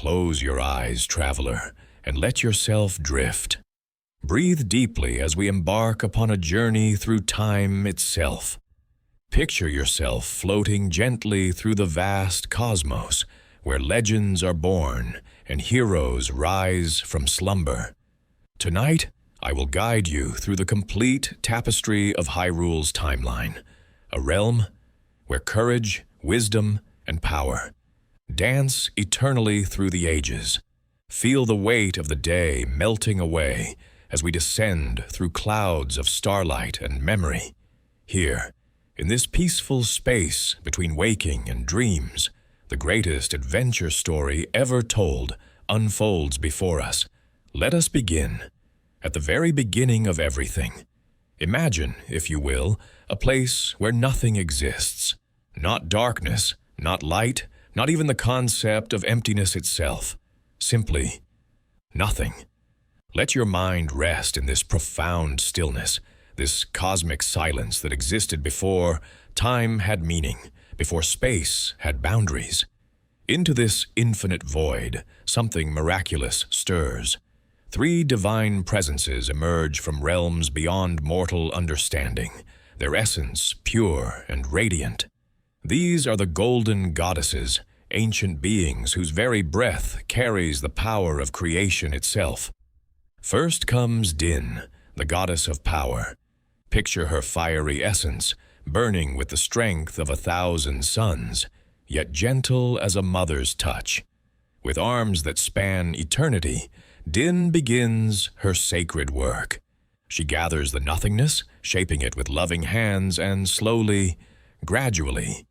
Close your eyes, traveler, and let yourself drift. Breathe deeply as we embark upon a journey through time itself. Picture yourself floating gently through the vast cosmos, where legends are born and heroes rise from slumber. Tonight, I will guide you through the complete tapestry of Hyrule's timeline, a realm where courage, wisdom, and power dance eternally through the ages. Feel the weight of the day melting away as we descend through clouds of starlight and memory. Here, in this peaceful space between waking and dreams, the greatest adventure story ever told unfolds before us. Let us begin at the very beginning of everything. Imagine, if you will, a place where nothing exists. Not darkness, not light, not even the concept of emptiness itself. Simply nothing. Let your mind rest in this profound stillness, this cosmic silence that existed before time had meaning, before space had boundaries. Into this infinite void, something miraculous stirs. Three divine presences emerge from realms beyond mortal understanding, their essence pure and radiant. These are the golden goddesses, ancient beings whose very breath carries the power of creation itself. First comes Din, the goddess of power. Picture her fiery essence, burning with the strength of 1,000 suns, yet gentle as a mother's touch. With arms that span eternity, Din begins her sacred work. She gathers the nothingness, shaping it with loving hands, and slowly, gradually,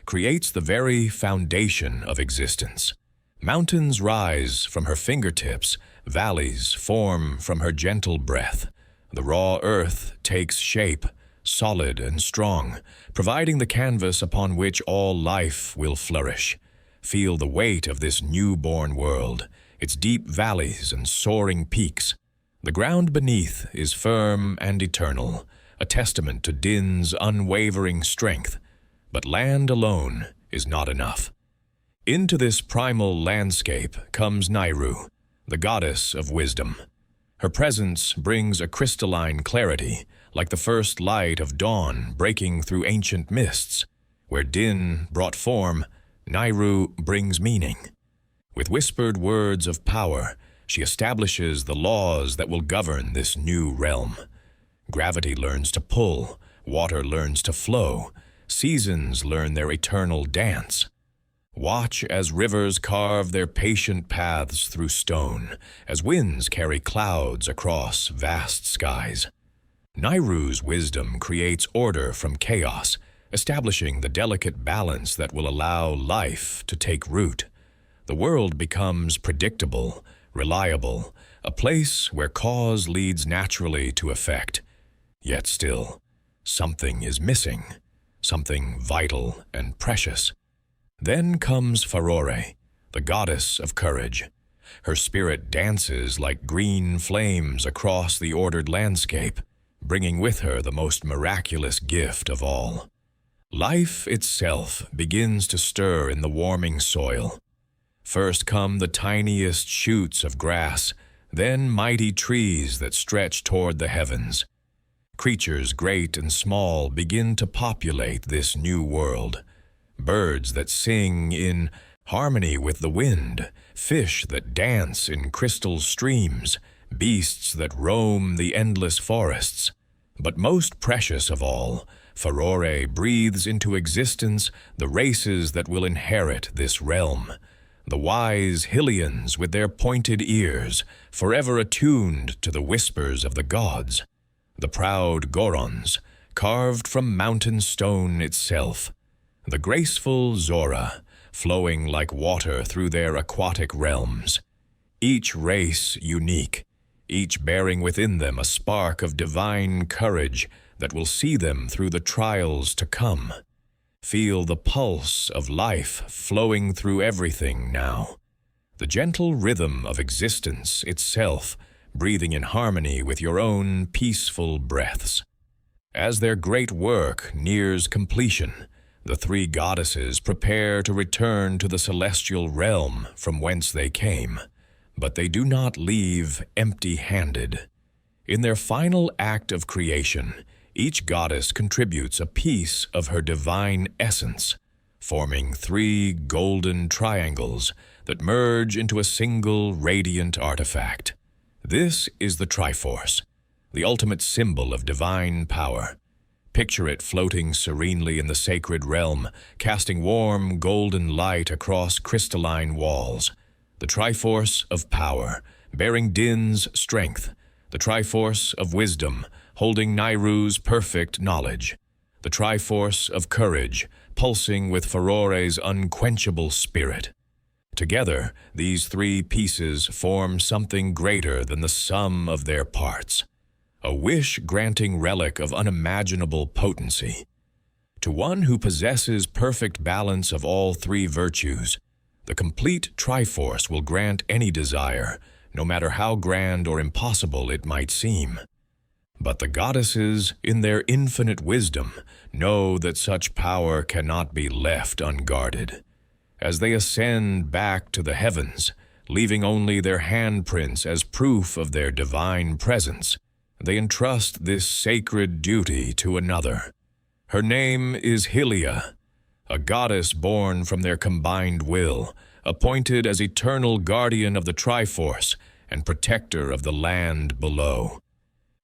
creates the very foundation of existence. Mountains rise from her fingertips, valleys form from her gentle breath. The raw earth takes shape, solid and strong, providing the canvas upon which all life will flourish. Feel the weight of this newborn world, its deep valleys and soaring peaks. The ground beneath is firm and eternal, a testament to Din's unwavering strength. But land alone is not enough. Into this primal landscape comes Nayru, the goddess of wisdom. Her presence brings a crystalline clarity, like the first light of dawn breaking through ancient mists. Where Din brought form, Nayru brings meaning. With whispered words of power, she establishes the laws that will govern this new realm. Gravity learns to pull, water learns to flow, seasons learn their eternal dance. Watch as rivers carve their patient paths through stone, as winds carry clouds across vast skies. Nayru's wisdom creates order from chaos, establishing the delicate balance that will allow life to take root. The world becomes predictable, reliable, a place where cause leads naturally to effect. Yet still, something is missing, something vital and precious. Then comes Furore, the goddess of courage. Her spirit dances like green flames across the ordered landscape, bringing with her the most miraculous gift of all. Life itself begins to stir in the warming soil. First come the tiniest shoots of grass, then mighty trees that stretch toward the heavens. Creatures great and small begin to populate this new world. Birds that sing in harmony with the wind, fish that dance in crystal streams, beasts that roam the endless forests. But most precious of all, Furore breathes into existence the races that will inherit this realm. The wise Hylians with their pointed ears, forever attuned to the whispers of the gods. The proud Gorons, carved from mountain stone itself. The graceful Zora, flowing like water through their aquatic realms. Each race unique, each bearing within them a spark of divine courage that will see them through the trials to come. Feel the pulse of life flowing through everything now. The gentle rhythm of existence itself, breathing in harmony with your own peaceful breaths. As their great work nears completion, The three goddesses prepare to return to the celestial realm from whence they came, but they do not leave empty-handed. In their final act of creation, each goddess contributes a piece of her divine essence, forming three golden triangles that merge into a single radiant artifact. This is the Triforce, the ultimate symbol of divine power. Picture it floating serenely in the sacred realm, casting warm golden light across crystalline walls. The Triforce of power, bearing Din's strength. The Triforce of wisdom, holding Nayru's perfect knowledge. The Triforce of courage, pulsing with Furore's unquenchable spirit. Together, these three pieces form something greater than the sum of their parts. A wish-granting relic of unimaginable potency. To one who possesses perfect balance of all three virtues, the complete Triforce will grant any desire, no matter how grand or impossible it might seem. But the goddesses, in their infinite wisdom, know that such power cannot be left unguarded. As they ascend back to the heavens, leaving only their handprints as proof of their divine presence, they entrust this sacred duty to another. Her name is Hylia, a goddess born from their combined will, appointed as eternal guardian of the Triforce and protector of the land below.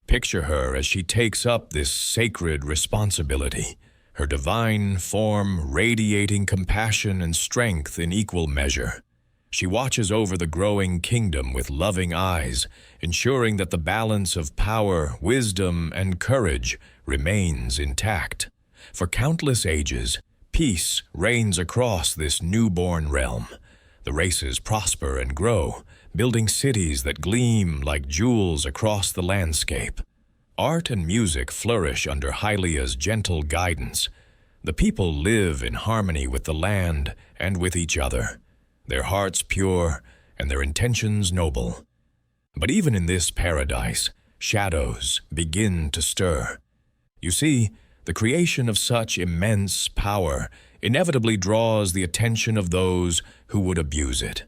Picture her as she takes up this sacred responsibility, her divine form radiating compassion and strength in equal measure. She watches over the growing kingdom with loving eyes, ensuring that the balance of power, wisdom, and courage remains intact. For countless ages, peace reigns across this newborn realm. The races prosper and grow, building cities that gleam like jewels across the landscape. Art and music flourish under Hylia's gentle guidance. The people live in harmony with the land and with each other, their hearts pure and their intentions noble. But even in this paradise, shadows begin to stir. You see, the creation of such immense power inevitably draws the attention of those who would abuse it.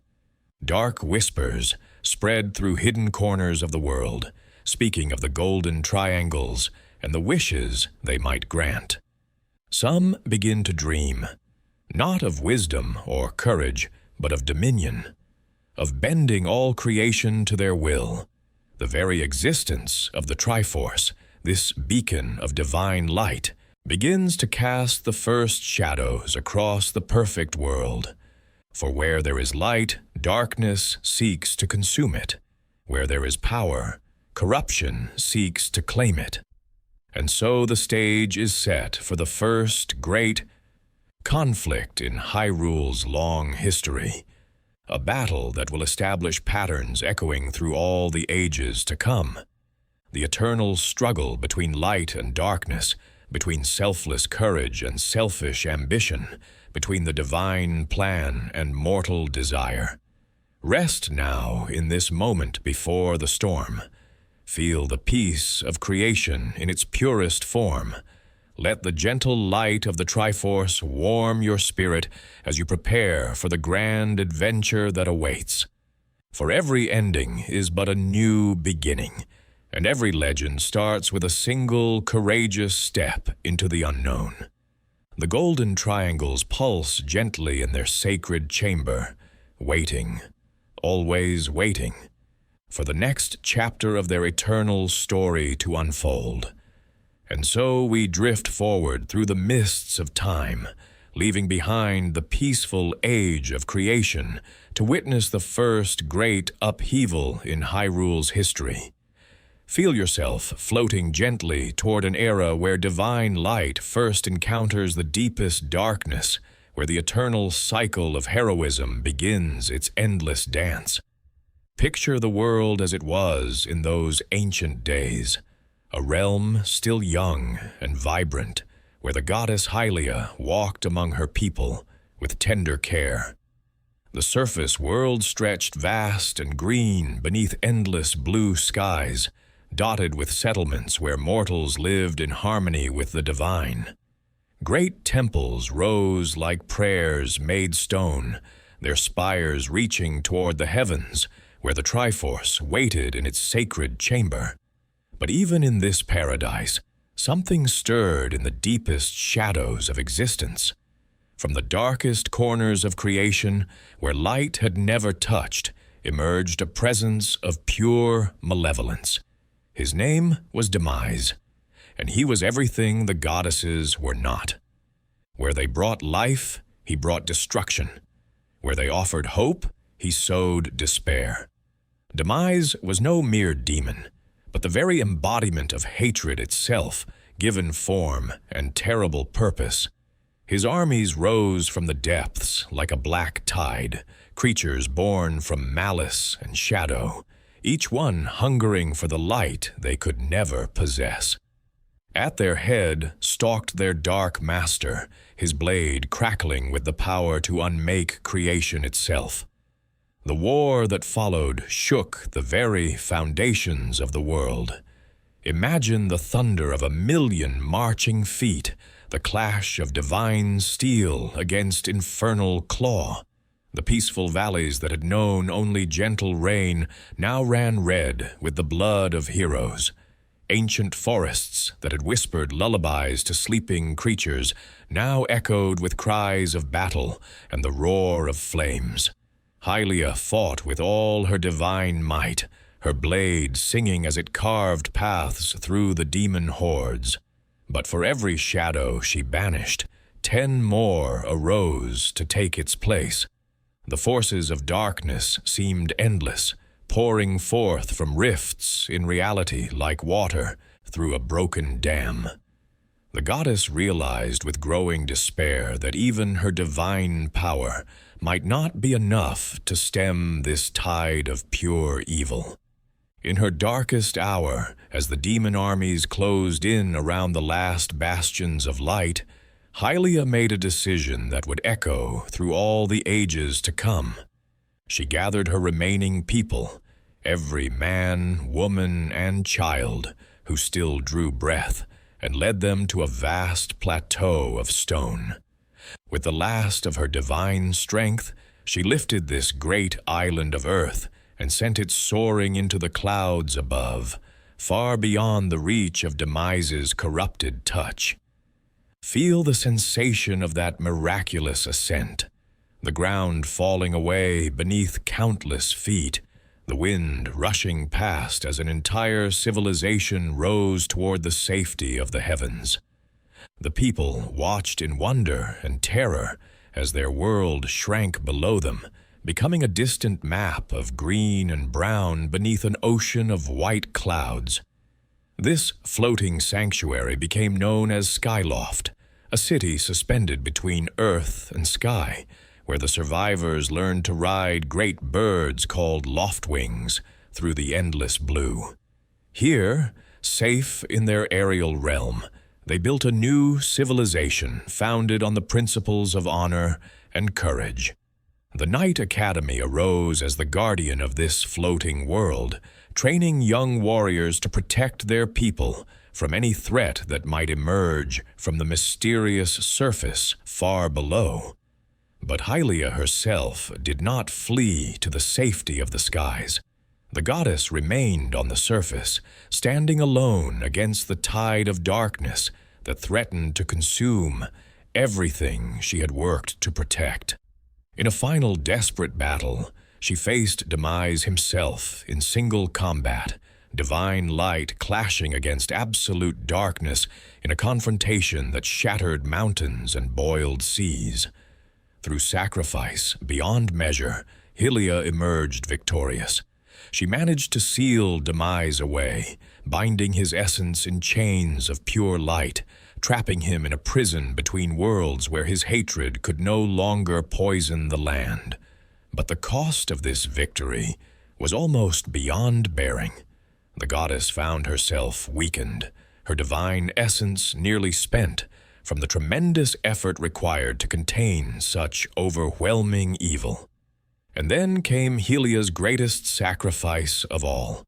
Dark whispers spread through hidden corners of the world, speaking of the golden triangles and the wishes they might grant. Some begin to dream, not of wisdom or courage, but of dominion, of bending all creation to their will. The very existence of the Triforce, this beacon of divine light, begins to cast the first shadows across the perfect world. For where there is light, darkness seeks to consume it. Where there is power, corruption seeks to claim it. And so the stage is set for the first great conflict in Hyrule's long history, a battle that will establish patterns echoing through all the ages to come. The eternal struggle between light and darkness, between selfless courage and selfish ambition, between the divine plan and mortal desire. Rest now in this moment before the storm. Feel the peace of creation in its purest form. Let the gentle light of the Triforce warm your spirit as you prepare for the grand adventure that awaits. For every ending is but a new beginning, and every legend starts with a single courageous step into the unknown. The golden triangles pulse gently in their sacred chamber, waiting, always waiting, for the next chapter of their eternal story to unfold. And so we drift forward through the mists of time, leaving behind the peaceful age of creation to witness the first great upheaval in Hyrule's history. Feel yourself floating gently toward an era where divine light first encounters the deepest darkness, where the eternal cycle of heroism begins its endless dance. Picture the world as it was in those ancient days, a realm still young and vibrant, where the goddess Hylia walked among her people with tender care. The surface world stretched vast and green beneath endless blue skies, dotted with settlements where mortals lived in harmony with the divine. Great temples rose like prayers made stone, their spires reaching toward the heavens, where the Triforce waited in its sacred chamber. But even in this paradise, something stirred in the deepest shadows of existence. From the darkest corners of creation, where light had never touched, emerged a presence of pure malevolence. His name was Demise, and he was everything the goddesses were not. Where they brought life, he brought destruction. Where they offered hope, he sowed despair. Demise was no mere demon, but the very embodiment of hatred itself, given form and terrible purpose. His armies rose from the depths like a black tide, creatures born from malice and shadow, each one hungering for the light they could never possess. At their head stalked their dark master, his blade crackling with the power to unmake creation itself. The war that followed shook the very foundations of the world. Imagine the thunder of 1,000,000 marching feet, the clash of divine steel against infernal claw. The peaceful valleys that had known only gentle rain now ran red with the blood of heroes. Ancient forests that had whispered lullabies to sleeping creatures now echoed with cries of battle and the roar of flames. Hylia fought with all her divine might, her blade singing as it carved paths through the demon hordes. But for every shadow she banished, 10 more arose to take its place. The forces of darkness seemed endless, pouring forth from rifts in reality like water through a broken dam. The goddess realized with growing despair that even her divine power might not be enough to stem this tide of pure evil. In her darkest hour, as the demon armies closed in around the last bastions of light, Hylia made a decision that would echo through all the ages to come. She gathered her remaining people, every man, woman, and child who still drew breath, and led them to a vast plateau of stone. With the last of her divine strength, she lifted this great island of earth and sent it soaring into the clouds above, far beyond the reach of Demise's corrupted touch. Feel the sensation of that miraculous ascent, the ground falling away beneath countless feet, the wind rushing past as an entire civilization rose toward the safety of the heavens. The people watched in wonder and terror as their world shrank below them, becoming a distant map of green and brown beneath an ocean of white clouds. This floating sanctuary became known as Skyloft, a city suspended between earth and sky, where the survivors learned to ride great birds called loftwings through the endless blue. Here, safe in their aerial realm, they built a new civilization founded on the principles of honor and courage. The Knight Academy arose as the guardian of this floating world, training young warriors to protect their people from any threat that might emerge from the mysterious surface far below. But Hylia herself did not flee to the safety of the skies. The goddess remained on the surface, standing alone against the tide of darkness that threatened to consume everything she had worked to protect. In a final desperate battle, she faced Demise himself in single combat, divine light clashing against absolute darkness in a confrontation that shattered mountains and boiled seas. Through sacrifice beyond measure, Hylia emerged victorious. She managed to seal Demise away, binding his essence in chains of pure light, trapping him in a prison between worlds where his hatred could no longer poison the land. But the cost of this victory was almost beyond bearing. The goddess found herself weakened, her divine essence nearly spent, from the tremendous effort required to contain such overwhelming evil. And then came Hylia's greatest sacrifice of all.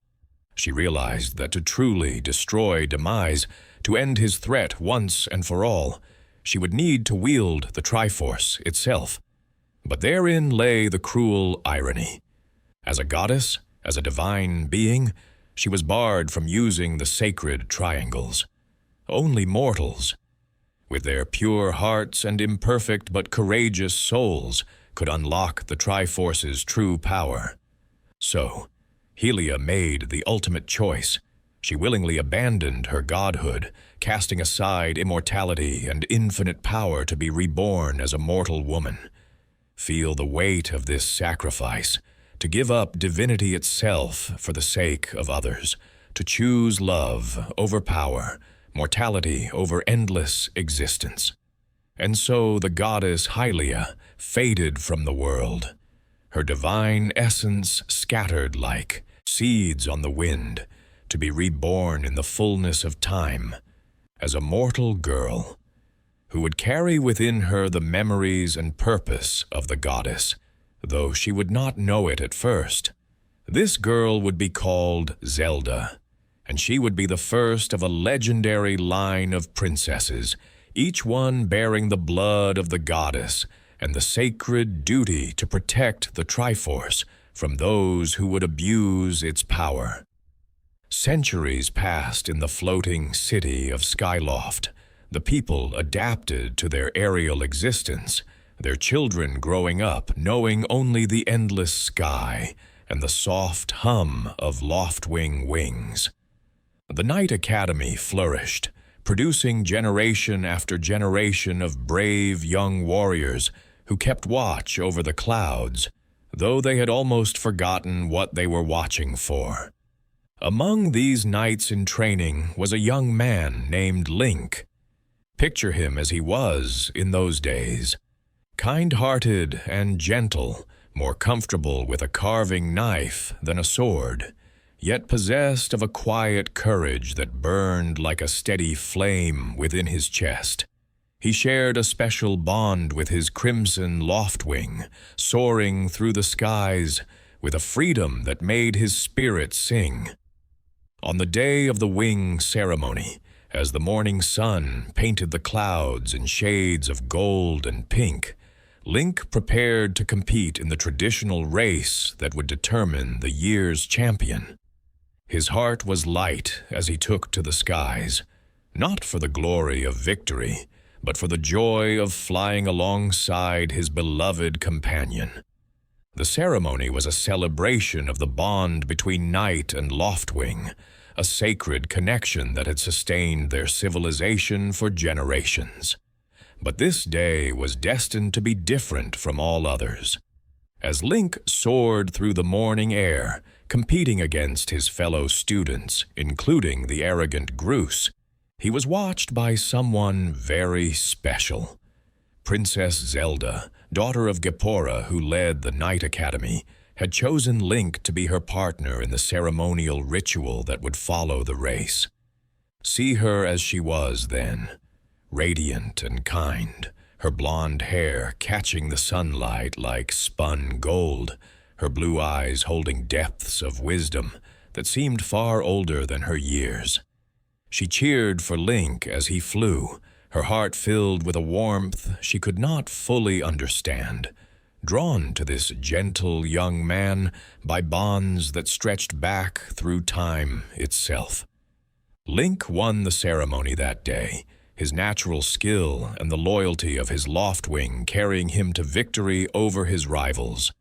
She realized that to truly destroy Demise, to end his threat once and for all, she would need to wield the Triforce itself. But therein lay the cruel irony. As a goddess, as a divine being, she was barred from using the sacred triangles. Only mortals, with their pure hearts and imperfect but courageous souls, could unlock the Triforce's true power. So, Helia made the ultimate choice. She willingly abandoned her godhood, casting aside immortality and infinite power to be reborn as a mortal woman. Feel the weight of this sacrifice, to give up divinity itself for the sake of others, to choose love over power, mortality over endless existence. And so the goddess Hylia faded from the world, her divine essence scattered like seeds on the wind, to be reborn in the fullness of time as a mortal girl who would carry within her the memories and purpose of the goddess, though she would not know it at first. This girl would be called Zelda, and she would be the first of a legendary line of princesses, each one bearing the blood of the goddess and the sacred duty to protect the Triforce from those who would abuse its power. Centuries passed in the floating city of Skyloft. The people adapted to their aerial existence, their children growing up knowing only the endless sky and the soft hum of Loftwing wings. The Knight Academy flourished, producing generation after generation of brave young warriors who kept watch over the clouds, though they had almost forgotten what they were watching for. Among these knights in training was a young man named Link. Picture him as he was in those days, kind-hearted and gentle, more comfortable with a carving knife than a sword, yet possessed of a quiet courage that burned like a steady flame within his chest. He shared a special bond with his crimson Loftwing, soaring through the skies with a freedom that made his spirit sing. On the day of the wing ceremony, as the morning sun painted the clouds in shades of gold and pink, Link prepared to compete in the traditional race that would determine the year's champion. His heart was light as he took to the skies, not for the glory of victory, but for the joy of flying alongside his beloved companion. The ceremony was a celebration of the bond between Knight and Loftwing, a sacred connection that had sustained their civilization for generations. But this day was destined to be different from all others. As Link soared through the morning air, competing against his fellow students, including the arrogant Groose, he was watched by someone very special. Princess Zelda, daughter of Gepora, who led the Knight Academy, had chosen Link to be her partner in the ceremonial ritual that would follow the race. See her as she was then, radiant and kind, her blonde hair catching the sunlight like spun gold, her blue eyes holding depths of wisdom that seemed far older than her years. She cheered for Link as he flew, her heart filled with a warmth she could not fully understand, drawn to this gentle young man by bonds that stretched back through time itself. Link won the ceremony that day, his natural skill and the loyalty of his Loftwing carrying him to victory over his rivals.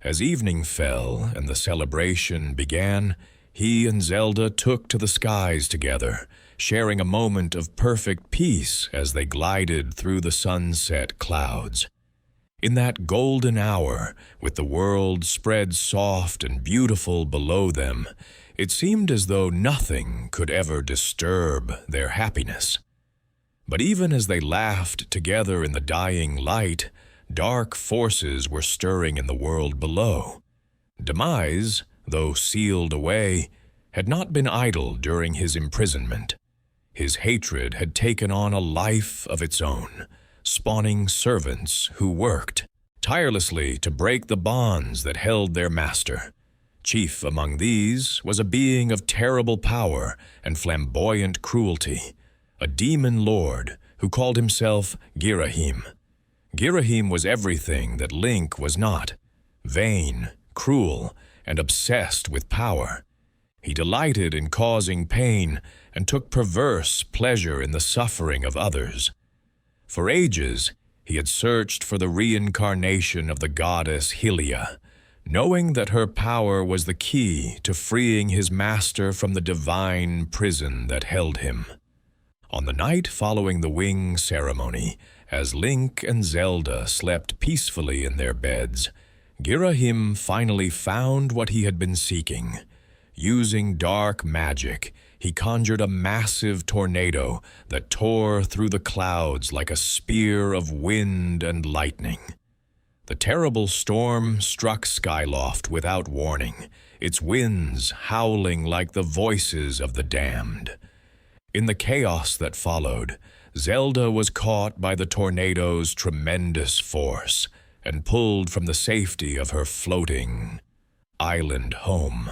As evening fell and the celebration began, he and Zelda took to the skies together, sharing a moment of perfect peace as they glided through the sunset clouds. In that golden hour, with the world spread soft and beautiful below them, it seemed as though nothing could ever disturb their happiness. But even as they laughed together in the dying light, dark forces were stirring in the world below. Demise, though sealed away, had not been idle during his imprisonment. His hatred had taken on a life of its own, spawning servants who worked tirelessly to break the bonds that held their master. Chief among these was a being of terrible power and flamboyant cruelty, a demon lord who called himself Girahim. Girahim was everything that Link was not: vain, cruel, and obsessed with power. He delighted in causing pain and took perverse pleasure in the suffering of others. For ages, he had searched for the reincarnation of the goddess Hylia, knowing that her power was the key to freeing his master from the divine prison that held him. On the night following the wing ceremony, as Link and Zelda slept peacefully in their beds, Girahim finally found what he had been seeking. Using dark magic, he conjured a massive tornado that tore through the clouds like a spear of wind and lightning. The terrible storm struck Skyloft without warning, its winds howling like the voices of the damned. In the chaos that followed, Zelda was caught by the tornado's tremendous force and pulled from the safety of her floating island home.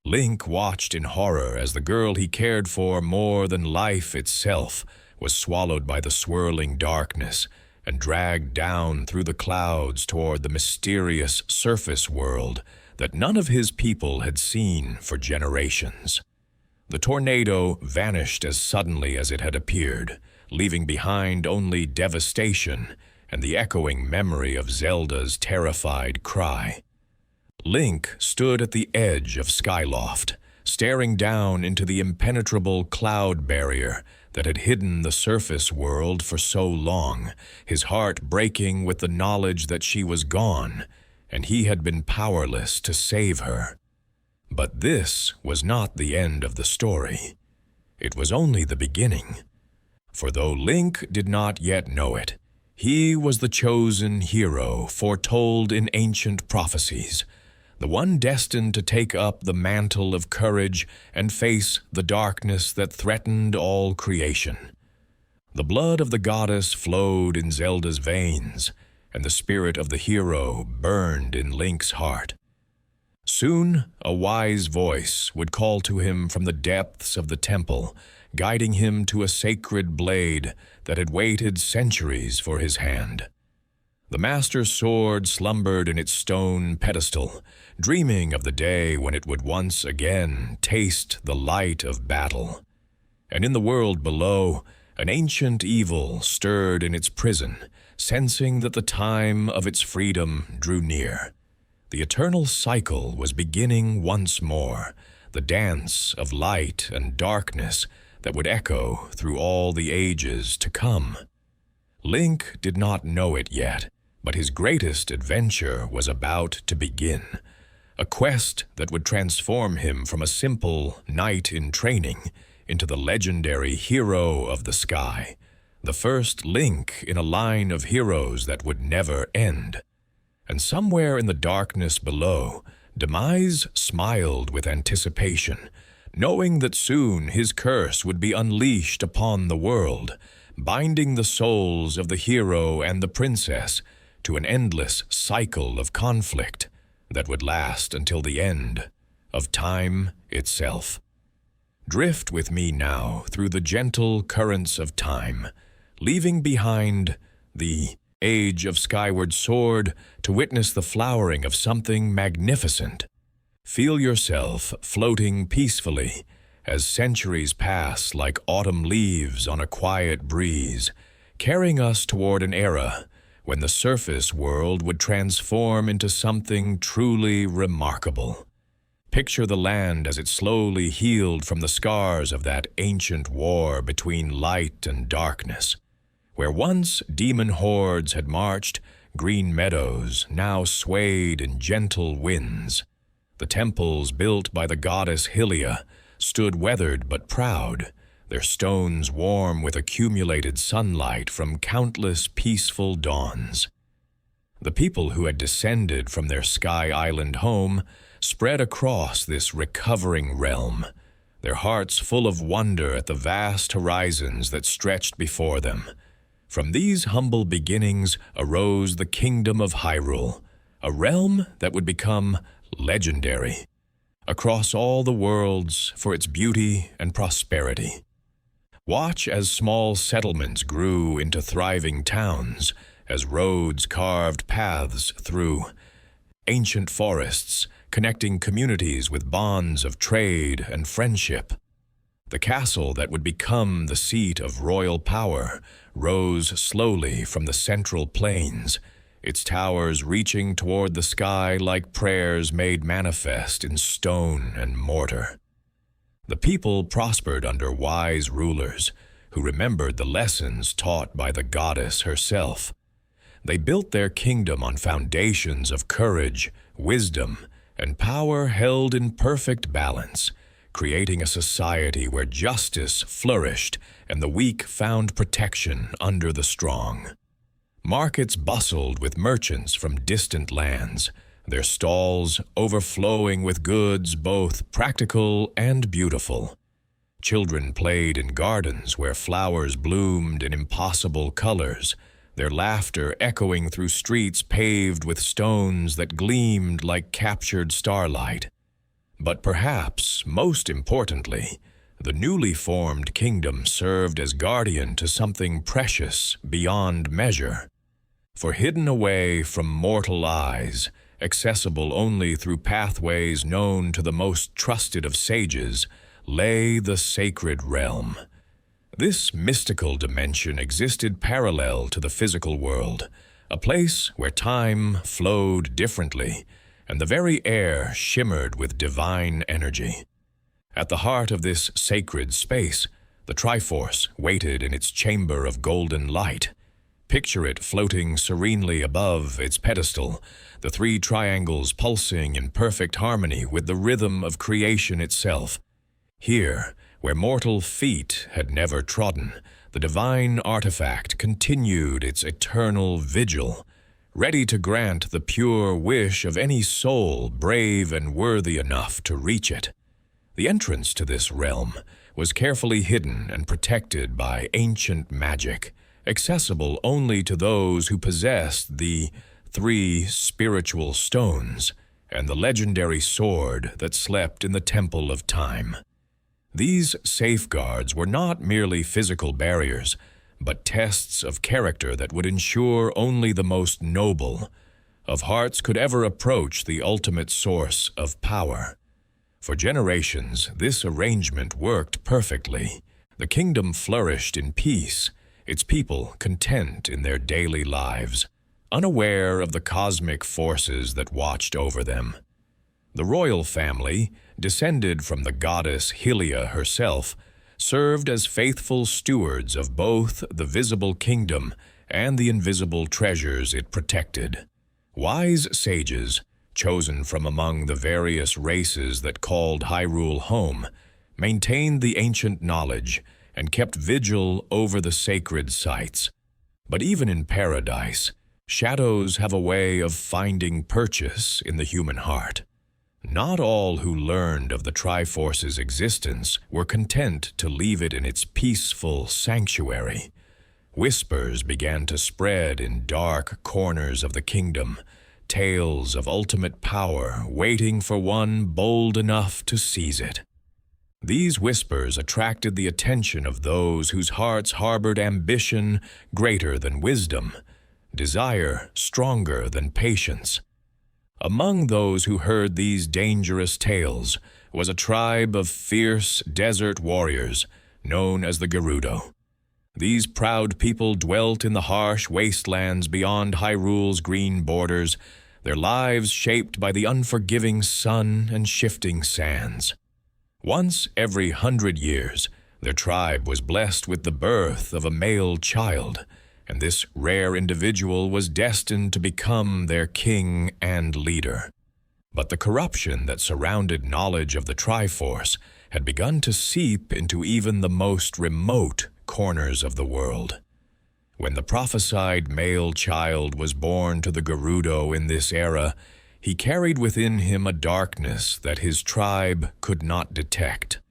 Link watched in horror as the girl he cared for more than life itself was swallowed by the swirling darkness and dragged down through the clouds toward the mysterious surface world that none of his people had seen for generations. The tornado vanished as suddenly as it had appeared, leaving behind only devastation and the echoing memory of Zelda's terrified cry. Link stood at the edge of Skyloft, staring down into the impenetrable cloud barrier that had hidden the surface world for so long, his heart breaking with the knowledge that she was gone, and he had been powerless to save her. But this was not the end of the story. It was only the beginning. For though Link did not yet know it, he was the chosen hero foretold in ancient prophecies, the one destined to take up the mantle of courage and face the darkness that threatened all creation. The blood of the goddess flowed in Zelda's veins, and the spirit of the hero burned in Link's heart. Soon, a wise voice would call to him from the depths of the temple, guiding him to a sacred blade that had waited centuries for his hand. The Master's sword slumbered in its stone pedestal, dreaming of the day when it would once again taste the light of battle. And in the world below, an ancient evil stirred in its prison, sensing that the time of its freedom drew near. The eternal cycle was beginning once more, the dance of light and darkness that would echo through all the ages to come. Link did not know it yet, but his greatest adventure was about to begin, a quest that would transform him from a simple knight in training into the legendary hero of the sky, the first link in a line of heroes that would never end. And somewhere in the darkness below, Demise smiled with anticipation, knowing that soon his curse would be unleashed upon the world, binding the souls of the hero and the princess to an endless cycle of conflict that would last until the end of time itself. Drift with me now through the gentle currents of time, leaving behind the age of Skyward Sword to witness the flowering of something magnificent. Feel yourself floating peacefully as centuries pass like autumn leaves on a quiet breeze, carrying us toward an era when the surface world would transform into something truly remarkable. Picture the land as it slowly healed from the scars of that ancient war between light and darkness. Where once demon hordes had marched, green meadows now swayed in gentle winds. The temples built by the goddess Hylia stood weathered but proud, their stones warm with accumulated sunlight from countless peaceful dawns. The people who had descended from their Sky Island home spread across this recovering realm, their hearts full of wonder at the vast horizons that stretched before them. From these humble beginnings arose the kingdom of Hyrule, a realm that would become legendary across all the worlds for its beauty and prosperity. Watch as small settlements grew into thriving towns, as roads carved paths through ancient forests, connecting communities with bonds of trade and friendship. The castle that would become the seat of royal power rose slowly from the central plains, its towers reaching toward the sky like prayers made manifest in stone and mortar. The people prospered under wise rulers who remembered the lessons taught by the goddess herself. They built their kingdom on foundations of courage, wisdom, and power held in perfect balance, creating a society where justice flourished and the weak found protection under the strong. Markets bustled with merchants from distant lands, their stalls overflowing with goods both practical and beautiful. Children played in gardens where flowers bloomed in impossible colors, their laughter echoing through streets paved with stones that gleamed like captured starlight. But perhaps, most importantly, the newly formed kingdom served as guardian to something precious beyond measure. For hidden away from mortal eyes, accessible only through pathways known to the most trusted of sages, lay the sacred realm. This mystical dimension existed parallel to the physical world, a place where time flowed differently, and the very air shimmered with divine energy. At the heart of this sacred space, the Triforce waited in its chamber of golden light. Picture it floating serenely above its pedestal, the three triangles pulsing in perfect harmony with the rhythm of creation itself. Here, where mortal feet had never trodden, the divine artifact continued its eternal vigil, ready to grant the pure wish of any soul brave and worthy enough to reach it. The entrance to this realm was carefully hidden and protected by ancient magic, accessible only to those who possessed the 3 spiritual stones and the legendary sword that slept in the Temple of Time. These safeguards were not merely physical barriers, but tests of character that would ensure only the most noble of hearts could ever approach the ultimate source of power. For generations, this arrangement worked perfectly. The kingdom flourished in peace, its people content in their daily lives, unaware of the cosmic forces that watched over them. The royal family, descended from the goddess Hylia herself, served as faithful stewards of both the visible kingdom and the invisible treasures it protected. Wise sages, chosen from among the various races that called Hyrule home, maintained the ancient knowledge and kept vigil over the sacred sites. But even in paradise, shadows have a way of finding purchase in the human heart. Not all who learned of the Triforce's existence were content to leave it in its peaceful sanctuary. Whispers began to spread in dark corners of the kingdom, tales of ultimate power waiting for one bold enough to seize it. These whispers attracted the attention of those whose hearts harbored ambition greater than wisdom, desire stronger than patience. Among those who heard these dangerous tales was a tribe of fierce desert warriors known as the Gerudo. These proud people dwelt in the harsh wastelands beyond Hyrule's green borders, their lives shaped by the unforgiving sun and shifting sands. Once every 100 years, their tribe was blessed with the birth of a male child, and this rare individual was destined to become their king and leader. But the corruption that surrounded knowledge of the Triforce had begun to seep into even the most remote corners of the world. When the prophesied male child was born to the Gerudo in this era, he carried within him a darkness that his tribe could not detect.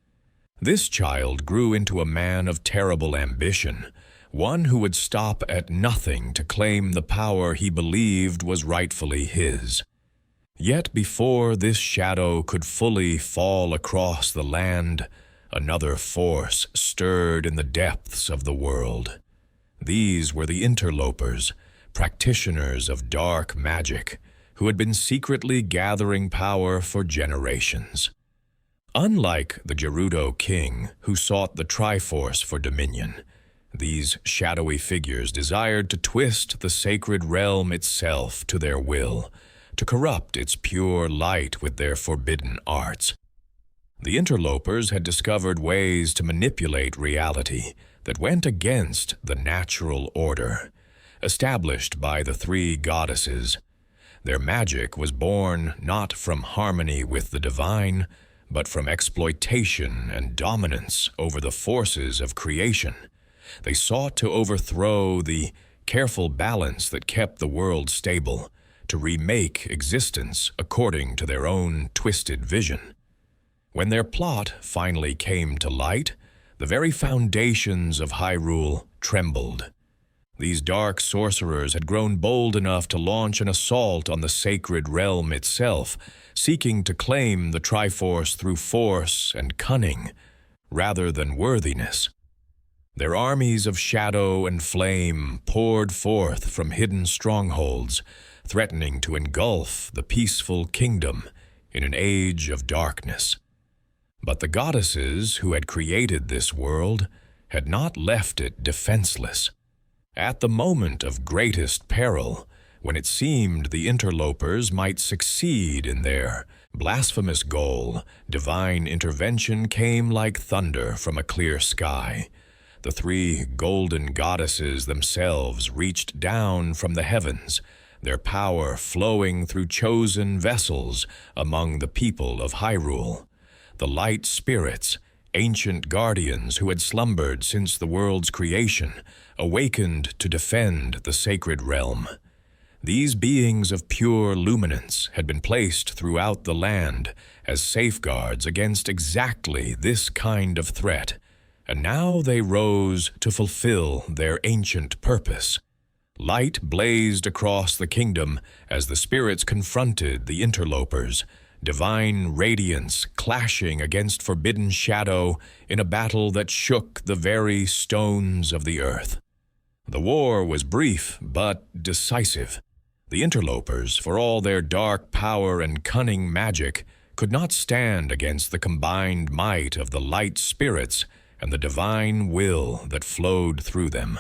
This child grew into a man of terrible ambition, one who would stop at nothing to claim the power he believed was rightfully his. Yet before this shadow could fully fall across the land, another force stirred in the depths of the world. These were the interlopers, practitioners of dark magic, who had been secretly gathering power for generations. Unlike the Gerudo king, who sought the Triforce for dominion, these shadowy figures desired to twist the sacred realm itself to their will, to corrupt its pure light with their forbidden arts. The interlopers had discovered ways to manipulate reality that went against the natural order, established by the three goddesses. Their magic was born not from harmony with the divine, but from exploitation and dominance over the forces of creation. They sought to overthrow the careful balance that kept the world stable, to remake existence according to their own twisted vision. When their plot finally came to light, the very foundations of Hyrule trembled. These dark sorcerers had grown bold enough to launch an assault on the sacred realm itself, seeking to claim the Triforce through force and cunning, rather than worthiness. Their armies of shadow and flame poured forth from hidden strongholds, threatening to engulf the peaceful kingdom in an age of darkness. But the goddesses who had created this world had not left it defenseless. At the moment of greatest peril, when it seemed the interlopers might succeed in their blasphemous goal, divine intervention came like thunder from a clear sky. The three golden goddesses themselves reached down from the heavens, their power flowing through chosen vessels among the people of Hyrule. The light spirits, ancient guardians who had slumbered since the world's creation, awakened to defend the sacred realm. These beings of pure luminance had been placed throughout the land as safeguards against exactly this kind of threat, and now they rose to fulfill their ancient purpose. Light blazed across the kingdom as the spirits confronted the interlopers, divine radiance clashing against forbidden shadow in a battle that shook the very stones of the earth. The war was brief but decisive. The interlopers, for all their dark power and cunning magic, could not stand against the combined might of the light spirits and the divine will that flowed through them.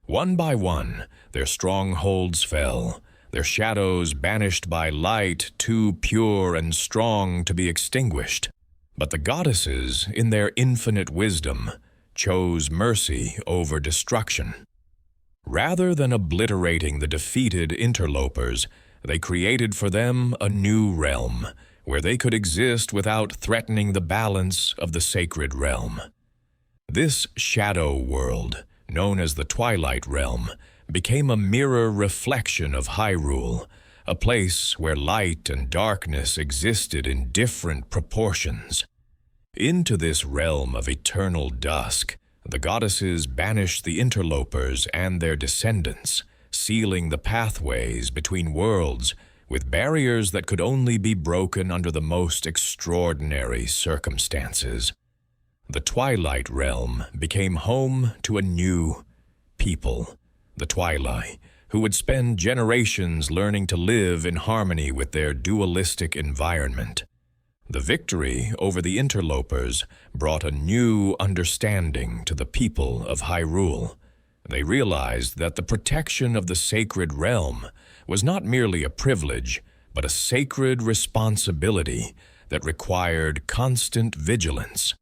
One by one, their strongholds fell, their shadows banished by light too pure and strong to be extinguished. But the goddesses, in their infinite wisdom, chose mercy over destruction. Rather than obliterating the defeated interlopers, they created for them a new realm, where they could exist without threatening the balance of the sacred realm. This shadow world, known as the Twilight Realm, became a mirror reflection of Hyrule, a place where light and darkness existed in different proportions. Into this realm of eternal dusk, the goddesses banished the interlopers and their descendants, sealing the pathways between worlds with barriers that could only be broken under the most extraordinary circumstances. The Twilight Realm became home to a new people, the Twilight, who would spend generations learning to live in harmony with their dualistic environment. The victory over the interlopers brought a new understanding to the people of Hyrule. They realized that the protection of the sacred realm was not merely a privilege, but a sacred responsibility that required constant vigilance.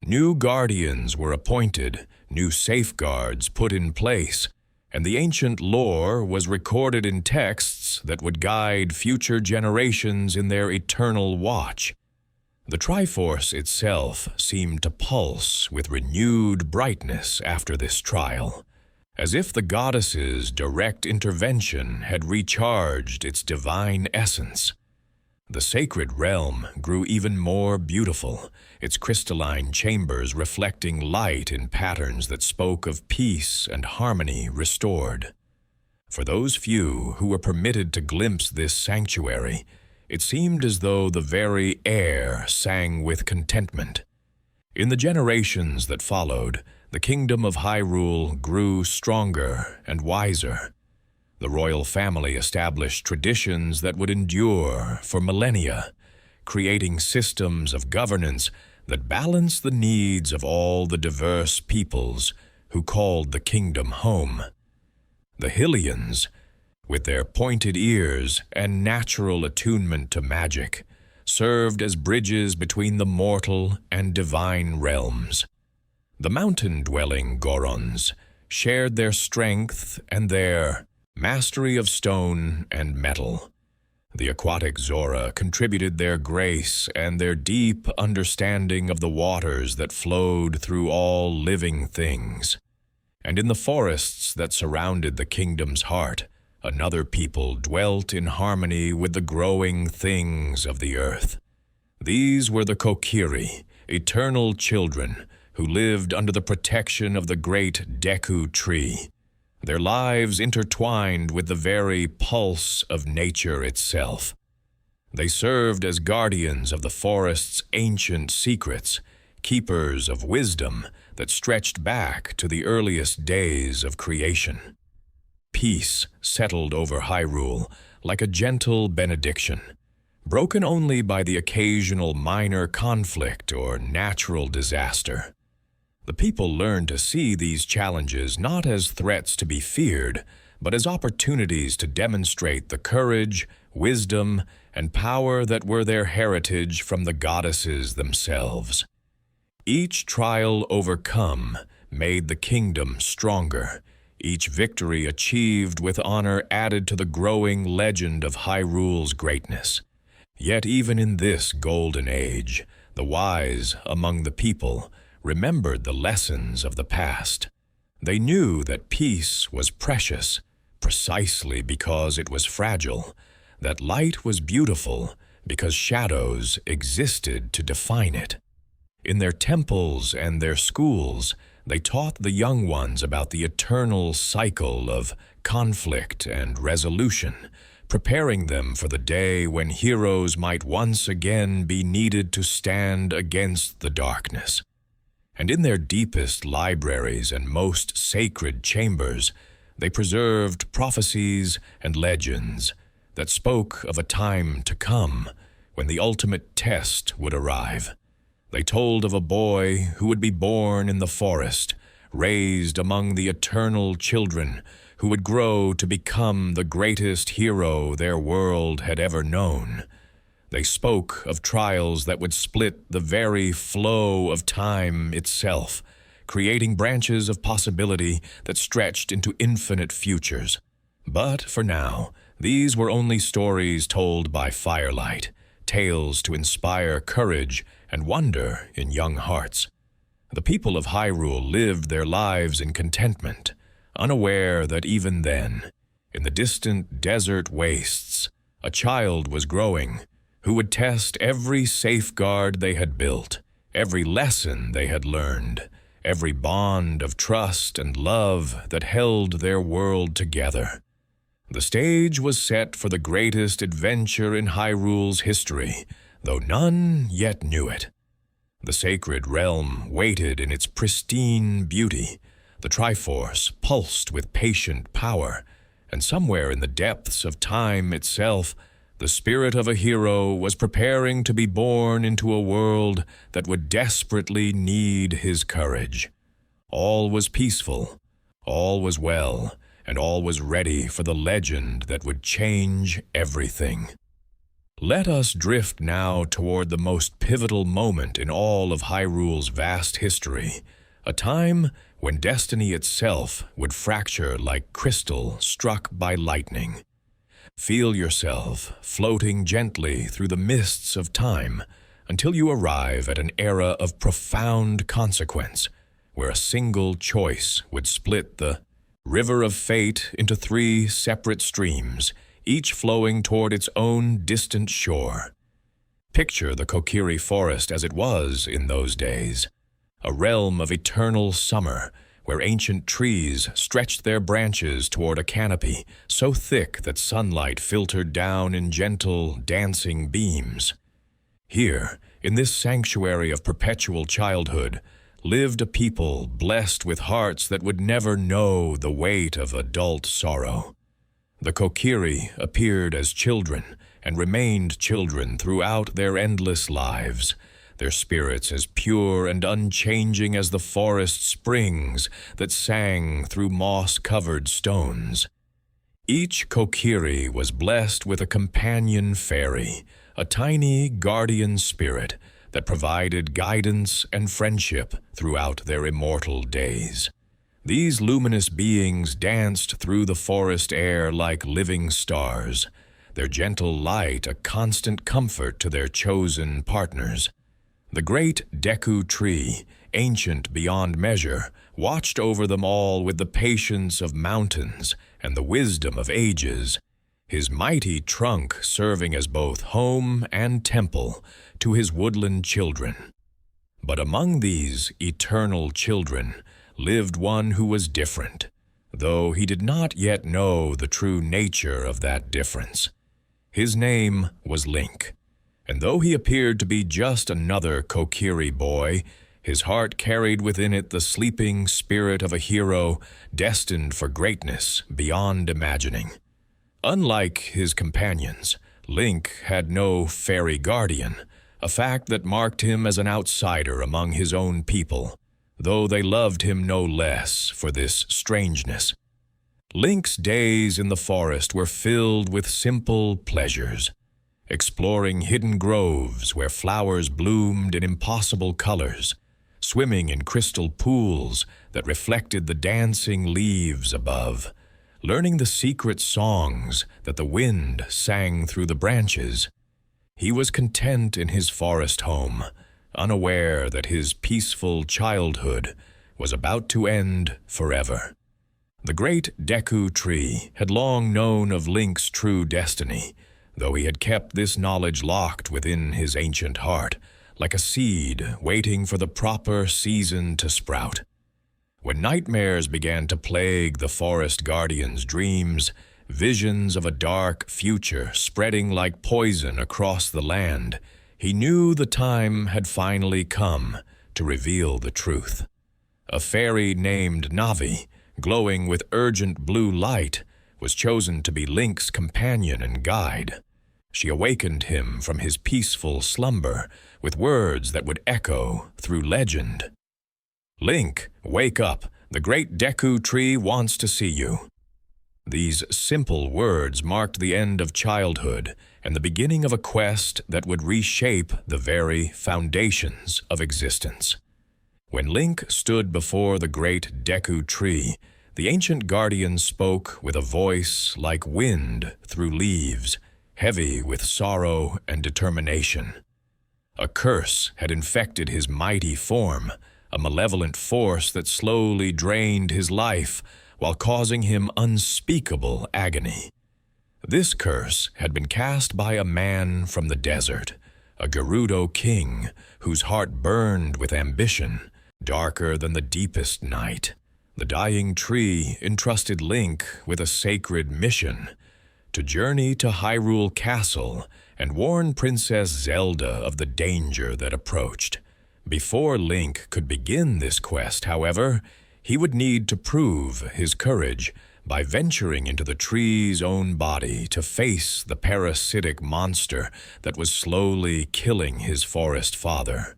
New guardians were appointed, new safeguards put in place, and the ancient lore was recorded in texts that would guide future generations in their eternal watch. The Triforce itself seemed to pulse with renewed brightness after this trial, as if the goddess's direct intervention had recharged its divine essence. The sacred realm grew even more beautiful, its crystalline chambers reflecting light in patterns that spoke of peace and harmony restored. For those few who were permitted to glimpse this sanctuary, it seemed as though the very air sang with contentment. In the generations that followed, the kingdom of Hyrule grew stronger and wiser. The royal family established traditions that would endure for millennia, creating systems of governance that balanced the needs of all the diverse peoples who called the kingdom home. The Hylians, with their pointed ears and natural attunement to magic, served as bridges between the mortal and divine realms. The mountain-dwelling Gorons shared their strength and their mastery of stone and metal. The aquatic Zora contributed their grace and their deep understanding of the waters that flowed through all living things. And in the forests that surrounded the kingdom's heart, another people dwelt in harmony with the growing things of the earth. These were the Kokiri, eternal children, who lived under the protection of the great Deku tree, their lives intertwined with the very pulse of nature itself. They served as guardians of the forest's ancient secrets, keepers of wisdom that stretched back to the earliest days of creation. Peace settled over Hyrule like a gentle benediction, broken only by the occasional minor conflict or natural disaster. The people learned to see these challenges not as threats to be feared, but as opportunities to demonstrate the courage, wisdom, and power that were their heritage from the goddesses themselves. Each trial overcome made the kingdom stronger. Each victory achieved with honor added to the growing legend of Hyrule's greatness. Yet even in this golden age, the wise among the people remembered the lessons of the past. They knew that peace was precious, precisely because it was fragile, that light was beautiful because shadows existed to define it. In their temples and their schools, they taught the young ones about the eternal cycle of conflict and resolution, preparing them for the day when heroes might once again be needed to stand against the darkness. And in their deepest libraries and most sacred chambers, they preserved prophecies and legends that spoke of a time to come when the ultimate test would arrive. They told of a boy who would be born in the forest, raised among the eternal children, who would grow to become the greatest hero their world had ever known. They spoke of trials that would split the very flow of time itself, creating branches of possibility that stretched into infinite futures. But for now, these were only stories told by firelight, tales to inspire courage and wonder in young hearts. The people of Hyrule lived their lives in contentment, unaware that even then, in the distant desert wastes, a child was growing who would test every safeguard they had built, every lesson they had learned, every bond of trust and love that held their world together. The stage was set for the greatest adventure in Hyrule's history, though none yet knew it. The sacred realm waited in its pristine beauty. The Triforce pulsed with patient power, and somewhere in the depths of time itself, the spirit of a hero was preparing to be born into a world that would desperately need his courage. All was peaceful, all was well, and all was ready for the legend that would change everything. Let us drift now toward the most pivotal moment in all of Hyrule's vast history, a time when destiny itself would fracture like crystal struck by lightning. Feel yourself floating gently through the mists of time until you arrive at an era of profound consequence, where a single choice would split the river of fate into 3 separate streams, each flowing toward its own distant shore. Picture the Kokiri forest as it was in those days, a realm of eternal summer, where ancient trees stretched their branches toward a canopy so thick that sunlight filtered down in gentle, dancing beams. Here, in this sanctuary of perpetual childhood, lived a people blessed with hearts that would never know the weight of adult sorrow. The Kokiri appeared as children and remained children throughout their endless lives, their spirits as pure and unchanging as the forest springs that sang through moss-covered stones. Each Kokiri was blessed with a companion fairy, a tiny guardian spirit that provided guidance and friendship throughout their immortal days. These luminous beings danced through the forest air like living stars, their gentle light a constant comfort to their chosen partners. The great Deku tree, ancient beyond measure, watched over them all with the patience of mountains and the wisdom of ages, his mighty trunk serving as both home and temple to his woodland children. But among these eternal children lived one who was different, though he did not yet know the true nature of that difference. His name was Link, and though he appeared to be just another Kokiri boy, his heart carried within it the sleeping spirit of a hero destined for greatness beyond imagining. Unlike his companions, Link had no fairy guardian, a fact that marked him as an outsider among his own people, though they loved him no less for this strangeness. Link's days in the forest were filled with simple pleasures, exploring hidden groves where flowers bloomed in impossible colors, swimming in crystal pools that reflected the dancing leaves above, learning the secret songs that the wind sang through the branches. He was content in his forest home, unaware that his peaceful childhood was about to end forever. The great Deku tree had long known of Link's true destiny, though he had kept this knowledge locked within his ancient heart, like a seed waiting for the proper season to sprout. When nightmares began to plague the forest guardian's dreams, visions of a dark future spreading like poison across the land, he knew the time had finally come to reveal the truth. A fairy named Navi, glowing with urgent blue light, was chosen to be Link's companion and guide. She awakened him from his peaceful slumber with words that would echo through legend. "Link, wake up. The great Deku tree wants to see you." These simple words marked the end of childhood and the beginning of a quest that would reshape the very foundations of existence. When Link stood before the great Deku tree, the ancient guardian spoke with a voice like wind through leaves, heavy with sorrow and determination. A curse had infected his mighty form, a malevolent force that slowly drained his life while causing him unspeakable agony. This curse had been cast by a man from the desert, a Gerudo king whose heart burned with ambition, darker than the deepest night. The dying tree entrusted Link with a sacred mission, to journey to Hyrule Castle and warn Princess Zelda of the danger that approached. Before Link could begin this quest, however, he would need to prove his courage by venturing into the tree's own body to face the parasitic monster that was slowly killing his forest father.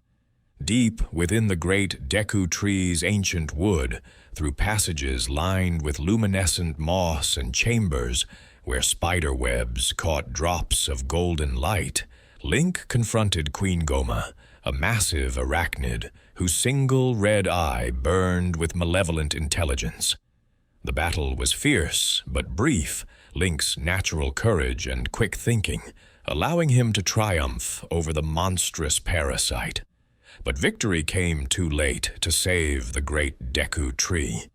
Deep within the great Deku tree's ancient wood, through passages lined with luminescent moss and chambers where spider webs caught drops of golden light, Link confronted Queen Goma, a massive arachnid whose single red eye burned with malevolent intelligence. The battle was fierce but brief, Link's natural courage and quick thinking allowing him to triumph over the monstrous parasite. But victory came too late to save the great Deku tree.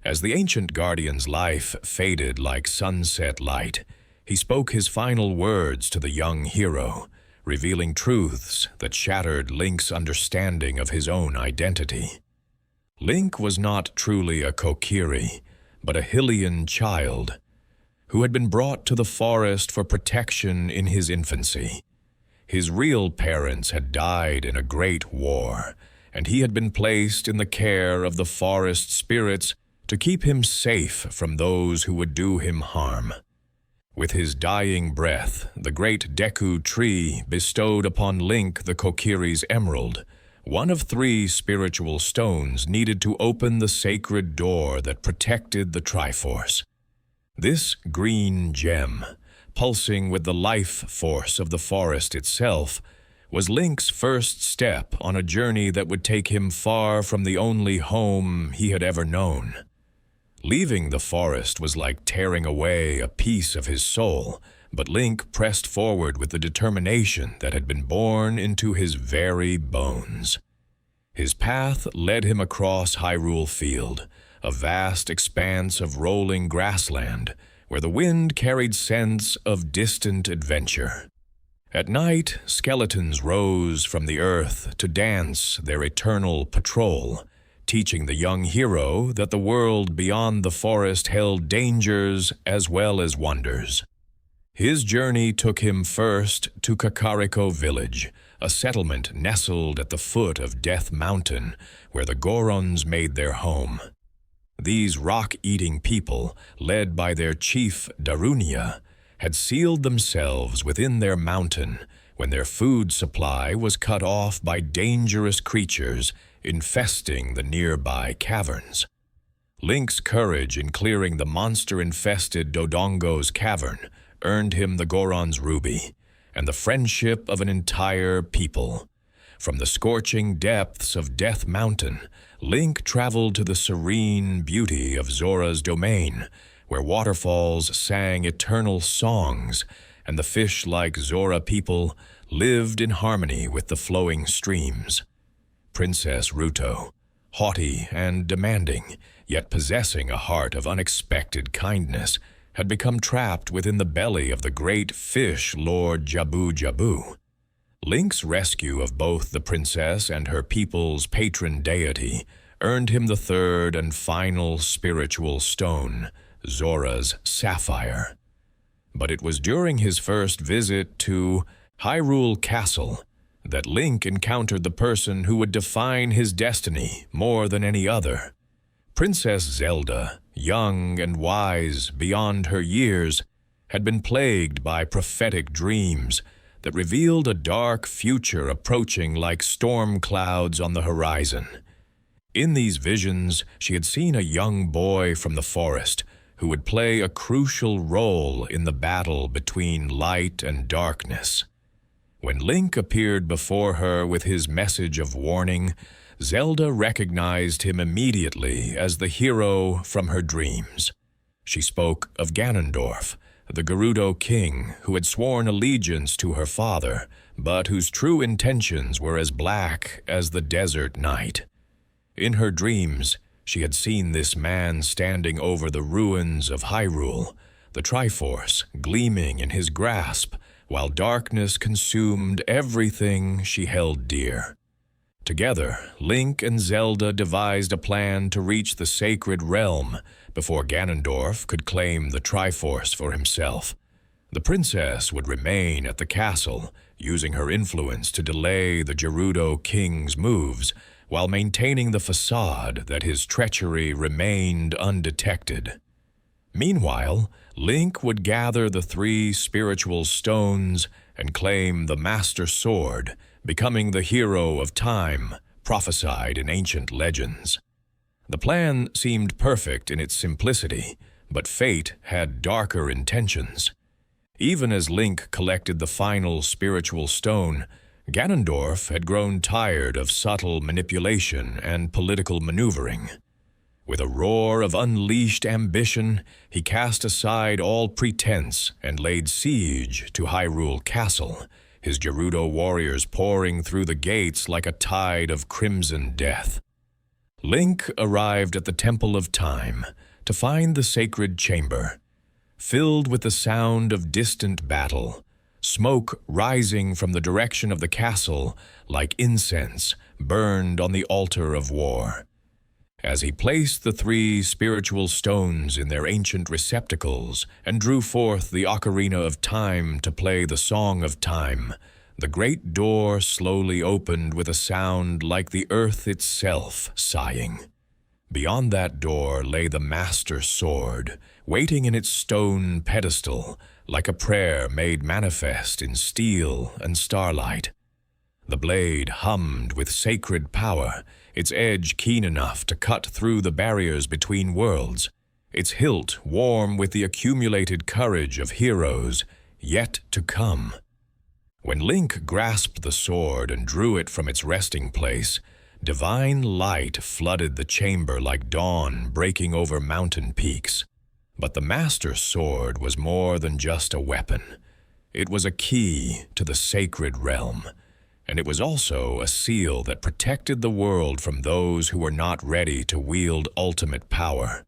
As the ancient guardian's life faded like sunset light, he spoke his final words to the young hero, revealing truths that shattered Link's understanding of his own identity. Link was not truly a Kokiri, but a Hylian child, who had been brought to the forest for protection in his infancy. His real parents had died in a great war, and he had been placed in the care of the forest spirits to keep him safe from those who would do him harm. With his dying breath, the great Deku tree bestowed upon Link the Kokiri's emerald, one of 3 spiritual stones needed to open the sacred door that protected the Triforce. This green gem, pulsing with the life force of the forest itself, was Link's first step on a journey that would take him far from the only home he had ever known. Leaving the forest was like tearing away a piece of his soul, but Link pressed forward with the determination that had been born into his very bones. His path led him across Hyrule Field, a vast expanse of rolling grassland where the wind carried scents of distant adventure. At night, skeletons rose from the earth to dance their eternal patrol, teaching the young hero that the world beyond the forest held dangers as well as wonders. His journey took him first to Kakariko Village, a settlement nestled at the foot of Death Mountain, where the Gorons made their home. These rock-eating people, led by their chief Darunia, had sealed themselves within their mountain when their food supply was cut off by dangerous creatures infesting the nearby caverns. Link's courage in clearing the monster-infested Dodongo's cavern earned him the Goron's ruby and the friendship of an entire people. From the scorching depths of Death Mountain, Link traveled to the serene beauty of Zora's domain, where waterfalls sang eternal songs and the fish-like Zora people lived in harmony with the flowing streams. Princess Ruto, haughty and demanding, yet possessing a heart of unexpected kindness, had become trapped within the belly of the great fish Lord Jabu Jabu. Link's rescue of both the princess and her people's patron deity earned him the 3rd and final spiritual stone, Zora's sapphire. But it was during his first visit to Hyrule Castle that Link encountered the person who would define his destiny more than any other. Princess Zelda, young and wise beyond her years, had been plagued by prophetic dreams that revealed a dark future approaching like storm clouds on the horizon. In these visions, she had seen a young boy from the forest who would play a crucial role in the battle between light and darkness. When Link appeared before her with his message of warning, Zelda recognized him immediately as the hero from her dreams. She spoke of Ganondorf, the Gerudo king who had sworn allegiance to her father, but whose true intentions were as black as the desert night. In her dreams, she had seen this man standing over the ruins of Hyrule, the Triforce gleaming in his grasp, while darkness consumed everything she held dear. Together, Link and Zelda devised a plan to reach the sacred realm before Ganondorf could claim the Triforce for himself. The princess would remain at the castle, using her influence to delay the Gerudo king's moves, while maintaining the facade that his treachery remained undetected. Meanwhile, Link would gather the 3 spiritual stones and claim the Master Sword, becoming the hero of time prophesied in ancient legends. The plan seemed perfect in its simplicity, but fate had darker intentions. Even as Link collected the final spiritual stone, Ganondorf had grown tired of subtle manipulation and political maneuvering. With a roar of unleashed ambition, he cast aside all pretense and laid siege to Hyrule Castle, his Gerudo warriors pouring through the gates like a tide of crimson death. Link arrived at the Temple of Time to find the sacred chamber, filled with the sound of distant battle, smoke rising from the direction of the castle like incense burned on the altar of war. As he placed the 3 spiritual stones in their ancient receptacles and drew forth the Ocarina of Time to play the Song of Time, The great door slowly opened with a sound like the earth itself sighing. Beyond that door lay the Master Sword, waiting in its stone pedestal, like a prayer made manifest in steel and starlight. The blade hummed with sacred power, its edge keen enough to cut through the barriers between worlds, its hilt warm with the accumulated courage of heroes yet to come. When Link grasped the sword and drew it from its resting place, divine light flooded the chamber like dawn breaking over mountain peaks. But the Master Sword was more than just a weapon. It was a key to the sacred realm, and it was also a seal that protected the world from those who were not ready to wield ultimate power.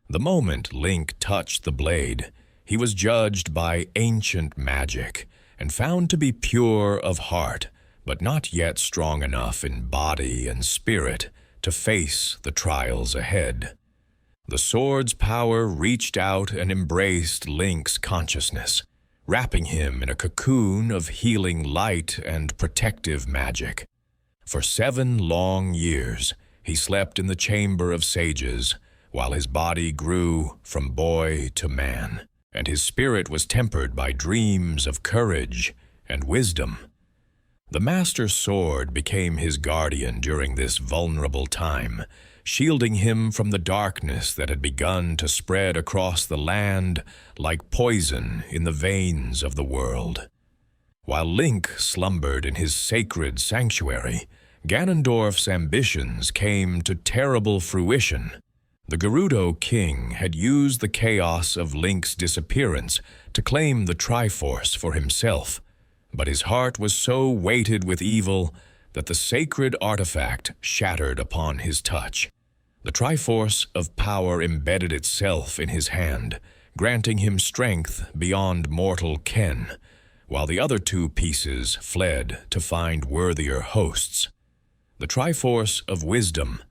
The moment Link touched the blade, he was judged by ancient magic and found to be pure of heart, but not yet strong enough in body and spirit to face the trials ahead. The sword's power reached out and embraced Link's consciousness, wrapping him in a cocoon of healing light and protective magic. For 7 long years, he slept in the Chamber of Sages, while his body grew from boy to man, and his spirit was tempered by dreams of courage and wisdom. The Master Sword became his guardian during this vulnerable time, shielding him from the darkness that had begun to spread across the land like poison in the veins of the world. While Link slumbered in his sacred sanctuary, Ganondorf's ambitions came to terrible fruition. The Gerudo King had used the chaos of Link's disappearance to claim the Triforce for himself, but his heart was so weighted with evil that the sacred artifact shattered upon his touch. The Triforce of power embedded itself in his hand, granting him strength beyond mortal ken, while the other 2 pieces fled to find worthier hosts. The Triforce of wisdom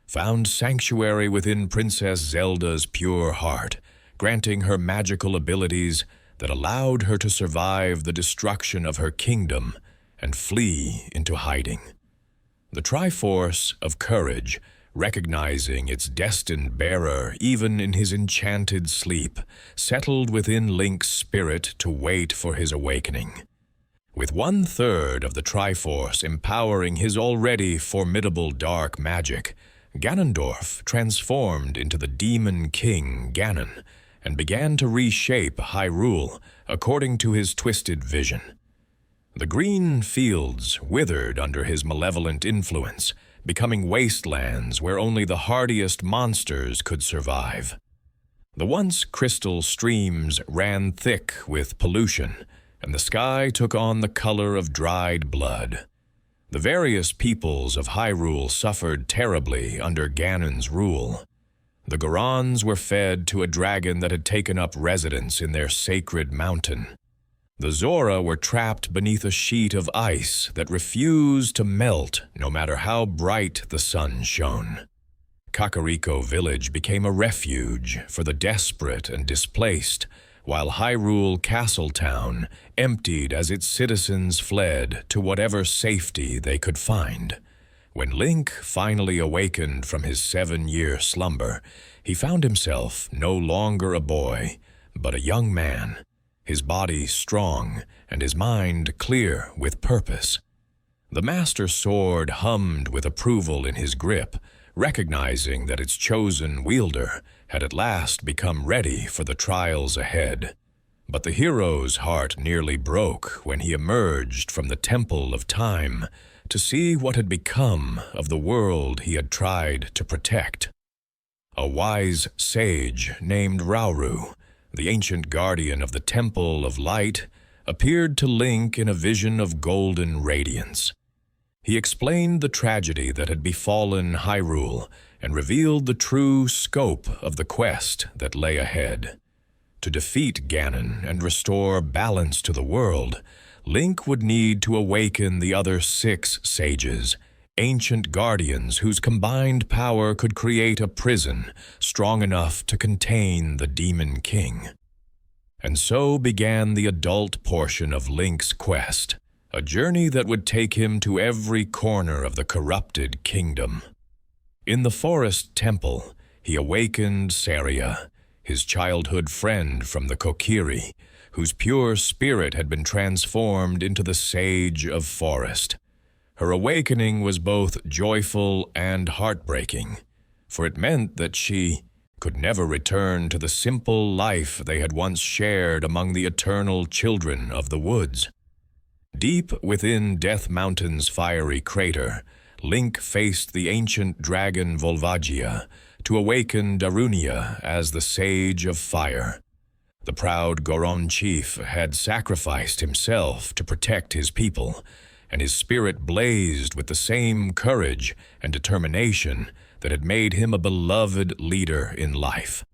found sanctuary within Princess Zelda's pure heart, granting her magical abilities that allowed her to survive the destruction of her kingdom and flee into hiding. The Triforce of courage, recognizing its destined bearer even in his enchanted sleep, settled within Link's spirit to wait for his awakening. With 1/3 of the Triforce empowering his already formidable dark magic, Ganondorf transformed into the Demon King Ganon and began to reshape Hyrule according to his twisted vision. The green fields withered under his malevolent influence, becoming wastelands where only the hardiest monsters could survive. The once crystal streams ran thick with pollution, and the sky took on the color of dried blood. The various peoples of Hyrule suffered terribly under Ganon's rule. The Gorons were fed to a dragon that had taken up residence in their sacred mountain. The Zora were trapped beneath a sheet of ice that refused to melt no matter how bright the sun shone. Kakariko Village became a refuge for the desperate and displaced, while Hyrule Castletown emptied as its citizens fled to whatever safety they could find. When Link finally awakened from his 7-year slumber, he found himself no longer a boy, but a young man, his body strong and his mind clear with purpose. The Master Sword hummed with approval in his grip, recognizing that its chosen wielder had at last become ready for the trials ahead. But the hero's heart nearly broke when he emerged from the Temple of Time to see what had become of the world he had tried to protect. A wise sage named Rauru, the ancient guardian of the Temple of Light, appeared to Link in a vision of golden radiance. He explained the tragedy that had befallen Hyrule and revealed the true scope of the quest that lay ahead. To defeat Ganon and restore balance to the world, Link would need to awaken the other 6 sages, ancient guardians whose combined power could create a prison strong enough to contain the Demon King. And so began the adult portion of Link's quest. a journey that would take him to every corner of the corrupted kingdom. In the forest temple, he awakened Saria, his childhood friend from the Kokiri, whose pure spirit had been transformed into the Sage of Forest. Her awakening was both joyful and heartbreaking, for it meant that she could never return to the simple life they had once shared among the eternal children of the woods. Deep within Death Mountain's fiery crater, Link faced the ancient dragon Volvagia to awaken Darunia as the Sage of Fire. The proud Goron chief had sacrificed himself to protect his people, and his spirit blazed with the same courage and determination that had made him a beloved leader in life.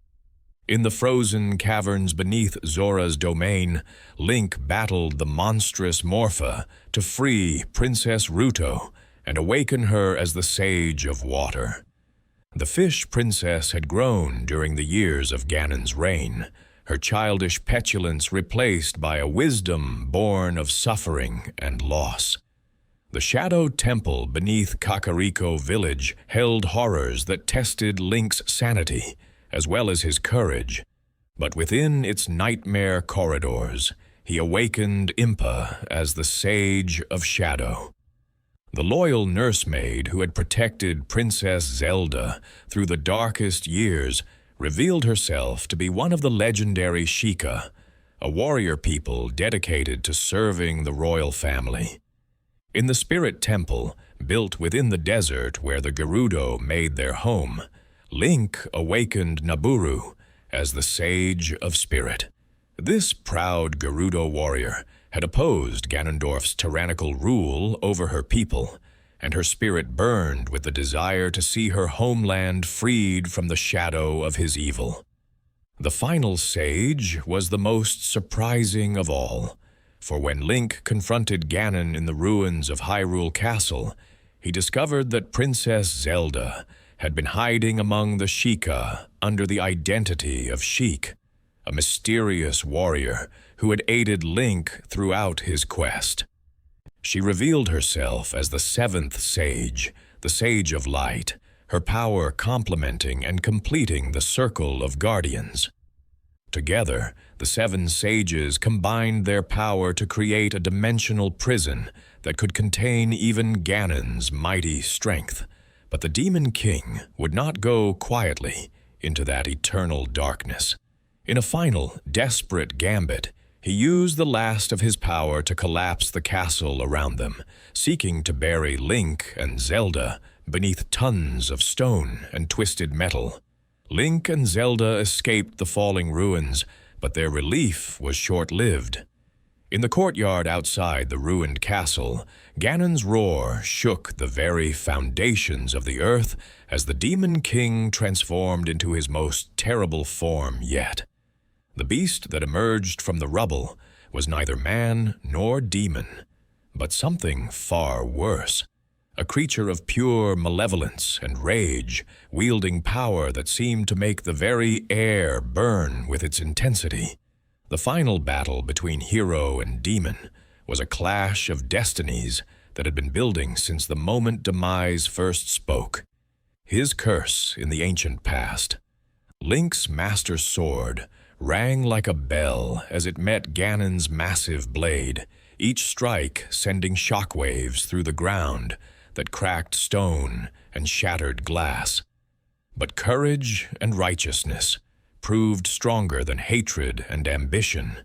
In the frozen caverns beneath Zora's domain, Link battled the monstrous Morpha to free Princess Ruto and awaken her as the Sage of Water. The fish princess had grown during the years of Ganon's reign, her childish petulance replaced by a wisdom born of suffering and loss. The Shadow Temple beneath Kakariko Village held horrors that tested Link's sanity, as well as his courage. But within its nightmare corridors, he awakened Impa as the Sage of Shadow. The loyal nursemaid who had protected Princess Zelda through the darkest years revealed herself to be one of the legendary Sheikah, a warrior people dedicated to serving the royal family. In the Spirit Temple, built within the desert where the Gerudo made their home, Link awakened Naburu as the Sage of Spirit. This proud Gerudo warrior had opposed Ganondorf's tyrannical rule over her people, and her spirit burned with the desire to see her homeland freed from the shadow of his evil. The final sage was the most surprising of all, for when Link confronted Ganon in the ruins of Hyrule Castle, he discovered that Princess Zelda had been hiding among the Sheikah under the identity of Sheik, a mysterious warrior who had aided Link throughout his quest. She revealed herself as the seventh sage, the Sage of Light, her power complementing and completing the circle of guardians. Together, the seven sages combined their power to create a dimensional prison that could contain even Ganon's mighty strength. But the Demon King would not go quietly into that eternal darkness. In a final, desperate gambit, he used the last of his power to collapse the castle around them, seeking to bury Link and Zelda beneath tons of stone and twisted metal. Link and Zelda escaped the falling ruins, but their relief was short-lived. In the courtyard outside the ruined castle, Ganon's roar shook the very foundations of the earth as the Demon King transformed into his most terrible form yet. The beast that emerged from the rubble was neither man nor demon, but something far worse. A creature of pure malevolence and rage, wielding power that seemed to make the very air burn with its intensity. The final battle between hero and demon was a clash of destinies that had been building since the moment Demise first spoke. His curse in the ancient past. Link's master sword rang like a bell as it met Ganon's massive blade, each strike sending shockwaves through the ground that cracked stone and shattered glass. But courage and righteousness proved stronger than hatred and ambition,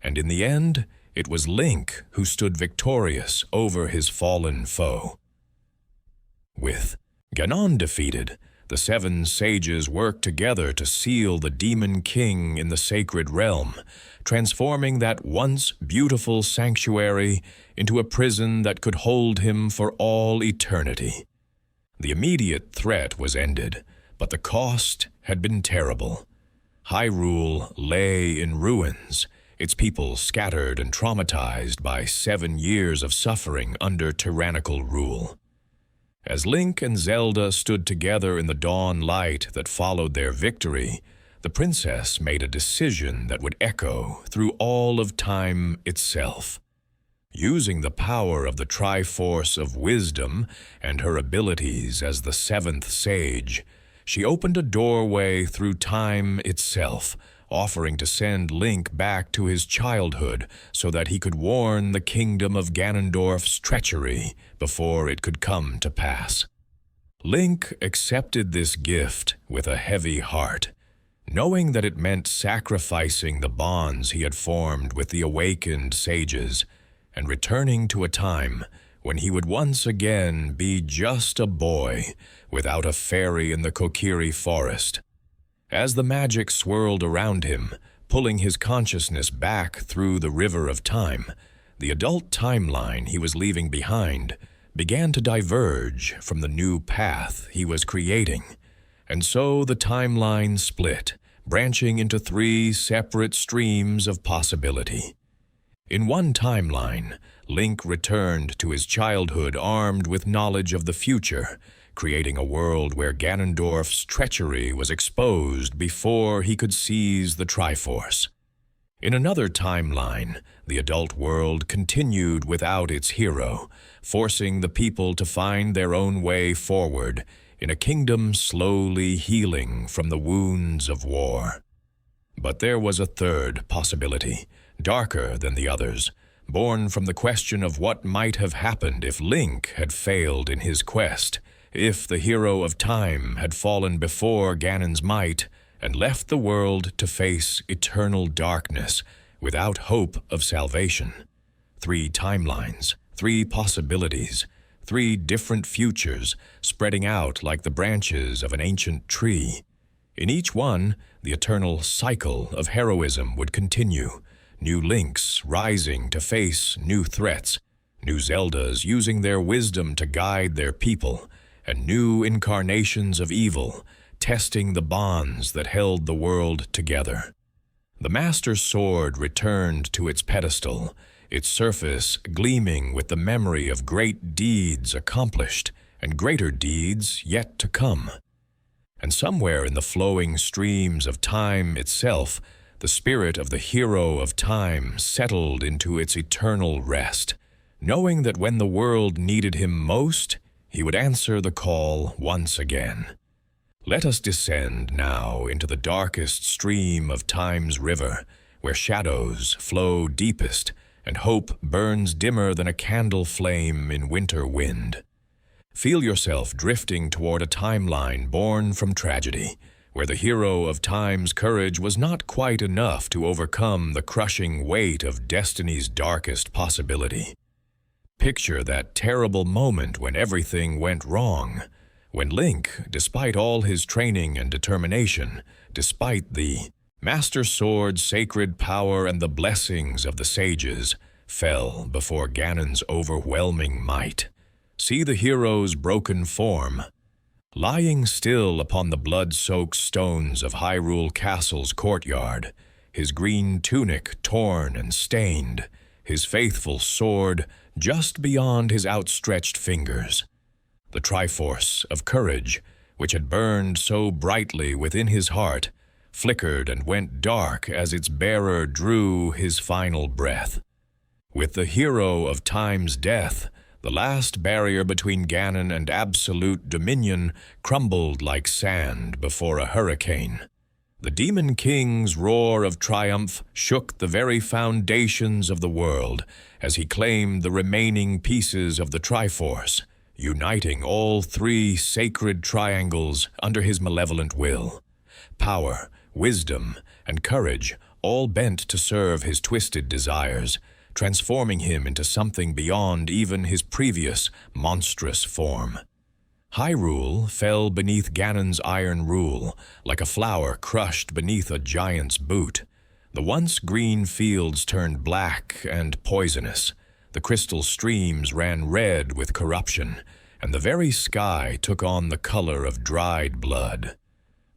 and in the end, it was Link who stood victorious over his fallen foe. With Ganon defeated, the seven sages worked together to seal the Demon King in the sacred realm, transforming that once beautiful sanctuary into a prison that could hold him for all eternity. The immediate threat was ended, but the cost had been terrible. Hyrule lay in ruins, its people scattered and traumatized by 7 years of suffering under tyrannical rule. As Link and Zelda stood together in the dawn light that followed their victory, the princess made a decision that would echo through all of time itself. Using the power of the Triforce of Wisdom and her abilities as the seventh sage, she opened a doorway through time itself, offering to send Link back to his childhood so that he could warn the kingdom of Ganondorf's treachery before it could come to pass. Link accepted this gift with a heavy heart, knowing that it meant sacrificing the bonds he had formed with the awakened sages and returning to a time when he would once again be just a boy without a fairy in the Kokiri forest. As the magic swirled around him, pulling his consciousness back through the river of time, the adult timeline he was leaving behind began to diverge from the new path he was creating. And so the timeline split, branching into three separate streams of possibility. In one timeline, Link returned to his childhood armed with knowledge of the future, creating a world where Ganondorf's treachery was exposed before he could seize the Triforce. In another timeline, the adult world continued without its hero, forcing the people to find their own way forward in a kingdom slowly healing from the wounds of war. But there was a third possibility, darker than the others, born from the question of what might have happened if Link had failed in his quest, if the hero of time had fallen before Ganon's might and left the world to face eternal darkness without hope of salvation. 3 timelines, 3 possibilities, 3 different futures spreading out like the branches of an ancient tree. In each one, the eternal cycle of heroism would continue, new Links rising to face new threats, new Zeldas using their wisdom to guide their people, and new incarnations of evil testing the bonds that held the world together. The Master Sword returned to its pedestal, its surface gleaming with the memory of great deeds accomplished and greater deeds yet to come. And somewhere in the flowing streams of time itself, the spirit of the hero of time settled into its eternal rest, knowing that when the world needed him most, he would answer the call once again. Let us descend now into the darkest stream of time's river, where shadows flow deepest and hope burns dimmer than a candle flame in winter wind. Feel yourself drifting toward a timeline born from tragedy, where the hero of time's courage was not quite enough to overcome the crushing weight of destiny's darkest possibility. Picture that terrible moment when everything went wrong, when Link, despite all his training and determination, despite the Master Sword's sacred power and the blessings of the sages, fell before Ganon's overwhelming might. See the hero's broken form. Lying still upon the blood-soaked stones of Hyrule Castle's courtyard, his green tunic torn and stained, his faithful sword just beyond his outstretched fingers. The Triforce of courage, which had burned so brightly within his heart, flickered and went dark as its bearer drew his final breath. With the hero of time's death, the last barrier between Ganon and absolute dominion crumbled like sand before a hurricane. The Demon King's roar of triumph shook the very foundations of the world as he claimed the remaining pieces of the Triforce, uniting all 3 sacred triangles under his malevolent will. Power, wisdom, and courage all bent to serve his twisted desires, transforming him into something beyond even his previous monstrous form. Hyrule fell beneath Ganon's iron rule, like a flower crushed beneath a giant's boot. The once green fields turned black and poisonous. The crystal streams ran red with corruption, and the very sky took on the color of dried blood.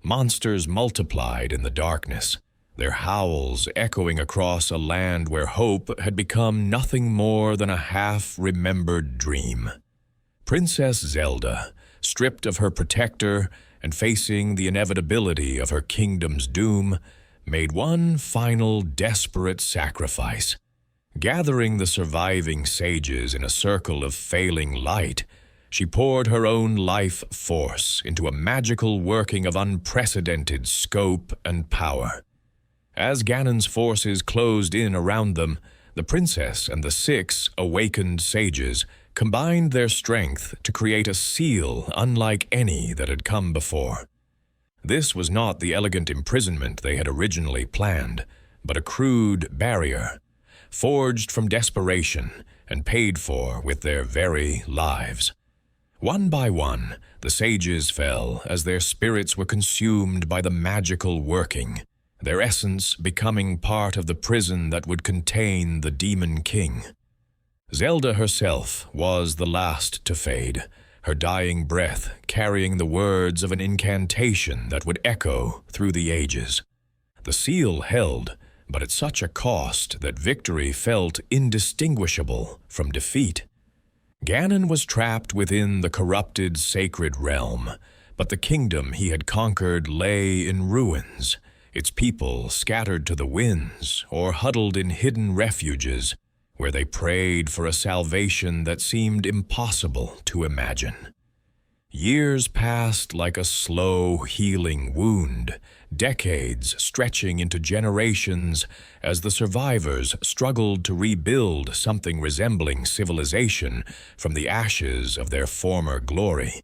Monsters multiplied in the darkness, their howls echoing across a land where hope had become nothing more than a half-remembered dream. Princess Zelda, stripped of her protector and facing the inevitability of her kingdom's doom, made one final desperate sacrifice. Gathering the surviving sages in a circle of failing light, she poured her own life force into a magical working of unprecedented scope and power. As Ganon's forces closed in around them, the princess and the 6 awakened sages combined their strength to create a seal unlike any that had come before. This was not the elegant imprisonment they had originally planned, but a crude barrier, forged from desperation and paid for with their very lives. One by one, the sages fell as their spirits were consumed by the magical working, their essence becoming part of the prison that would contain the Demon King. Zelda herself was the last to fade, her dying breath carrying the words of an incantation that would echo through the ages. The seal held, but at such a cost that victory felt indistinguishable from defeat. Ganon was trapped within the corrupted sacred realm, but the kingdom he had conquered lay in ruins, its people scattered to the winds or huddled in hidden refuges where they prayed for a salvation that seemed impossible to imagine. Years passed like a slow healing wound, decades stretching into generations as the survivors struggled to rebuild something resembling civilization from the ashes of their former glory.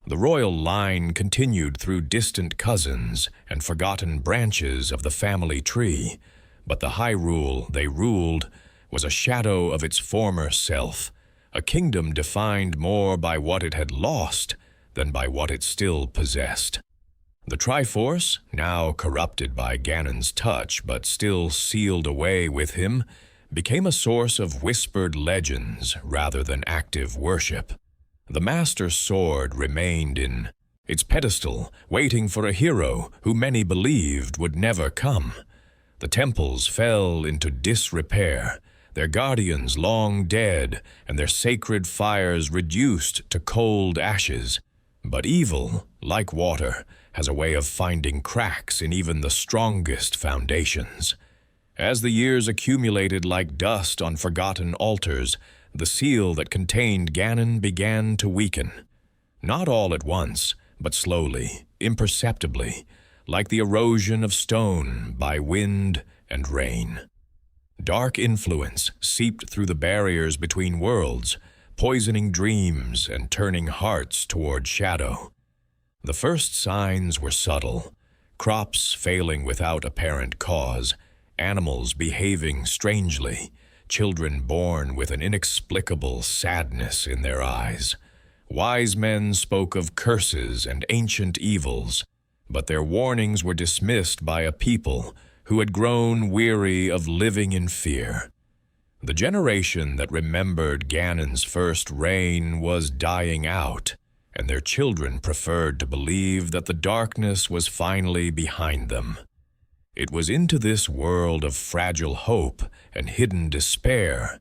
The royal line continued through distant cousins and forgotten branches of the family tree, but the Hyrule they ruled was a shadow of its former self, a kingdom defined more by what it had lost than by what it still possessed. The Triforce, now corrupted by Ganon's touch but still sealed away with him, became a source of whispered legends rather than active worship. The Master Sword remained in its pedestal, waiting for a hero who many believed would never come. The temples fell into disrepair, their guardians long dead and their sacred fires reduced to cold ashes. But evil, like water, has a way of finding cracks in even the strongest foundations. As the years accumulated like dust on forgotten altars, the seal that contained Ganon began to weaken. Not all at once, but slowly, imperceptibly, like the erosion of stone by wind and rain. Dark influence seeped through the barriers between worlds, poisoning dreams and turning hearts toward shadow. The first signs were subtle: crops failing without apparent cause, animals behaving strangely, children born with an inexplicable sadness in their eyes. Wise men spoke of curses and ancient evils, but their warnings were dismissed by a people who had grown weary of living in fear. The generation that remembered Ganon's first reign was dying out, and their children preferred to believe that the darkness was finally behind them. It was into this world of fragile hope and hidden despair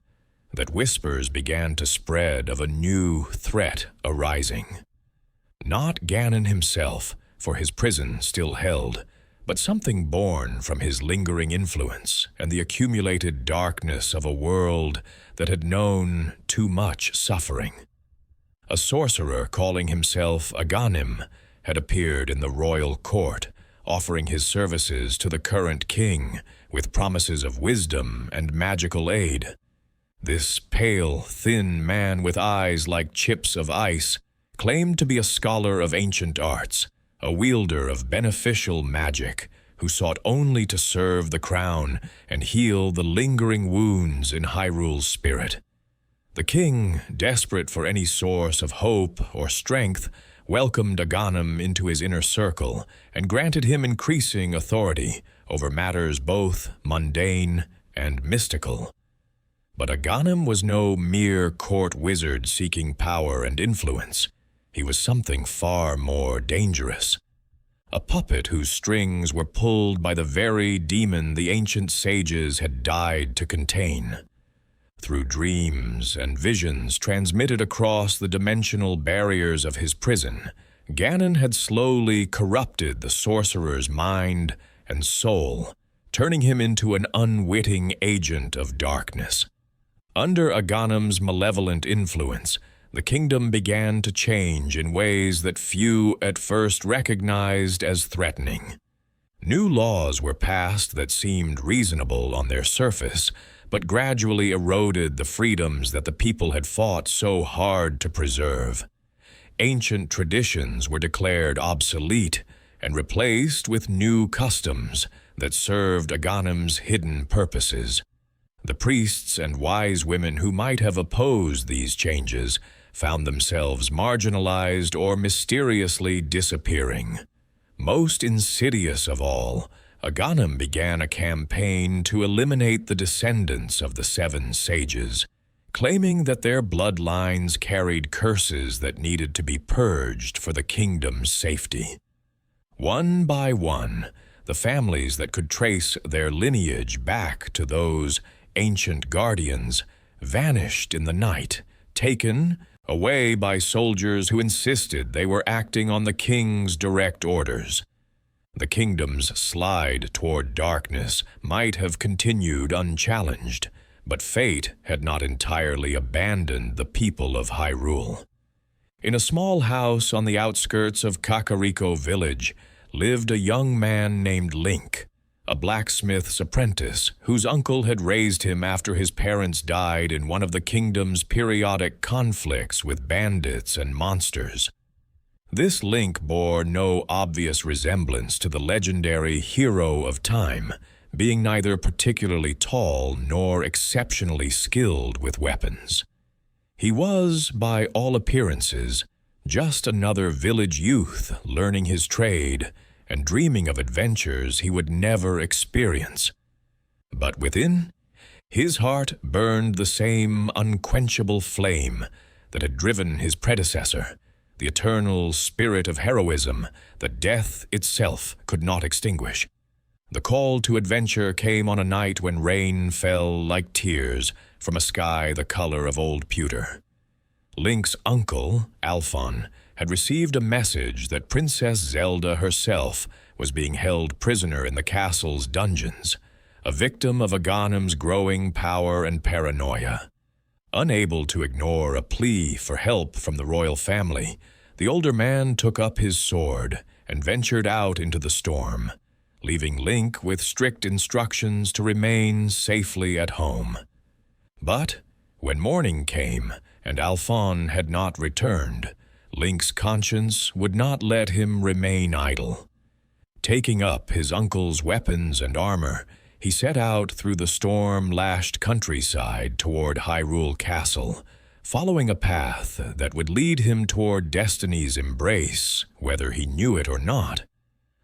that whispers began to spread of a new threat arising. Not Ganon himself, for his prison still held, but something born from his lingering influence and the accumulated darkness of a world that had known too much suffering. A sorcerer calling himself a Ganim had appeared in the royal court, offering his services to the current king with promises of wisdom and magical aid. This pale, thin man with eyes like chips of ice claimed to be a scholar of ancient arts, a wielder of beneficial magic, who sought only to serve the crown and heal the lingering wounds in Hyrule's spirit. The king, desperate for any source of hope or strength, welcomed Ganon into his inner circle and granted him increasing authority over matters both mundane and mystical. But Ganon was no mere court wizard seeking power and influence. He was something far more dangerous. A puppet whose strings were pulled by the very demon the ancient sages had died to contain. Through dreams and visions transmitted across the dimensional barriers of his prison, Ganon had slowly corrupted the sorcerer's mind and soul, turning him into an unwitting agent of darkness. Under Aghanim's malevolent influence, the kingdom began to change in ways that few at first recognized as threatening. New laws were passed that seemed reasonable on their surface, but gradually eroded the freedoms that the people had fought so hard to preserve. Ancient traditions were declared obsolete and replaced with new customs that served Aghanim's hidden purposes. The priests and wise women who might have opposed these changes found themselves marginalized or mysteriously disappearing. Most insidious of all, Aghanim began a campaign to eliminate the descendants of the seven sages, claiming that their bloodlines carried curses that needed to be purged for the kingdom's safety. One by one, the families that could trace their lineage back to those ancient guardians vanished in the night, taken away by soldiers who insisted they were acting on the king's direct orders. The kingdom's slide toward darkness might have continued unchallenged, but fate had not entirely abandoned the people of Hyrule. In a small house on the outskirts of Kakariko village lived a young man named Link, a blacksmith's apprentice whose uncle had raised him after his parents died in one of the kingdom's periodic conflicts with bandits and monsters. This Link bore no obvious resemblance to the legendary hero of time, being neither particularly tall nor exceptionally skilled with weapons. He was, by all appearances, just another village youth learning his trade and dreaming of adventures he would never experience. But within, his heart burned the same unquenchable flame that had driven his predecessor, the eternal spirit of heroism that death itself could not extinguish. The call to adventure came on a night when rain fell like tears from a sky the color of old pewter. Link's uncle, Alphon, had received a message that Princess Zelda herself was being held prisoner in the castle's dungeons, a victim of Aghanim's growing power and paranoia. Unable to ignore a plea for help from the royal family, the older man took up his sword and ventured out into the storm, leaving Link with strict instructions to remain safely at home. But when morning came and Alphon had not returned, Link's conscience would not let him remain idle. Taking up his uncle's weapons and armor, he set out through the storm-lashed countryside toward Hyrule Castle, following a path that would lead him toward destiny's embrace, whether he knew it or not.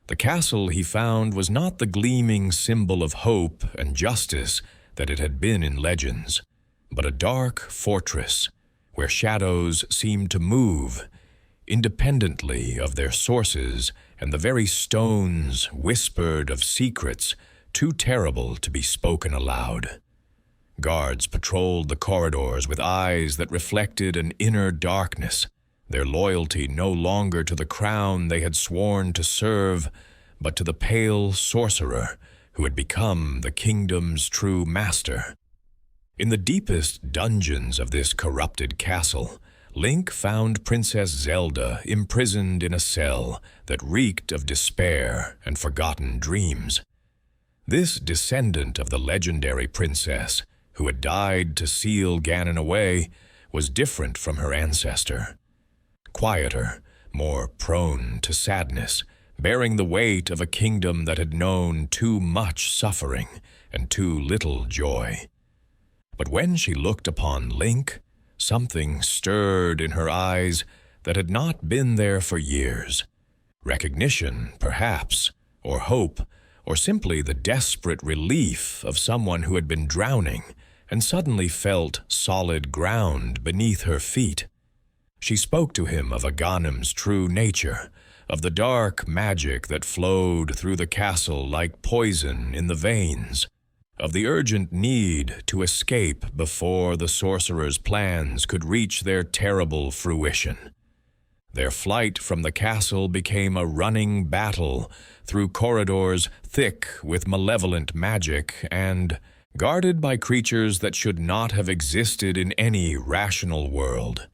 The castle he found was not the gleaming symbol of hope and justice that it had been in legends, but a dark fortress where shadows seemed to move independently of their sources, and the very stones whispered of secrets too terrible to be spoken aloud. Guards patrolled the corridors with eyes that reflected an inner darkness, their loyalty no longer to the crown they had sworn to serve, but to the pale sorcerer who had become the kingdom's true master. In the deepest dungeons of this corrupted castle, Link found Princess Zelda imprisoned in a cell that reeked of despair and forgotten dreams. This descendant of the legendary princess, who had died to seal Ganon away, was different from her ancestor. Quieter, more prone to sadness, bearing the weight of a kingdom that had known too much suffering and too little joy. But when she looked upon Link, something stirred in her eyes that had not been there for years. Recognition, perhaps, or hope, or simply the desperate relief of someone who had been drowning and suddenly felt solid ground beneath her feet. She spoke to him of Aghanim's true nature, of the dark magic that flowed through the castle like poison in the veins, of the urgent need to escape before the sorcerer's plans could reach their terrible fruition. Their flight from the castle became a running battle through corridors thick with malevolent magic and guarded by creatures that should not have existed in any rational world.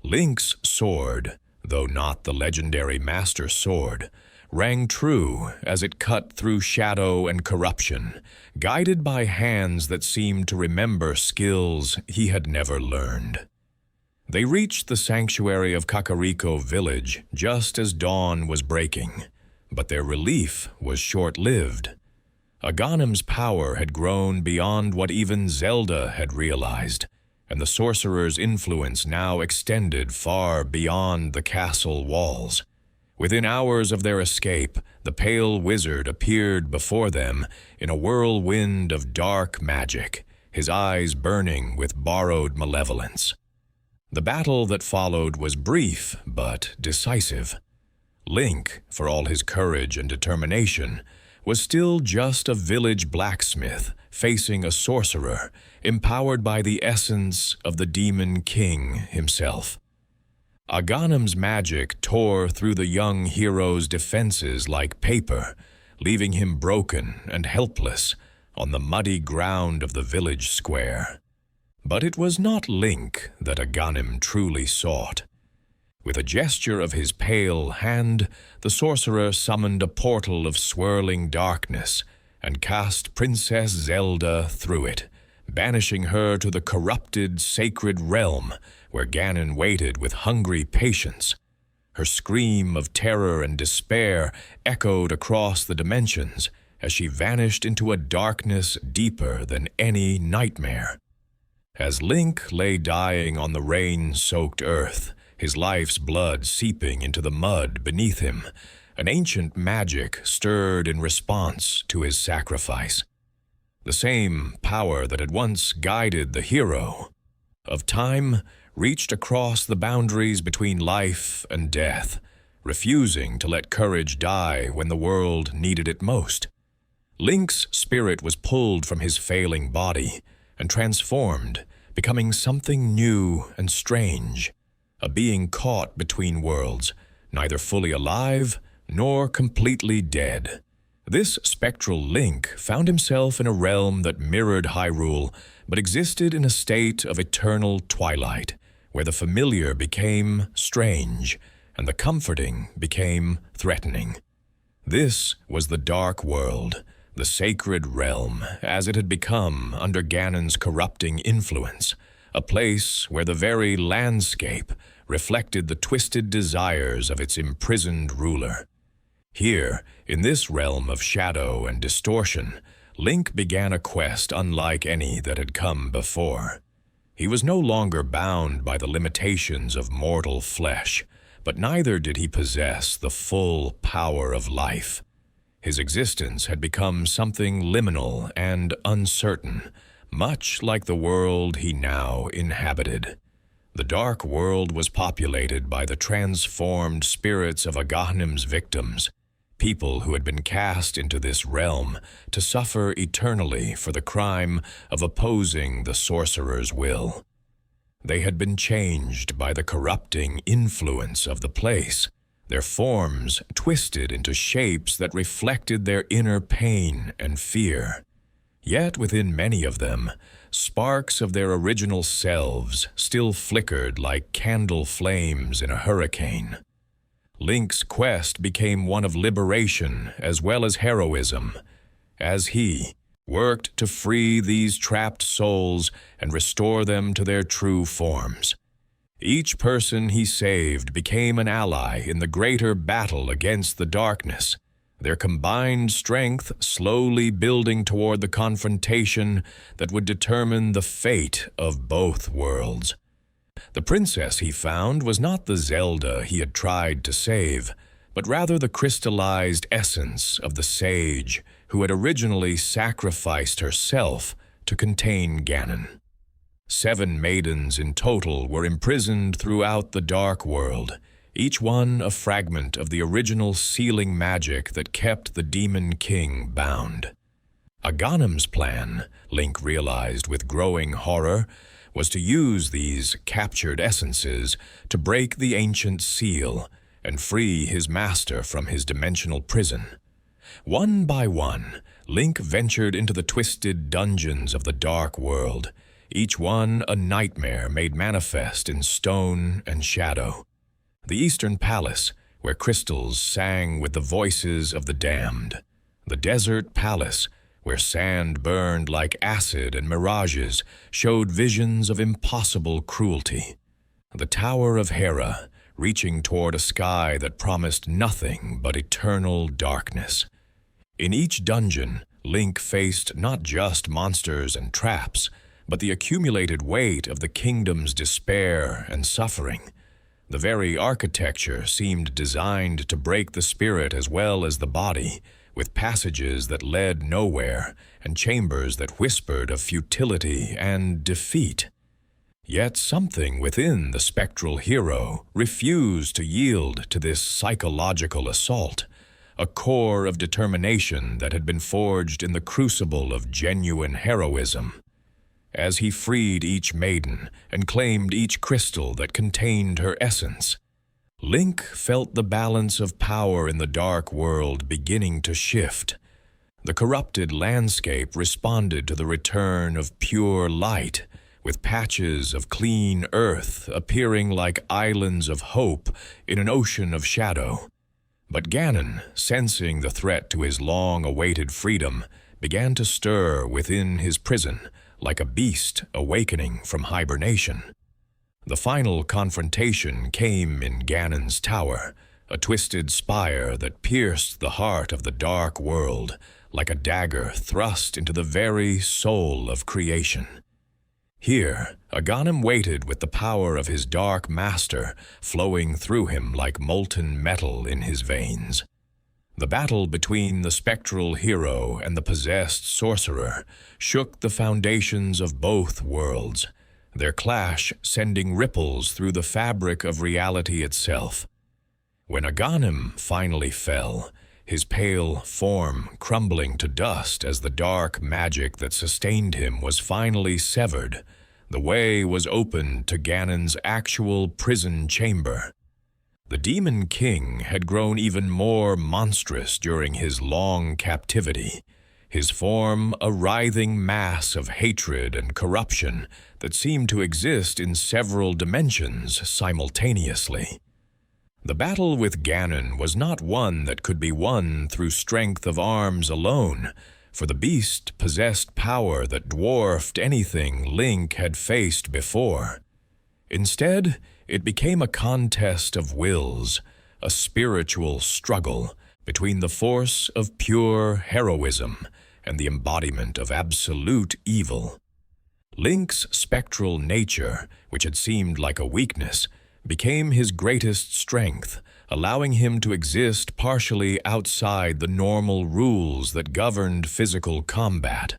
Link's sword, though not the legendary Master Sword, rang true as it cut through shadow and corruption, guided by hands that seemed to remember skills he had never learned. They reached the sanctuary of Kakariko village just as dawn was breaking, but their relief was short-lived. Aghanim's power had grown beyond what even Zelda had realized, and the sorcerer's influence now extended far beyond the castle walls. Within hours of their escape, the pale wizard appeared before them in a whirlwind of dark magic, his eyes burning with borrowed malevolence. The battle that followed was brief but decisive. Link, for all his courage and determination, was still just a village blacksmith facing a sorcerer empowered by the essence of the Demon King himself. Aghanim's magic tore through the young hero's defenses like paper, leaving him broken and helpless on the muddy ground of the village square. But it was not Link that Aghanim truly sought. With a gesture of his pale hand, the sorcerer summoned a portal of swirling darkness and cast Princess Zelda through it, banishing her to the corrupted sacred realm where Ganon waited with hungry patience. Her scream of terror and despair echoed across the dimensions as she vanished into a darkness deeper than any nightmare. As Link lay dying on the rain-soaked earth, his life's blood seeping into the mud beneath him, an ancient magic stirred in response to his sacrifice. The same power that had once guided the hero of time reached across the boundaries between life and death, refusing to let courage die when the world needed it most. Link's spirit was pulled from his failing body and transformed, becoming something new and strange, a being caught between worlds, neither fully alive nor completely dead. This spectral Link found himself in a realm that mirrored Hyrule, but existed in a state of eternal twilight, where the familiar became strange and the comforting became threatening. This was the Dark World, the sacred realm as it had become under Ganon's corrupting influence, a place where the very landscape reflected the twisted desires of its imprisoned ruler. Here, in this realm of shadow and distortion, Link began a quest unlike any that had come before. He was no longer bound by the limitations of mortal flesh, but neither did he possess the full power of life. His existence had become something liminal and uncertain, much like the world he now inhabited. The Dark World was populated by the transformed spirits of Aghanim's victims, people who had been cast into this realm to suffer eternally for the crime of opposing the sorcerer's will. They had been changed by the corrupting influence of the place, their forms twisted into shapes that reflected their inner pain and fear. Yet within many of them, sparks of their original selves still flickered like candle flames in a hurricane. Link's quest became one of liberation as well as heroism, as he worked to free these trapped souls and restore them to their true forms. Each person he saved became an ally in the greater battle against the darkness, their combined strength slowly building toward the confrontation that would determine the fate of both worlds. The princess he found was not the Zelda he had tried to save, but rather the crystallized essence of the sage who had originally sacrificed herself to contain Ganon. 7 maidens in total were imprisoned throughout the Dark World, each one a fragment of the original sealing magic that kept the Demon King bound. Aghanim's plan, Link realized with growing horror, was to use these captured essences to break the ancient seal and free his master from his dimensional prison. One by one, Link ventured into the twisted dungeons of the dark world, each one a nightmare made manifest in stone and shadow. The Eastern Palace, where crystals sang with the voices of the damned. The Desert Palace, where sand burned like acid and mirages showed visions of impossible cruelty. The Tower of Hera, reaching toward a sky that promised nothing but eternal darkness. In each dungeon, Link faced not just monsters and traps, but the accumulated weight of the kingdom's despair and suffering. The very architecture seemed designed to break the spirit as well as the body, with passages that led nowhere and chambers that whispered of futility and defeat. Yet something within the spectral hero refused to yield to this psychological assault, a core of determination that had been forged in the crucible of genuine heroism. As he freed each maiden and claimed each crystal that contained her essence, Link felt the balance of power in the dark world beginning to shift. The corrupted landscape responded to the return of pure light, with patches of clean earth appearing like islands of hope in an ocean of shadow. But Ganon, sensing the threat to his long-awaited freedom, began to stir within his prison like a beast awakening from hibernation. The final confrontation came in Ganon's tower, a twisted spire that pierced the heart of the dark world like a dagger thrust into the very soul of creation. Here, Ganon waited with the power of his dark master flowing through him like molten metal in his veins. The battle between the spectral hero and the possessed sorcerer shook the foundations of both worlds, their clash sending ripples through the fabric of reality itself. When Ganon finally fell, his pale form crumbling to dust as the dark magic that sustained him was finally severed, the way was opened to Ganon's actual prison chamber. The Demon King had grown even more monstrous during his long captivity, his form a writhing mass of hatred and corruption that seemed to exist in several dimensions simultaneously. The battle with Ganon was not one that could be won through strength of arms alone, for the beast possessed power that dwarfed anything Link had faced before. Instead, it became a contest of wills, a spiritual struggle between the force of pure heroism and the embodiment of absolute evil. Link's spectral nature, which had seemed like a weakness, became his greatest strength, allowing him to exist partially outside the normal rules that governed physical combat.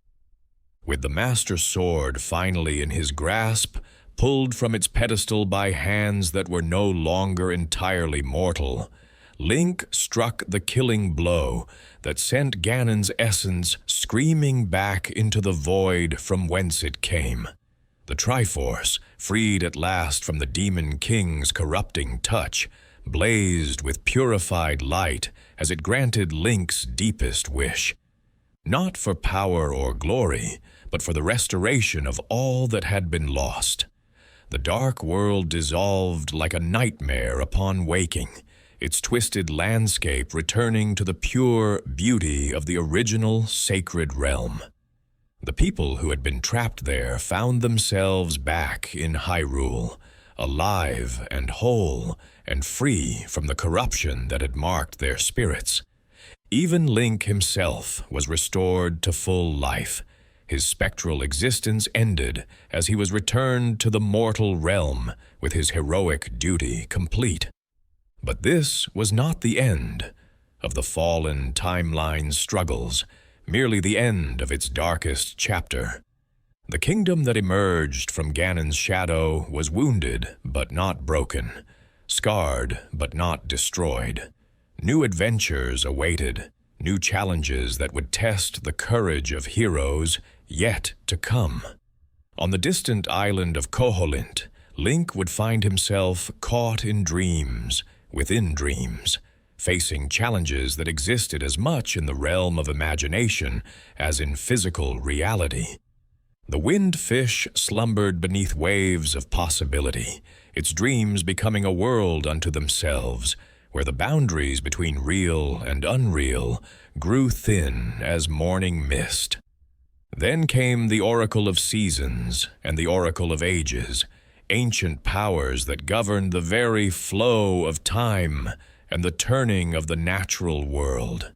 With the Master Sword finally in his grasp, pulled from its pedestal by hands that were no longer entirely mortal, Link struck the killing blow that sent Ganon's essence screaming back into the void from whence it came. The Triforce, freed at last from the Demon King's corrupting touch, blazed with purified light as it granted Link's deepest wish. Not for power or glory, but for the restoration of all that had been lost. The dark world dissolved like a nightmare upon waking, its twisted landscape returning to the pure beauty of the original sacred realm. The people who had been trapped there found themselves back in Hyrule, alive and whole and free from the corruption that had marked their spirits. Even Link himself was restored to full life. His spectral existence ended as he was returned to the mortal realm with his heroic duty complete. But this was not the end of the fallen timeline's struggles, merely the end of its darkest chapter. The kingdom that emerged from Ganon's shadow was wounded but not broken, scarred but not destroyed. New adventures awaited, new challenges that would test the courage of heroes yet to come. On the distant island of Koholint, Link would find himself caught in dreams, within dreams, facing challenges that existed as much in the realm of imagination as in physical reality. The wind fish slumbered beneath waves of possibility, its dreams becoming a world unto themselves, where the boundaries between real and unreal grew thin as morning mist. Then came the Oracle of Seasons and the Oracle of Ages, ancient powers that governed the very flow of time and the turning of the natural world.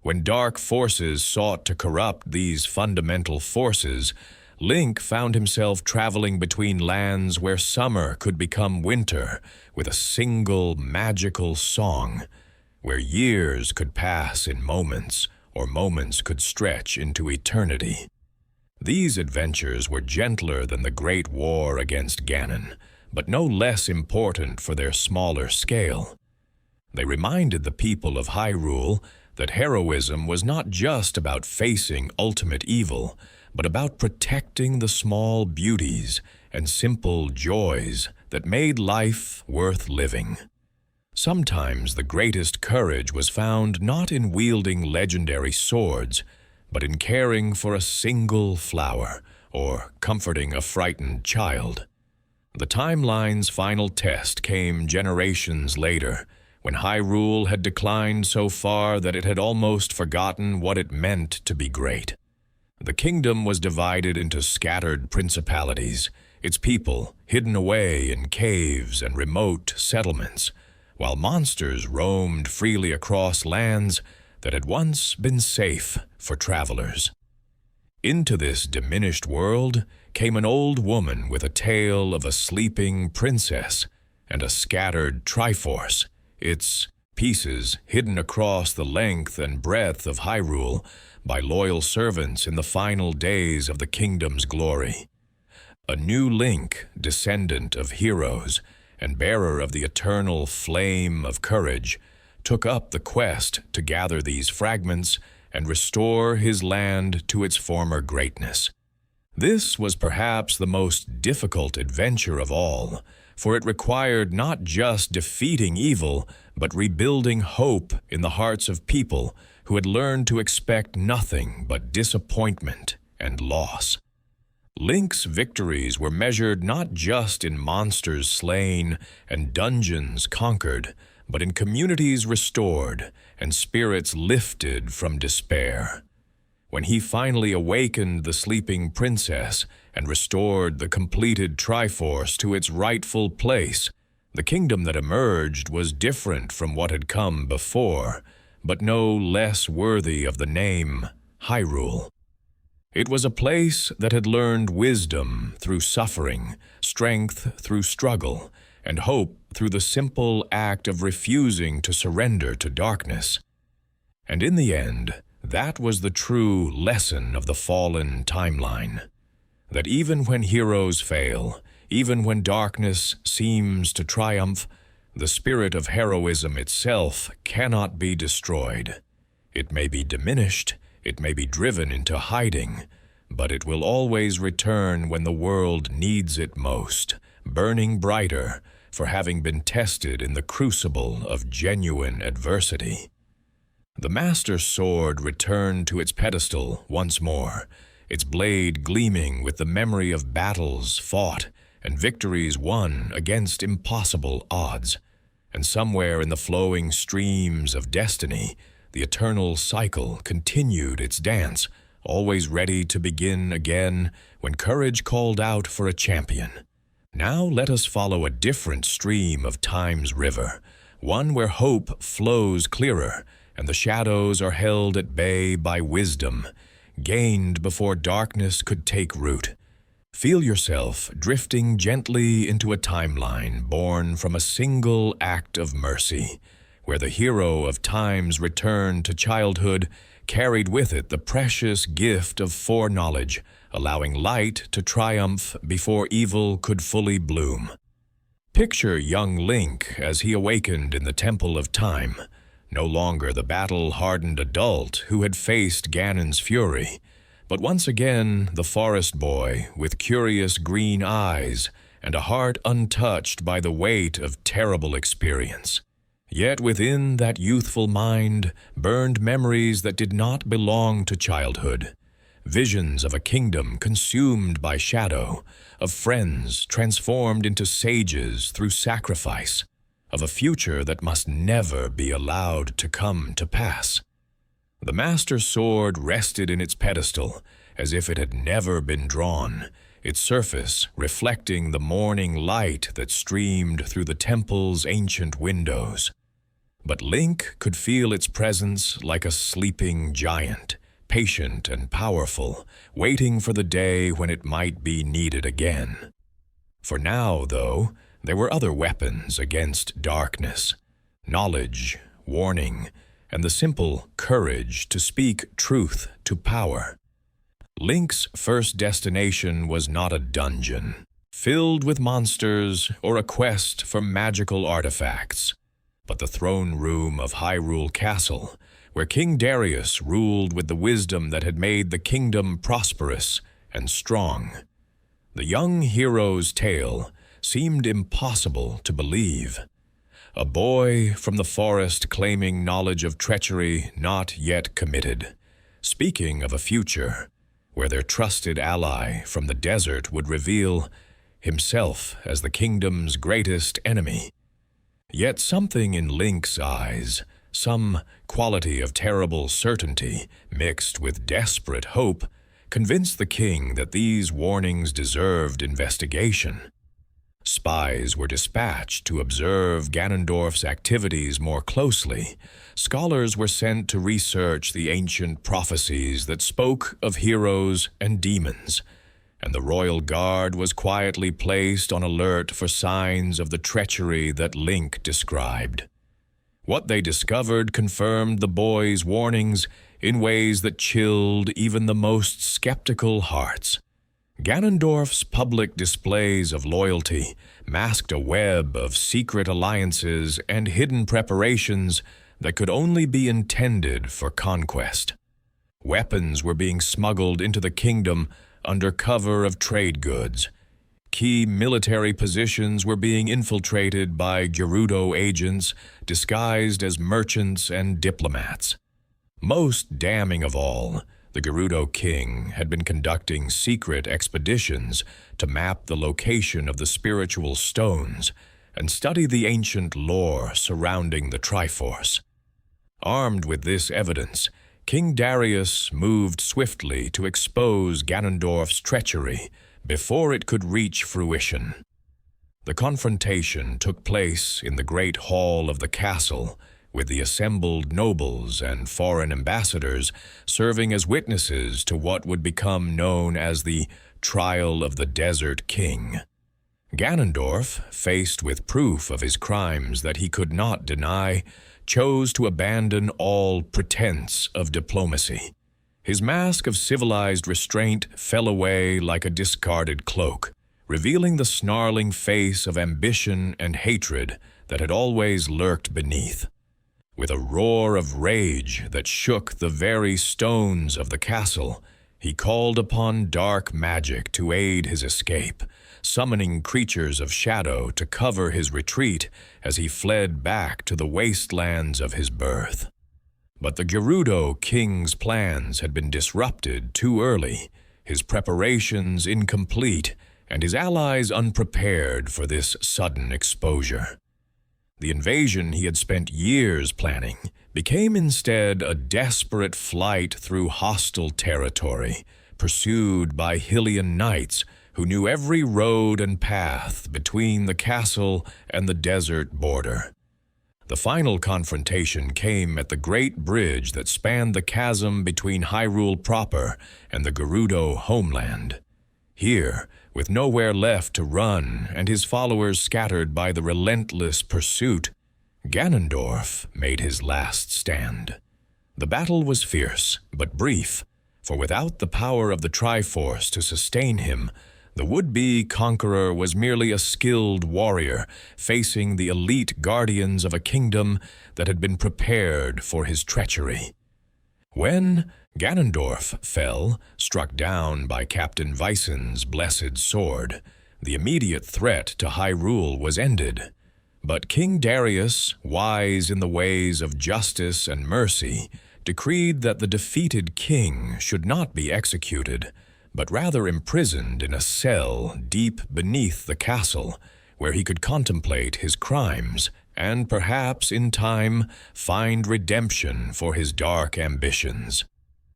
When dark forces sought to corrupt these fundamental forces, Link found himself traveling between lands where summer could become winter with a single magical song, where years could pass in moments, or moments could stretch into eternity. These adventures were gentler than the great war against Ganon, but no less important for their smaller scale. They reminded the people of Hyrule that heroism was not just about facing ultimate evil, but about protecting the small beauties and simple joys that made life worth living. Sometimes the greatest courage was found not in wielding legendary swords, but in caring for a single flower or comforting a frightened child. The timeline's final test came generations later, when Hyrule had declined so far that it had almost forgotten what it meant to be great. The kingdom was divided into scattered principalities, its people hidden away in caves and remote settlements, while monsters roamed freely across lands that had once been safe for travelers. Into this diminished world came an old woman with a tale of a sleeping princess and a scattered Triforce, its pieces hidden across the length and breadth of Hyrule by loyal servants in the final days of the kingdom's glory. A new Link, descendant of heroes and bearer of the eternal flame of courage, took up the quest to gather these fragments and restore his land to its former greatness. This was perhaps the most difficult adventure of all, for it required not just defeating evil, but rebuilding hope in the hearts of people who had learned to expect nothing but disappointment and loss. Link's victories were measured not just in monsters slain and dungeons conquered, but in communities restored and spirits lifted from despair. When he finally awakened the sleeping princess and restored the completed Triforce to its rightful place, the kingdom that emerged was different from what had come before, but no less worthy of the name Hyrule. It was a place that had learned wisdom through suffering, strength through struggle, and hope through the simple act of refusing to surrender to darkness. And in the end, that was the true lesson of the fallen timeline. That even when heroes fail, even when darkness seems to triumph, the spirit of heroism itself cannot be destroyed. It may be diminished, it may be driven into hiding, but it will always return when the world needs it most, burning brighter for having been tested in the crucible of genuine adversity. The Master Sword returned to its pedestal once more, its blade gleaming with the memory of battles fought and victories won against impossible odds. And somewhere in the flowing streams of destiny, the eternal cycle continued its dance, always ready to begin again when courage called out for a champion. Now let us follow a different stream of time's river, one where hope flows clearer and the shadows are held at bay by wisdom, gained before darkness could take root. Feel yourself drifting gently into a timeline born from a single act of mercy, where the hero of time's return to childhood carried with it the precious gift of foreknowledge, allowing light to triumph before evil could fully bloom. Picture young Link as he awakened in the Temple of Time, no longer the battle-hardened adult who had faced Ganon's fury, But once again, the forest boy, with curious green eyes and a heart untouched by the weight of terrible experience. Yet within that youthful mind burned memories that did not belong to childhood, visions of a kingdom consumed by shadow, of friends transformed into sages through sacrifice, of a future that must never be allowed to come to pass. The Master Sword rested in its pedestal as if it had never been drawn, its surface reflecting the morning light that streamed through the temple's ancient windows. But Link could feel its presence like a sleeping giant, patient and powerful, waiting for the day when it might be needed again. For now, though, there were other weapons against darkness: knowledge, warning, and the simple courage to speak truth to power. Link's first destination was not a dungeon, filled with monsters or a quest for magical artifacts, but the throne room of Hyrule Castle, where King Darius ruled with the wisdom that had made the kingdom prosperous and strong. The young hero's tale seemed impossible to believe. A boy from the forest claiming knowledge of treachery not yet committed, speaking of a future where their trusted ally from the desert would reveal himself as the kingdom's greatest enemy. Yet something in Link's eyes, some quality of terrible certainty mixed with desperate hope, convinced the king that these warnings deserved investigation. Spies were dispatched to observe Ganondorf's activities more closely. Scholars were sent to research the ancient prophecies that spoke of heroes and demons, and the royal guard was quietly placed on alert for signs of the treachery that Link described. What they discovered confirmed the boy's warnings in ways that chilled even the most skeptical hearts. Ganondorf's public displays of loyalty masked a web of secret alliances and hidden preparations that could only be intended for conquest. Weapons were being smuggled into the kingdom under cover of trade goods. Key military positions were being infiltrated by Gerudo agents disguised as merchants and diplomats. Most damning of all, the Gerudo king had been conducting secret expeditions to map the location of the spiritual stones and study the ancient lore surrounding the Triforce. Armed with this evidence, King Darius moved swiftly to expose Ganondorf's treachery before it could reach fruition. The confrontation took place in the great hall of the castle, with the assembled nobles and foreign ambassadors serving as witnesses to what would become known as the Trial of the Desert King. Ganondorf, faced with proof of his crimes that he could not deny, chose to abandon all pretense of diplomacy. His mask of civilized restraint fell away like a discarded cloak, revealing the snarling face of ambition and hatred that had always lurked beneath. With a roar of rage that shook the very stones of the castle, he called upon dark magic to aid his escape, summoning creatures of shadow to cover his retreat as he fled back to the wastelands of his birth. But the Gerudo king's plans had been disrupted too early, his preparations incomplete, and his allies unprepared for this sudden exposure. The invasion he had spent years planning became instead a desperate flight through hostile territory, pursued by Hylian knights who knew every road and path between the castle and the desert border. The final confrontation came at the great bridge that spanned the chasm between Hyrule proper and the Gerudo homeland. Here, with nowhere left to run and his followers scattered by the relentless pursuit, Ganondorf made his last stand. The battle was fierce, but brief, for without the power of the Triforce to sustain him, the would-be conqueror was merely a skilled warrior facing the elite guardians of a kingdom that had been prepared for his treachery. When Ganondorf fell, struck down by Captain Weissen's blessed sword, the immediate threat to Hyrule was ended. But King Darius, wise in the ways of justice and mercy, decreed that the defeated king should not be executed, but rather imprisoned in a cell deep beneath the castle, where he could contemplate his crimes and perhaps, in time, find redemption for his dark ambitions.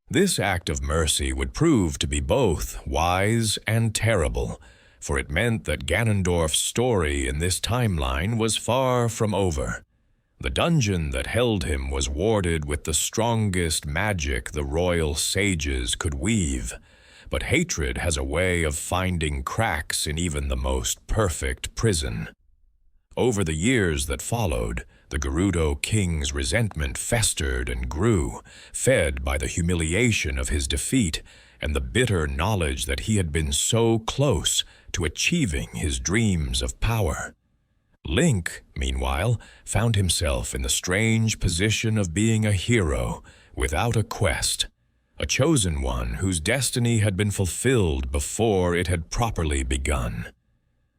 This act of mercy would prove to be both wise and terrible, for it meant that Ganondorf's story in this timeline was far from over. The dungeon that held him was warded with the strongest magic the royal sages could weave, but hatred has a way of finding cracks in even the most perfect prison. Over the years that followed, the Gerudo king's resentment festered and grew, fed by the humiliation of his defeat and the bitter knowledge that he had been so close to achieving his dreams of power. Link, meanwhile, found himself in the strange position of being a hero without a quest, a chosen one whose destiny had been fulfilled before it had properly begun.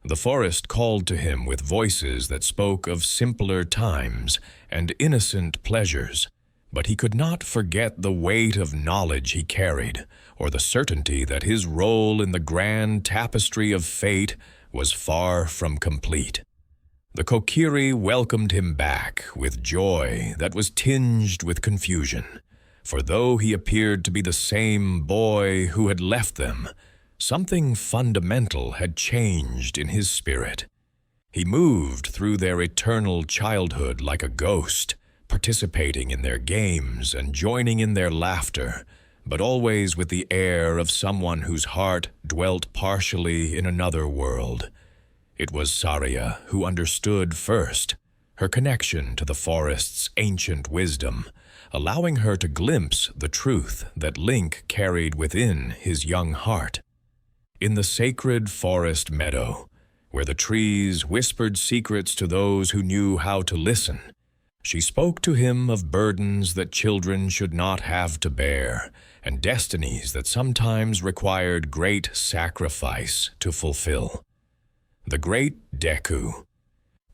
The forest called to him with voices that spoke of simpler times and innocent pleasures, but he could not forget the weight of knowledge he carried, or the certainty that his role in the grand tapestry of fate was far from complete. The Kokiri welcomed him back with joy that was tinged with confusion, for though he appeared to be the same boy who had left them, something fundamental had changed in his spirit. He moved through their eternal childhood like a ghost, participating in their games and joining in their laughter, but always with the air of someone whose heart dwelt partially in another world. It was Saria who understood first, her connection to the forest's ancient wisdom, allowing her to glimpse the truth that Link carried within his young heart. In the sacred forest meadow, where the trees whispered secrets to those who knew how to listen, she spoke to him of burdens that children should not have to bear, and destinies that sometimes required great sacrifice to fulfill. The great Deku,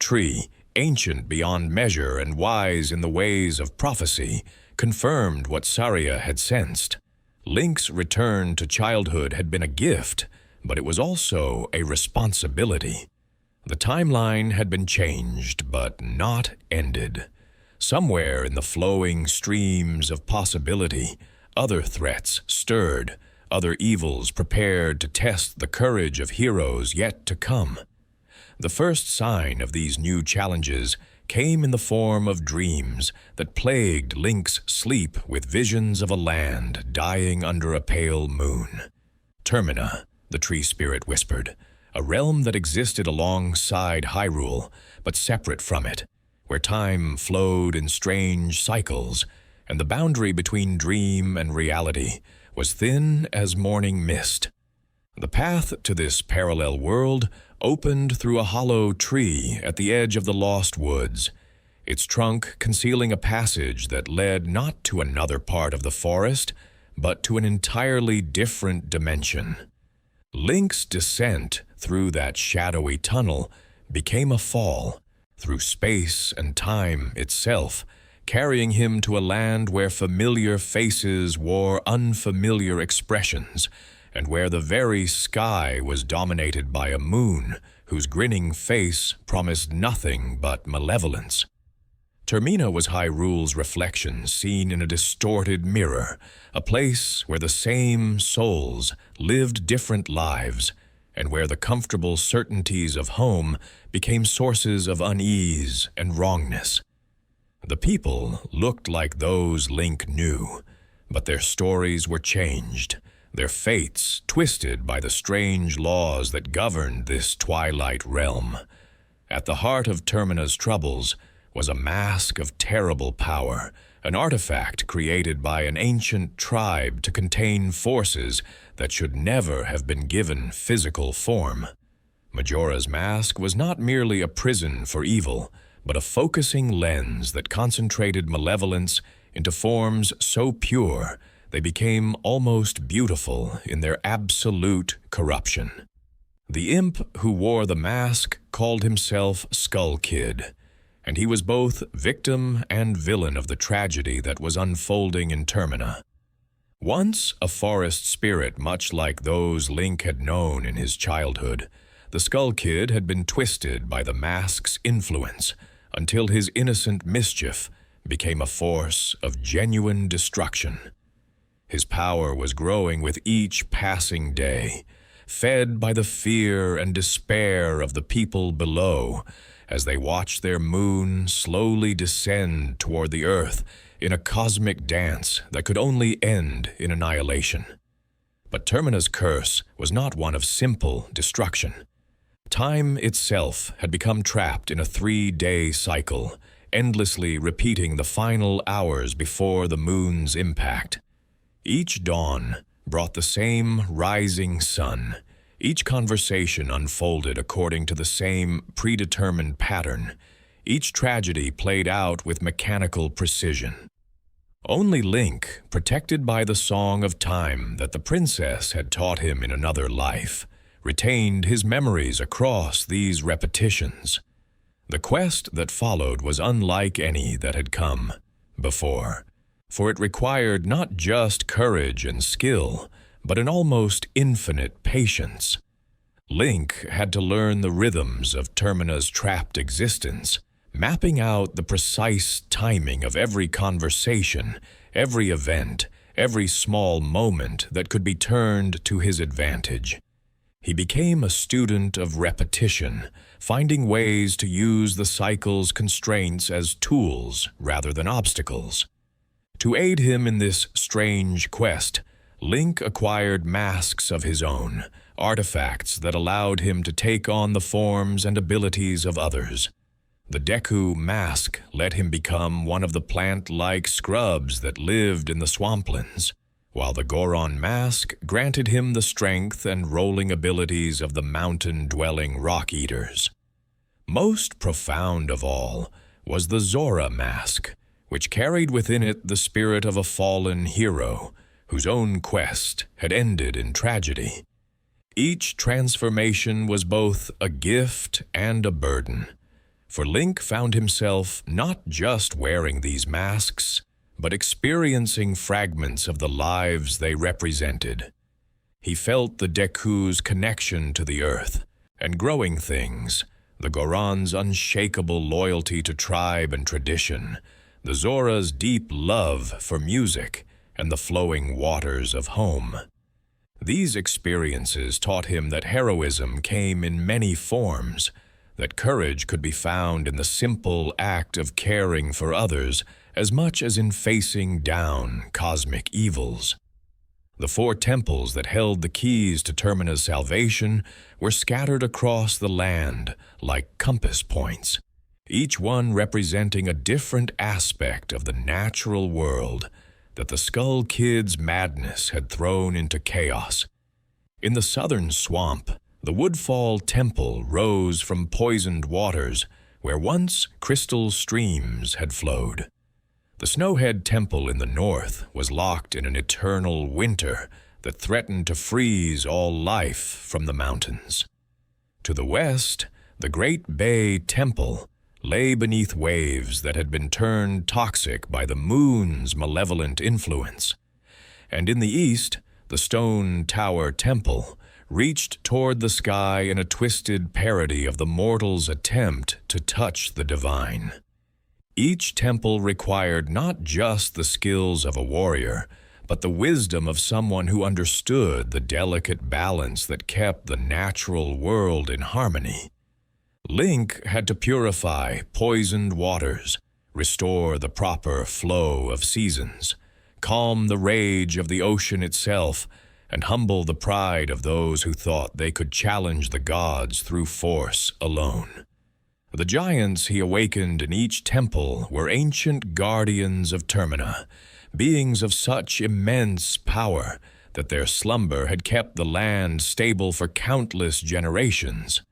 tree, ancient beyond measure and wise in the ways of prophecy, confirmed what Saria had sensed. Link's return to childhood had been a gift, but it was also a responsibility. The timeline had been changed, but not ended. Somewhere in the flowing streams of possibility, other threats stirred, other evils prepared to test the courage of heroes yet to come. The first sign of these new challenges came in the form of dreams that plagued Link's sleep with visions of a land dying under a pale moon. Termina, the tree spirit whispered, a realm that existed alongside Hyrule, but separate from it, where time flowed in strange cycles, and the boundary between dream and reality was thin as morning mist. The path to this parallel world opened through a hollow tree at the edge of the Lost Woods, its trunk concealing a passage that led not to another part of the forest, but to an entirely different dimension. Link's descent through that shadowy tunnel became a fall, through space and time itself, carrying him to a land where familiar faces wore unfamiliar expressions, and where the very sky was dominated by a moon whose grinning face promised nothing but malevolence. Termina was Hyrule's reflection seen in a distorted mirror, a place where the same souls lived different lives, and where the comfortable certainties of home became sources of unease and wrongness. The people looked like those Link knew, but their stories were changed, their fates twisted by the strange laws that governed this twilight realm. At the heart of Termina's troubles was a mask of terrible power, an artifact created by an ancient tribe to contain forces that should never have been given physical form. Majora's Mask was not merely a prison for evil, but a focusing lens that concentrated malevolence into forms so pure they became almost beautiful in their absolute corruption. The imp who wore the mask called himself Skull Kid, and he was both victim and villain of the tragedy that was unfolding in Termina. Once a forest spirit much like those Link had known in his childhood, the Skull Kid had been twisted by the mask's influence until his innocent mischief became a force of genuine destruction. His power was growing with each passing day, fed by the fear and despair of the people below as they watched their moon slowly descend toward the earth in a cosmic dance that could only end in annihilation. But Termina's curse was not one of simple destruction. Time itself had become trapped in a 3-day cycle, endlessly repeating the final hours before the moon's impact. Each dawn brought the same rising sun. Each conversation unfolded according to the same predetermined pattern. Each tragedy played out with mechanical precision. Only Link, protected by the song of time that the princess had taught him in another life, retained his memories across these repetitions. The quest that followed was unlike any that had come before, for it required not just courage and skill, but an almost infinite patience. Link had to learn the rhythms of Termina's trapped existence, mapping out the precise timing of every conversation, every event, every small moment that could be turned to his advantage. He became a student of repetition, finding ways to use the cycle's constraints as tools rather than obstacles. To aid him in this strange quest, Link acquired masks of his own, artifacts that allowed him to take on the forms and abilities of others. The Deku mask let him become one of the plant-like scrubs that lived in the swamplands, while the Goron mask granted him the strength and rolling abilities of the mountain-dwelling rock-eaters. Most profound of all was the Zora mask, which carried within it the spirit of a fallen hero whose own quest had ended in tragedy. Each transformation was both a gift and a burden, for Link found himself not just wearing these masks, but experiencing fragments of the lives they represented. He felt the Deku's connection to the earth and growing things, the Goron's unshakable loyalty to tribe and tradition, the Zora's deep love for music, and the flowing waters of home. These experiences taught him that heroism came in many forms, that courage could be found in the simple act of caring for others as much as in facing down cosmic evils. The 4 temples that held the keys to Termina's salvation were scattered across the land like compass points, each one representing a different aspect of the natural world that the Skull Kid's madness had thrown into chaos. In the southern swamp, the Woodfall Temple rose from poisoned waters where once crystal streams had flowed. The Snowhead Temple in the north was locked in an eternal winter that threatened to freeze all life from the mountains. To the west, the Great Bay Temple lay beneath waves that had been turned toxic by the moon's malevolent influence. And in the east, the Stone Tower Temple reached toward the sky in a twisted parody of the mortal's attempt to touch the divine. Each temple required not just the skills of a warrior, but the wisdom of someone who understood the delicate balance that kept the natural world in harmony. Link had to purify poisoned waters, restore the proper flow of seasons, calm the rage of the ocean itself, and humble the pride of those who thought they could challenge the gods through force alone. The giants he awakened in each temple were ancient guardians of Termina, beings of such immense power that their slumber had kept the land stable for countless generations.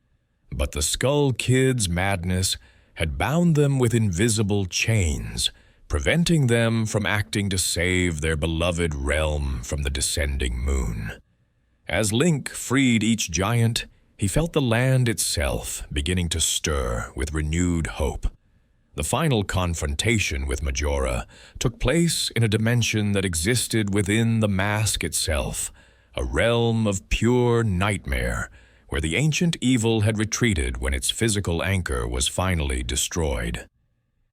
But the Skull Kid's madness had bound them with invisible chains, preventing them from acting to save their beloved realm from the descending moon. As Link freed each giant, he felt the land itself beginning to stir with renewed hope. The final confrontation with Majora took place in a dimension that existed within the mask itself, a realm of pure nightmare, where the ancient evil had retreated when its physical anchor was finally destroyed.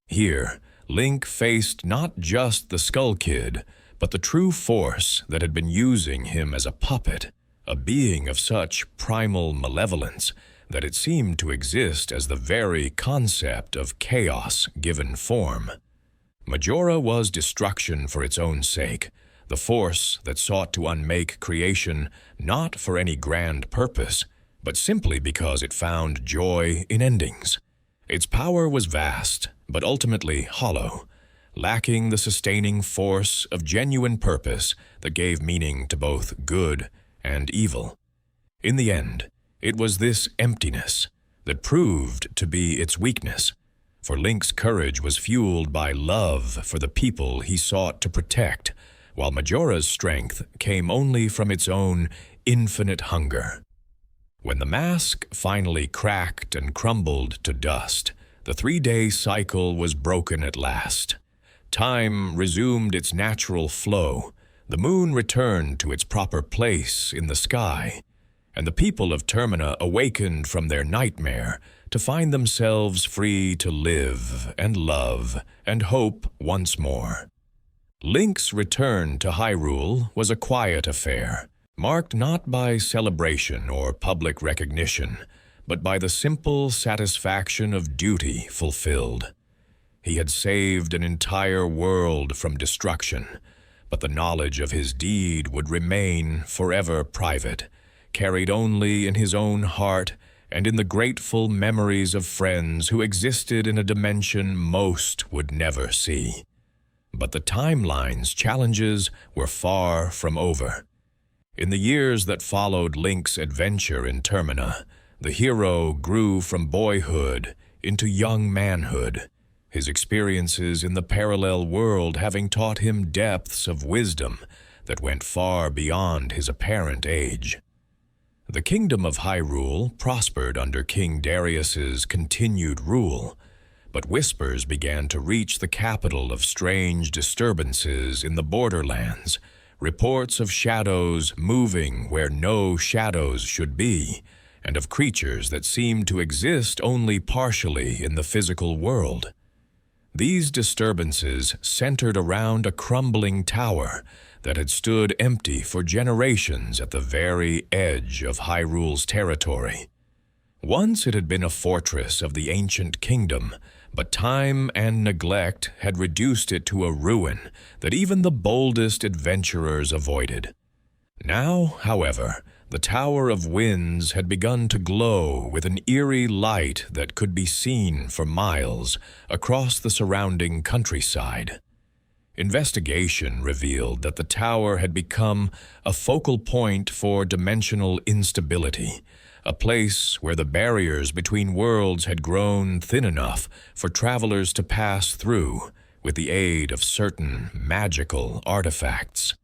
Here, Link faced not just the Skull Kid, but the true force that had been using him as a puppet, a being of such primal malevolence that it seemed to exist as the very concept of chaos given form. Majora was destruction for its own sake, the force that sought to unmake creation not for any grand purpose, but simply because it found joy in endings. Its power was vast, but ultimately hollow, lacking the sustaining force of genuine purpose that gave meaning to both good and evil. In the end, it was this emptiness that proved to be its weakness, for Link's courage was fueled by love for the people he sought to protect, while Majora's strength came only from its own infinite hunger. When the mask finally cracked and crumbled to dust, the 3-day cycle was broken at last. Time resumed its natural flow, the moon returned to its proper place in the sky, and the people of Termina awakened from their nightmare to find themselves free to live and love and hope once more. Link's return to Hyrule was a quiet affair, marked not by celebration or public recognition, but by the simple satisfaction of duty fulfilled. He had saved an entire world from destruction, but the knowledge of his deed would remain forever private, carried only in his own heart and in the grateful memories of friends who existed in a dimension most would never see. But the timeline's challenges were far from over. In the years that followed Link's adventure in Termina, the hero grew from boyhood into young manhood, his experiences in the parallel world having taught him depths of wisdom that went far beyond his apparent age. The kingdom of Hyrule prospered under King Darius's continued rule, but whispers began to reach the capital of strange disturbances in the borderlands, reports of shadows moving where no shadows should be, and of creatures that seemed to exist only partially in the physical world. These disturbances centered around a crumbling tower that had stood empty for generations at the very edge of Hyrule's territory. Once it had been a fortress of the ancient kingdom, but time and neglect had reduced it to a ruin that even the boldest adventurers avoided. Now, however, the Tower of Winds had begun to glow with an eerie light that could be seen for miles across the surrounding countryside. Investigation revealed that the tower had become a focal point for dimensional instability, a place where the barriers between worlds had grown thin enough for travelers to pass through with the aid of certain magical artifacts.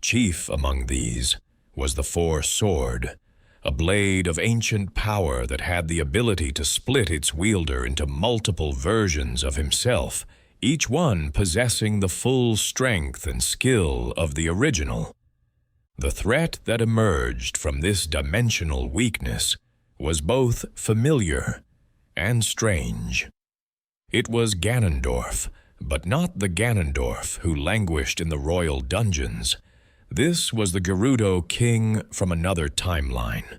Chief among these was the Four-Sword, a blade of ancient power that had the ability to split its wielder into multiple versions of himself, each one possessing the full strength and skill of the original. The threat that emerged from this dimensional weakness was both familiar and strange. It was Ganondorf, but not the Ganondorf who languished in the royal dungeons. This was the Gerudo king from another timeline,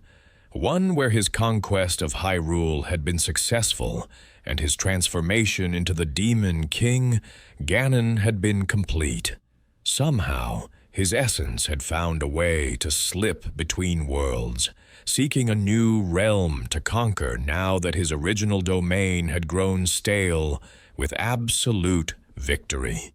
one where his conquest of Hyrule had been successful and his transformation into the Demon King, Ganon, had been complete. Somehow, his essence had found a way to slip between worlds, seeking a new realm to conquer now that his original domain had grown stale with absolute victory.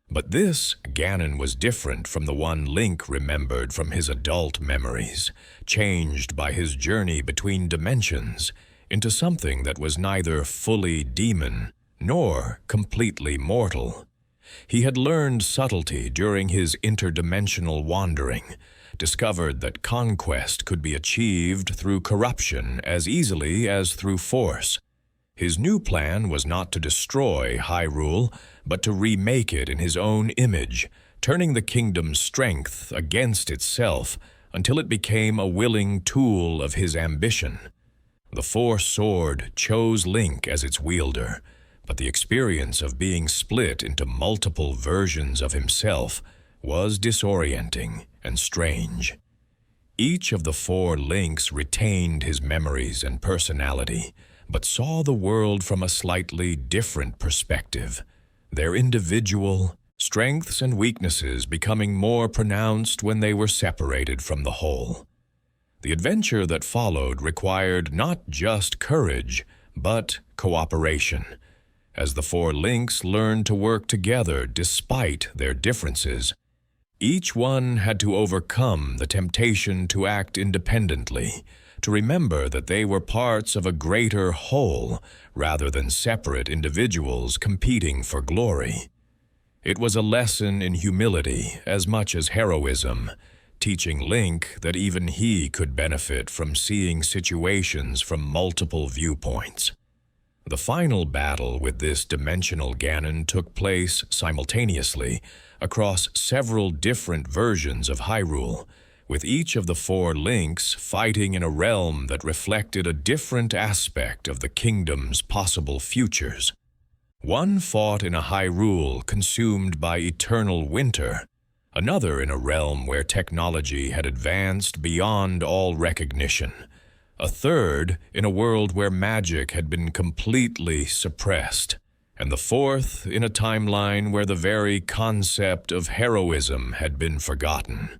But this Ganon was different from the one Link remembered from his adult memories, changed by his journey between dimensions into something that was neither fully demon nor completely mortal. He had learned subtlety during his interdimensional wandering, discovered that conquest could be achieved through corruption as easily as through force. His new plan was not to destroy Hyrule, but to remake it in his own image, turning the kingdom's strength against itself until it became a willing tool of his ambition. The Four-Sword chose Link as its wielder, but the experience of being split into multiple versions of himself was disorienting and strange. Each of the four Links retained his memories and personality, but saw the world from a slightly different perspective, their individual strengths and weaknesses becoming more pronounced when they were separated from the whole. The adventure that followed required not just courage, but cooperation, as the four Links learned to work together despite their differences. Each one had to overcome the temptation to act independently, to remember that they were parts of a greater whole rather than separate individuals competing for glory. It was a lesson in humility as much as heroism, teaching Link that even he could benefit from seeing situations from multiple viewpoints. The final battle with this dimensional Ganon took place simultaneously across several different versions of Hyrule, with each of the four Links fighting in a realm that reflected a different aspect of the kingdom's possible futures. One fought in a Hyrule consumed by eternal winter, another in a realm where technology had advanced beyond all recognition, a third in a world where magic had been completely suppressed, and the fourth in a timeline where the very concept of heroism had been forgotten.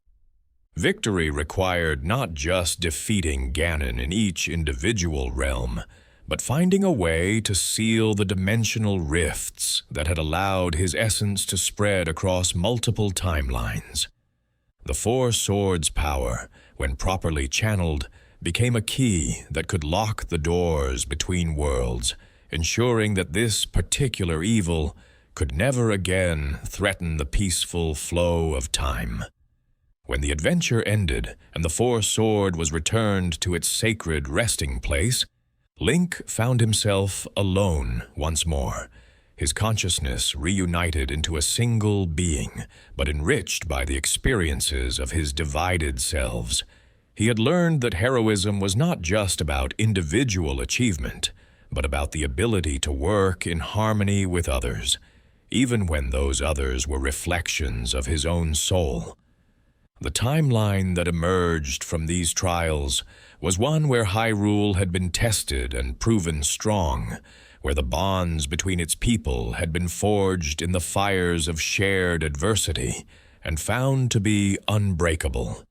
Victory required not just defeating Ganon in each individual realm, but finding a way to seal the dimensional rifts that had allowed his essence to spread across multiple timelines. The Four Swords' power, when properly channeled, became a key that could lock the doors between worlds, ensuring that this particular evil could never again threaten the peaceful flow of time. When the adventure ended and the Four-Sword was returned to its sacred resting place, Link found himself alone once more, his consciousness reunited into a single being, but enriched by the experiences of his divided selves. He had learned that heroism was not just about individual achievement, but about the ability to work in harmony with others, even when those others were reflections of his own soul. The timeline that emerged from these trials was one where Hyrule had been tested and proven strong, where the bonds between its people had been forged in the fires of shared adversity and found to be unbreakable.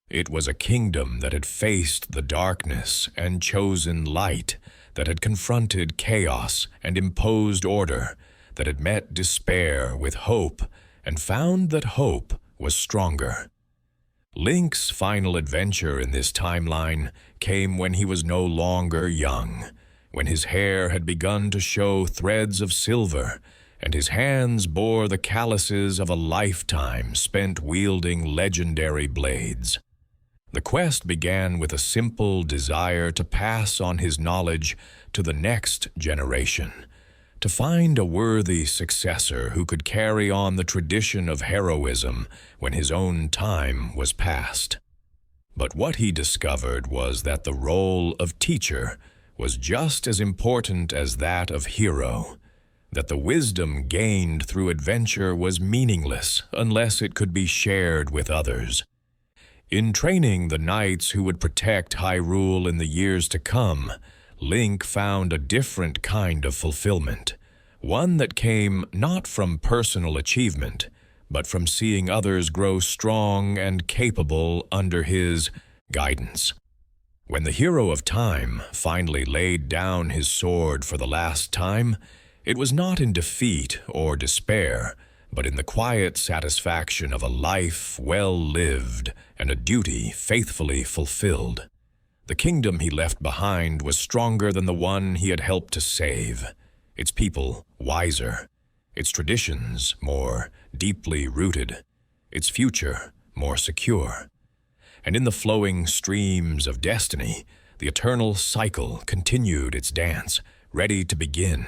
It was a kingdom that had faced the darkness and chosen light, that had confronted chaos and imposed order, that had met despair with hope and found that hope was stronger. Link's final adventure in this timeline came when he was no longer young, when his hair had begun to show threads of silver, and his hands bore the calluses of a lifetime spent wielding legendary blades. The quest began with a simple desire to pass on his knowledge to the next generation, to find a worthy successor who could carry on the tradition of heroism when his own time was past. But what he discovered was that the role of teacher was just as important as that of hero, that the wisdom gained through adventure was meaningless unless it could be shared with others. In training the knights who would protect Hyrule in the years to come, Link found a different kind of fulfillment, one that came not from personal achievement, but from seeing others grow strong and capable under his guidance. When the hero of time finally laid down his sword for the last time, it was not in defeat or despair, but in the quiet satisfaction of a life well lived and a duty faithfully fulfilled. The kingdom he left behind was stronger than the one he had helped to save, its people wiser, its traditions more deeply rooted, its future more secure. And in the flowing streams of destiny, the eternal cycle continued its dance, ready to begin.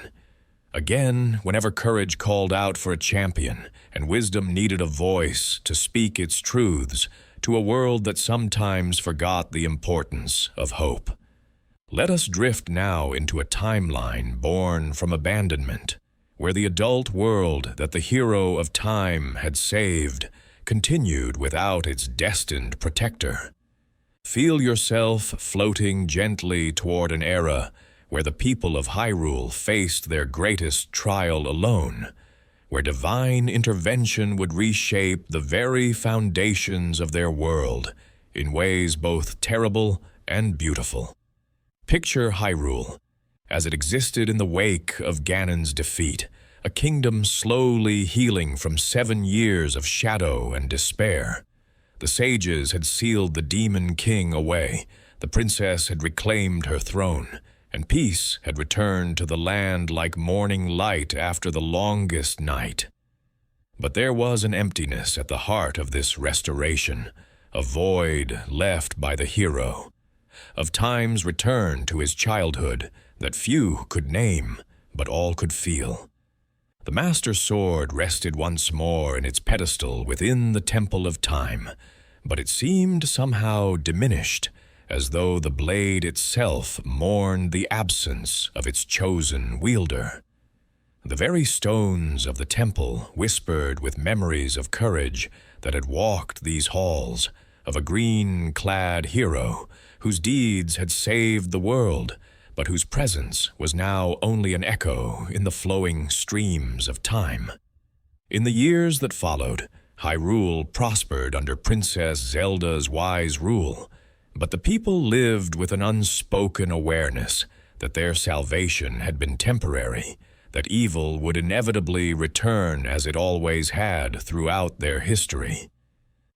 Again, whenever courage called out for a champion, and wisdom needed a voice to speak its truths to a world that sometimes forgot the importance of hope. Let us drift now into a timeline born from abandonment, where the adult world that the hero of time had saved continued without its destined protector. Feel yourself floating gently toward an era where the people of Hyrule faced their greatest trial alone, where divine intervention would reshape the very foundations of their world in ways both terrible and beautiful. Picture Hyrule as it existed in the wake of Ganon's defeat, a kingdom slowly healing from 7 years of shadow and despair. The sages had sealed the demon king away, the princess had reclaimed her throne, and peace had returned to the land like morning light after the longest night. But there was an emptiness at the heart of this restoration, a void left by the hero, of time's return to his childhood that few could name, but all could feel. The Master Sword rested once more in its pedestal within the Temple of Time, but it seemed somehow diminished, as though the blade itself mourned the absence of its chosen wielder. The very stones of the temple whispered with memories of courage that had walked these halls, of a green-clad hero whose deeds had saved the world, but whose presence was now only an echo in the flowing streams of time. In the years that followed, Hyrule prospered under Princess Zelda's wise rule, but the people lived with an unspoken awareness that their salvation had been temporary, that evil would inevitably return as it always had throughout their history.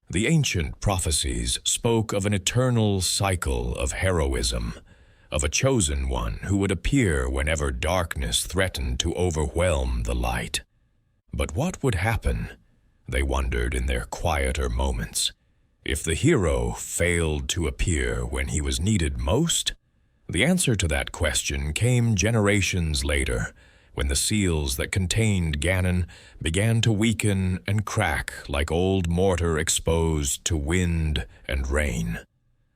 The ancient prophecies spoke of an eternal cycle of heroism, of a chosen one who would appear whenever darkness threatened to overwhelm the light. But what would happen, they wondered in their quieter moments, if the hero failed to appear when he was needed most? The answer to that question came generations later, when the seals that contained Ganon began to weaken and crack like old mortar exposed to wind and rain.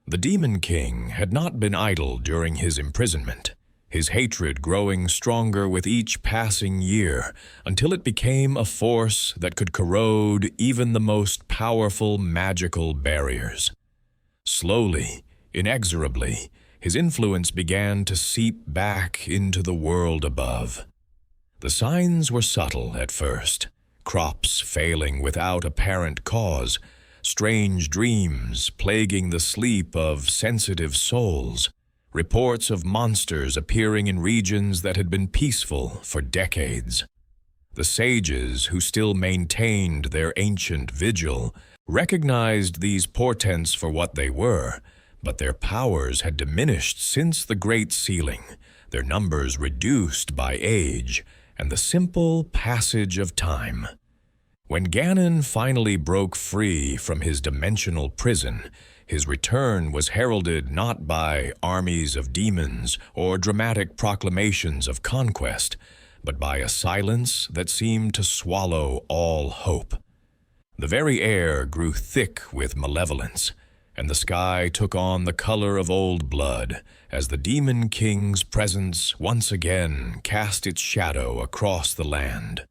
The Demon King had not been idle during his imprisonment, his hatred growing stronger with each passing year until it became a force that could corrode even the most powerful magical barriers. Slowly, inexorably, his influence began to seep back into the world above. The signs were subtle at first, crops failing without apparent cause, strange dreams plaguing the sleep of sensitive souls, reports of monsters appearing in regions that had been peaceful for decades. The sages, who still maintained their ancient vigil, recognized these portents for what they were, but their powers had diminished since the Great Sealing, their numbers reduced by age and the simple passage of time. When Ganon finally broke free from his dimensional prison, his return was heralded not by armies of demons or dramatic proclamations of conquest, but by a silence that seemed to swallow all hope. The very air grew thick with malevolence, and the sky took on the color of old blood as the Demon King's presence once again cast its shadow across the land.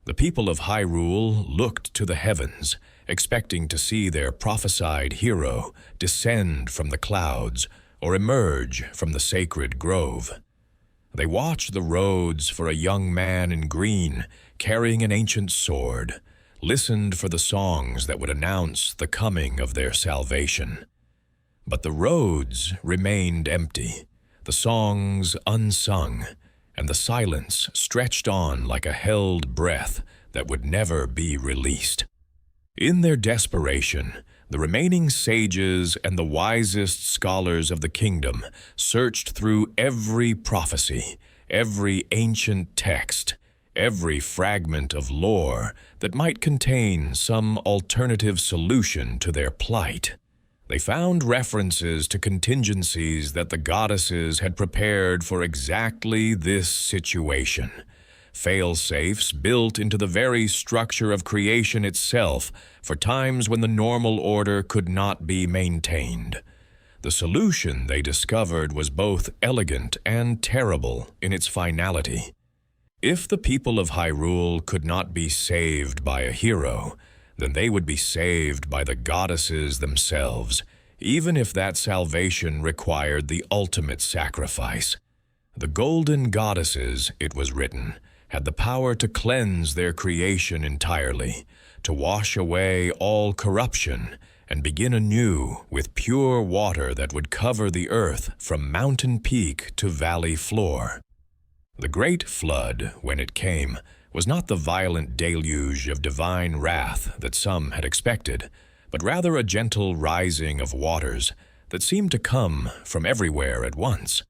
The people of Hyrule looked to the heavens, expecting to see their prophesied hero descend from the clouds or emerge from the sacred grove. They watched the roads for a young man in green carrying an ancient sword, listened for the songs that would announce the coming of their salvation. But the roads remained empty, the songs unsung, and the silence stretched on like a held breath that would never be released. In their desperation, the remaining sages and the wisest scholars of the kingdom searched through every prophecy, every ancient text, every fragment of lore that might contain some alternative solution to their plight. They found references to contingencies that the goddesses had prepared for exactly this situation. Fail-safes built into the very structure of creation itself for times when the normal order could not be maintained. The solution, they discovered, was both elegant and terrible in its finality. If the people of Hyrule could not be saved by a hero, then they would be saved by the goddesses themselves, even if that salvation required the ultimate sacrifice. The golden goddesses, it was written, had the power to cleanse their creation entirely, to wash away all corruption, and begin anew with pure water that would cover the earth from mountain peak to valley floor. The great flood, when it came, was not the violent deluge of divine wrath that some had expected, but rather a gentle rising of waters that seemed to come from everywhere at once.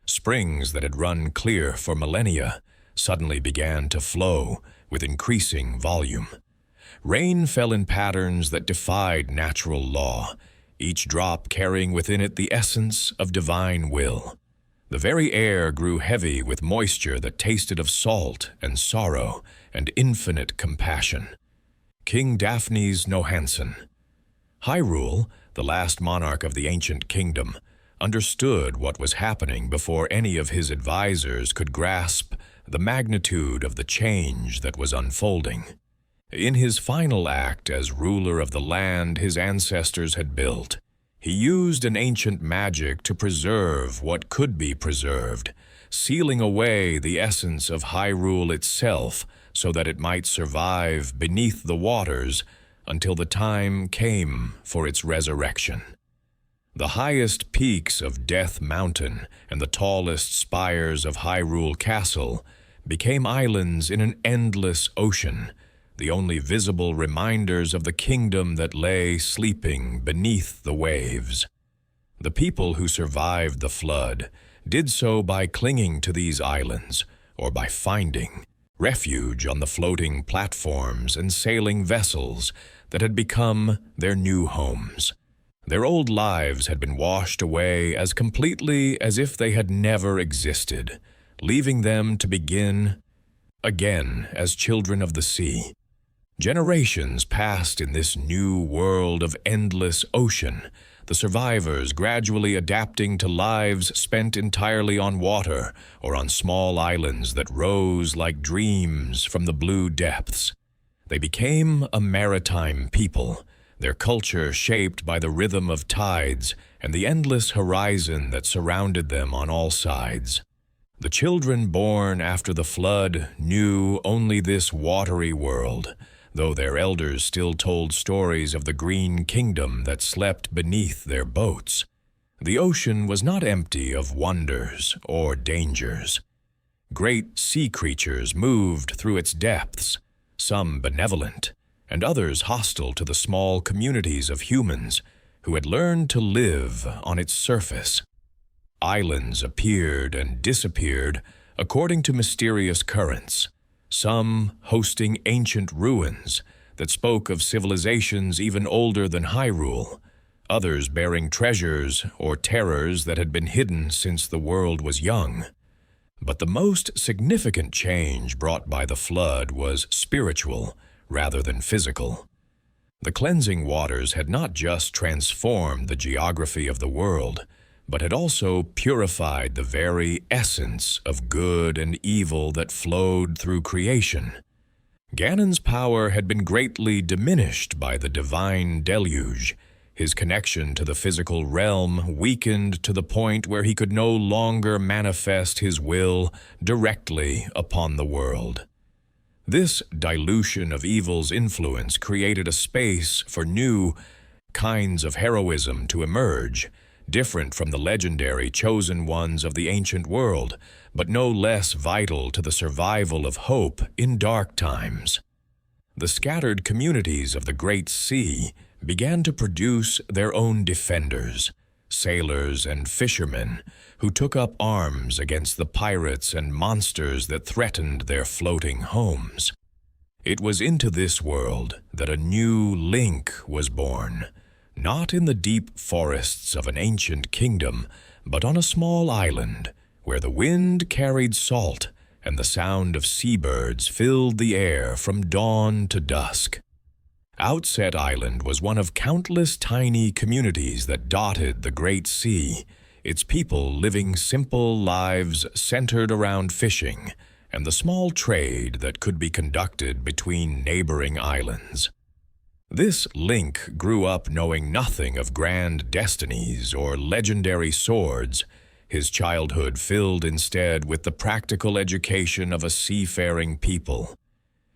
Springs that had run clear for millennia suddenly began to flow with increasing volume. Rain fell in patterns that defied natural law, each drop carrying within it the essence of divine will. The very air grew heavy with moisture that tasted of salt and sorrow and infinite compassion. King Daphne's Nohansen. Hyrule, the last monarch of the ancient kingdom, understood what was happening before any of his advisors could grasp the magnitude of the change that was unfolding. In his final act as ruler of the land his ancestors had built, he used an ancient magic to preserve what could be preserved, sealing away the essence of Hyrule itself so that it might survive beneath the waters until the time came for its resurrection. The highest peaks of Death Mountain and the tallest spires of Hyrule Castle became islands in an endless ocean, the only visible reminders of the kingdom that lay sleeping beneath the waves. The people who survived the flood did so by clinging to these islands or by finding refuge on the floating platforms and sailing vessels that had become their new homes. Their old lives had been washed away as completely as if they had never existed, leaving them to begin again as children of the sea. Generations passed in this new world of endless ocean, the survivors gradually adapting to lives spent entirely on water or on small islands that rose like dreams from the blue depths. They became a maritime people, their culture shaped by the rhythm of tides and the endless horizon that surrounded them on all sides. The children born after the flood knew only this watery world, though their elders still told stories of the green kingdom that slept beneath their boats. The ocean was not empty of wonders or dangers. Great sea creatures moved through its depths, some benevolent, and others hostile to the small communities of humans who had learned to live on its surface. Islands appeared and disappeared according to mysterious currents, some hosting ancient ruins that spoke of civilizations even older than Hyrule, others bearing treasures or terrors that had been hidden since the world was young. But the most significant change brought by the flood was spiritual rather than physical. The cleansing waters had not just transformed the geography of the world, but had also purified the very essence of good and evil that flowed through creation. Ganon's power had been greatly diminished by the divine deluge. His connection to the physical realm weakened to the point where he could no longer manifest his will directly upon the world. This dilution of evil's influence created a space for new kinds of heroism to emerge, different from the legendary chosen ones of the ancient world, but no less vital to the survival of hope in dark times. The scattered communities of the Great Sea began to produce their own defenders, sailors, and fishermen who took up arms against the pirates and monsters that threatened their floating homes. It was into this world that a new Link was born, not in the deep forests of an ancient kingdom, but on a small island where the wind carried salt and the sound of seabirds filled the air from dawn to dusk. Outset Island was one of countless tiny communities that dotted the Great Sea, its people living simple lives centered around fishing and the small trade that could be conducted between neighboring islands. This Link grew up knowing nothing of grand destinies or legendary swords, his childhood filled instead with the practical education of a seafaring people.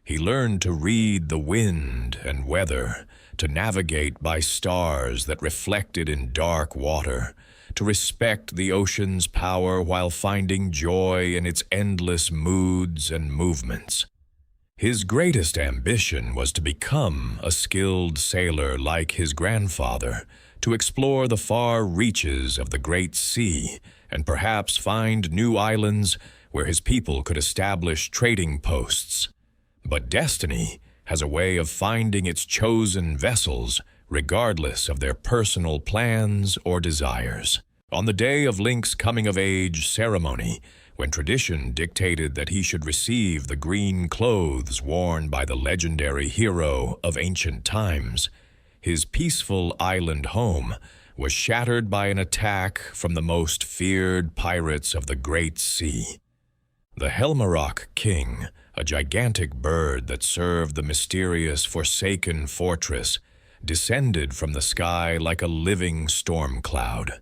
He learned to read the wind and weather, to navigate by stars that reflected in dark water, to respect the ocean's power while finding joy in its endless moods and movements. His greatest ambition was to become a skilled sailor like his grandfather, to explore the far reaches of the Great Sea and perhaps find new islands where his people could establish trading posts. But destiny has a way of finding its chosen vessels regardless of their personal plans or desires. On the day of Link's coming-of-age ceremony, when tradition dictated that he should receive the green clothes worn by the legendary hero of ancient times, his peaceful island home was shattered by an attack from the most feared pirates of the Great Sea. The Helmarok King, a gigantic bird that served the mysterious Forsaken Fortress, descended from the sky like a living storm cloud.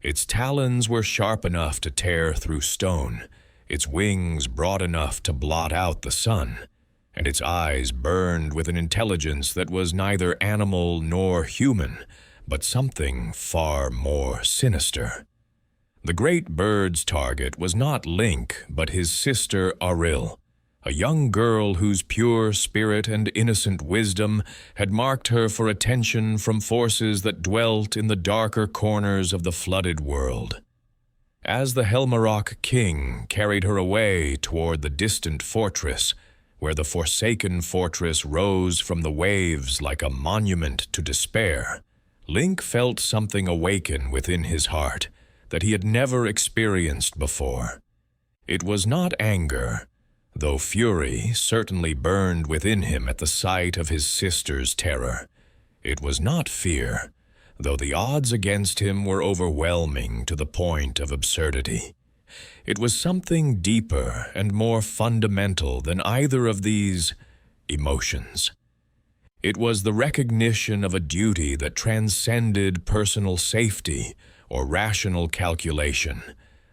Its talons were sharp enough to tear through stone, its wings broad enough to blot out the sun, and its eyes burned with an intelligence that was neither animal nor human, but something far more sinister. The great bird's target was not Link, but his sister Hyrule, a young girl whose pure spirit and innocent wisdom had marked her for attention from forces that dwelt in the darker corners of the flooded world. As the Helmarok King carried her away toward the distant fortress, where the Forsaken Fortress rose from the waves like a monument to despair, Link felt something awaken within his heart that he had never experienced before. It was not anger, though fury certainly burned within him at the sight of his sister's terror. It was not fear, though the odds against him were overwhelming to the point of absurdity. It was something deeper and more fundamental than either of these emotions. It was the recognition of a duty that transcended personal safety or rational calculation,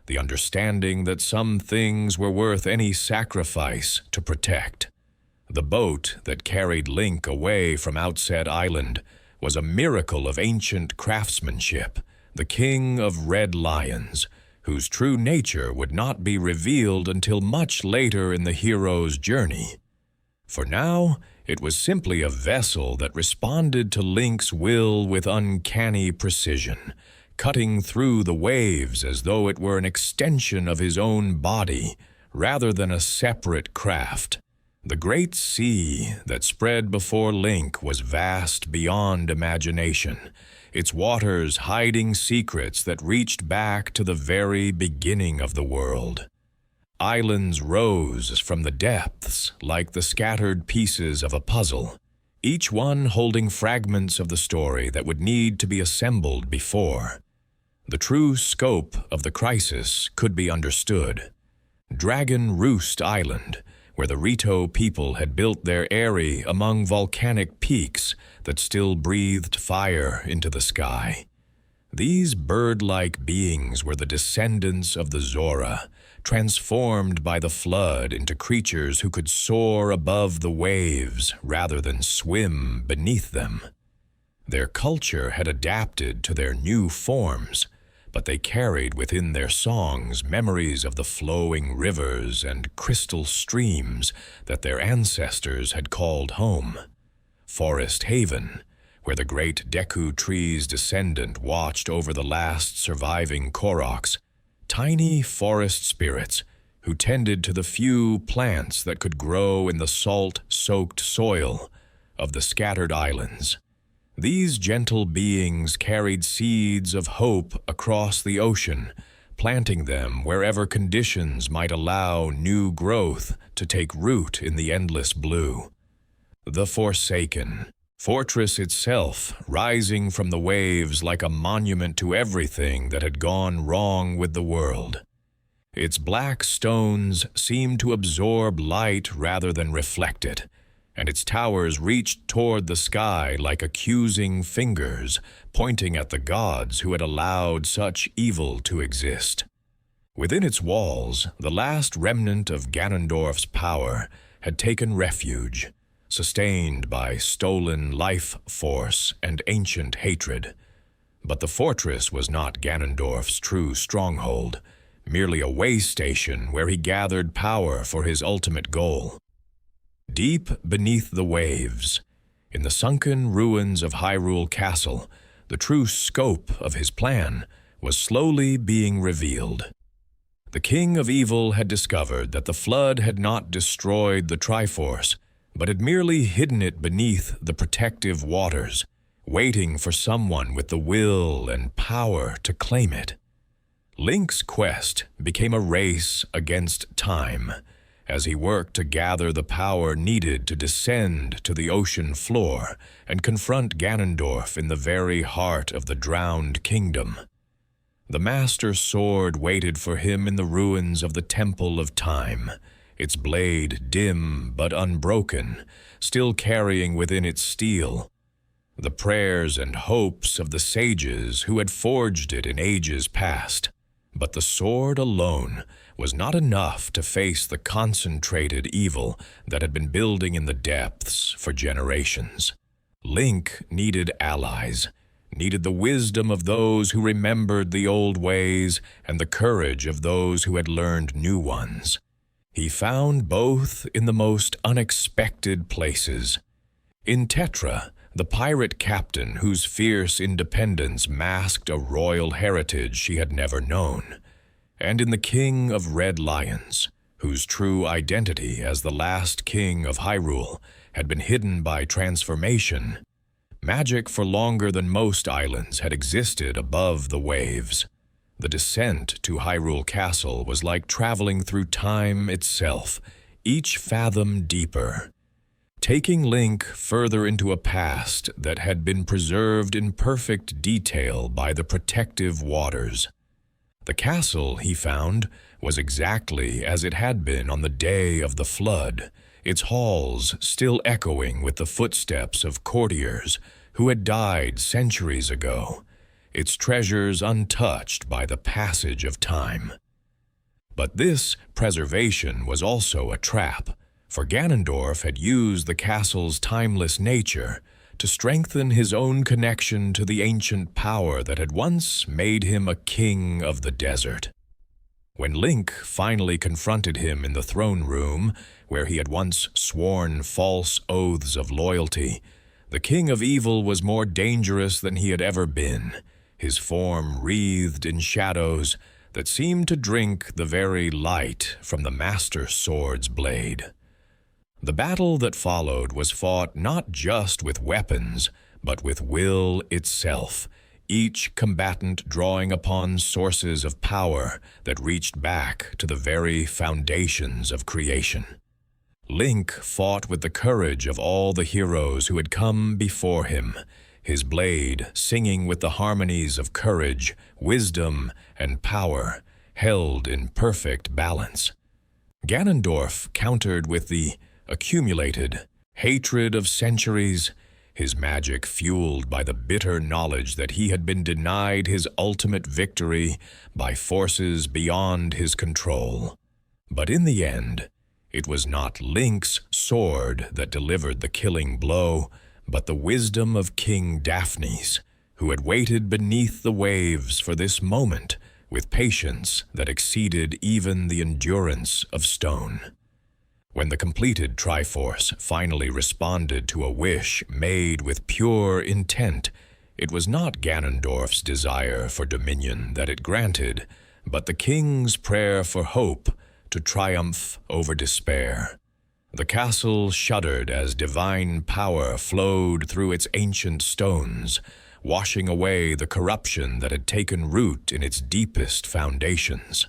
the understanding that some things were worth any sacrifice to protect. The boat that carried Link away from Outset Island was a miracle of ancient craftsmanship, the king of red lions, whose true nature would not be revealed until much later in the hero's journey. For now, it was simply a vessel that responded to Link's will with uncanny precision, cutting through the waves as though it were an extension of his own body rather than a separate craft. The Great Sea that spread before Link was vast beyond imagination, its waters hiding secrets that reached back to the very beginning of the world. Islands rose from the depths like the scattered pieces of a puzzle, each one holding fragments of the story that would need to be assembled before the true scope of the crisis could be understood. Dragon Roost Island, where the Rito people had built their eyrie among volcanic peaks that still breathed fire into the sky. These bird-like beings were the descendants of the Zora, transformed by the flood into creatures who could soar above the waves rather than swim beneath them. Their culture had adapted to their new forms, but they carried within their songs memories of the flowing rivers and crystal streams that their ancestors had called home. Forest Haven, where the great Deku tree's descendant watched over the last surviving Koroks, tiny forest spirits who tended to the few plants that could grow in the salt-soaked soil of the scattered islands. These gentle beings carried seeds of hope across the ocean, planting them wherever conditions might allow new growth to take root in the endless blue. The Forsaken, fortress itself rising from the waves like a monument to everything that had gone wrong with the world. Its black stones seemed to absorb light rather than reflect it, and its towers reached toward the sky like accusing fingers pointing at the gods who had allowed such evil to exist. Within its walls, the last remnant of Ganondorf's power had taken refuge, sustained by stolen life force and ancient hatred. But the fortress was not Ganondorf's true stronghold, merely a way station where he gathered power for his ultimate goal. Deep beneath the waves, in the sunken ruins of Hyrule Castle, the true scope of his plan was slowly being revealed. The King of Evil had discovered that the flood had not destroyed the Triforce, but had merely hidden it beneath the protective waters, waiting for someone with the will and power to claim it. Link's quest became a race against time, as he worked to gather the power needed to descend to the ocean floor and confront Ganondorf in the very heart of the drowned kingdom. The Master Sword waited for him in the ruins of the Temple of Time, its blade dim but unbroken, still carrying within its steel the prayers and hopes of the sages who had forged it in ages past. But the sword alone was not enough to face the concentrated evil that had been building in the depths for generations. Link needed allies, needed the wisdom of those who remembered the old ways and the courage of those who had learned new ones. He found both in the most unexpected places. In Tetra, the pirate captain whose fierce independence masked a royal heritage she had never known, and in the King of Red Lions, whose true identity as the last king of Hyrule had been hidden by transformation. Magic for longer than most islands had existed above the waves. The descent to Hyrule Castle was like traveling through time itself, each fathom deeper, taking Link further into a past that had been preserved in perfect detail by the protective waters. The castle, he found, was exactly as it had been on the day of the flood, its halls still echoing with the footsteps of courtiers who had died centuries ago, its treasures untouched by the passage of time. But this preservation was also a trap, for Ganondorf had used the castle's timeless nature to strengthen his own connection to the ancient power that had once made him a king of the desert. When Link finally confronted him in the throne room, where he had once sworn false oaths of loyalty, the King of Evil was more dangerous than he had ever been, his form wreathed in shadows that seemed to drink the very light from the Master Sword's blade. The battle that followed was fought not just with weapons, but with will itself, each combatant drawing upon sources of power that reached back to the very foundations of creation. Link fought with the courage of all the heroes who had come before him, his blade singing with the harmonies of courage, wisdom, and power, held in perfect balance. Ganondorf countered with the accumulated hatred of centuries, his magic fueled by the bitter knowledge that he had been denied his ultimate victory by forces beyond his control. But in the end, it was not Link's sword that delivered the killing blow, but the wisdom of King Daphne's, who had waited beneath the waves for this moment with patience that exceeded even the endurance of stone. When the completed Triforce finally responded to a wish made with pure intent, it was not Ganondorf's desire for dominion that it granted, but the king's prayer for hope to triumph over despair. The castle shuddered as divine power flowed through its ancient stones, washing away the corruption that had taken root in its deepest foundations.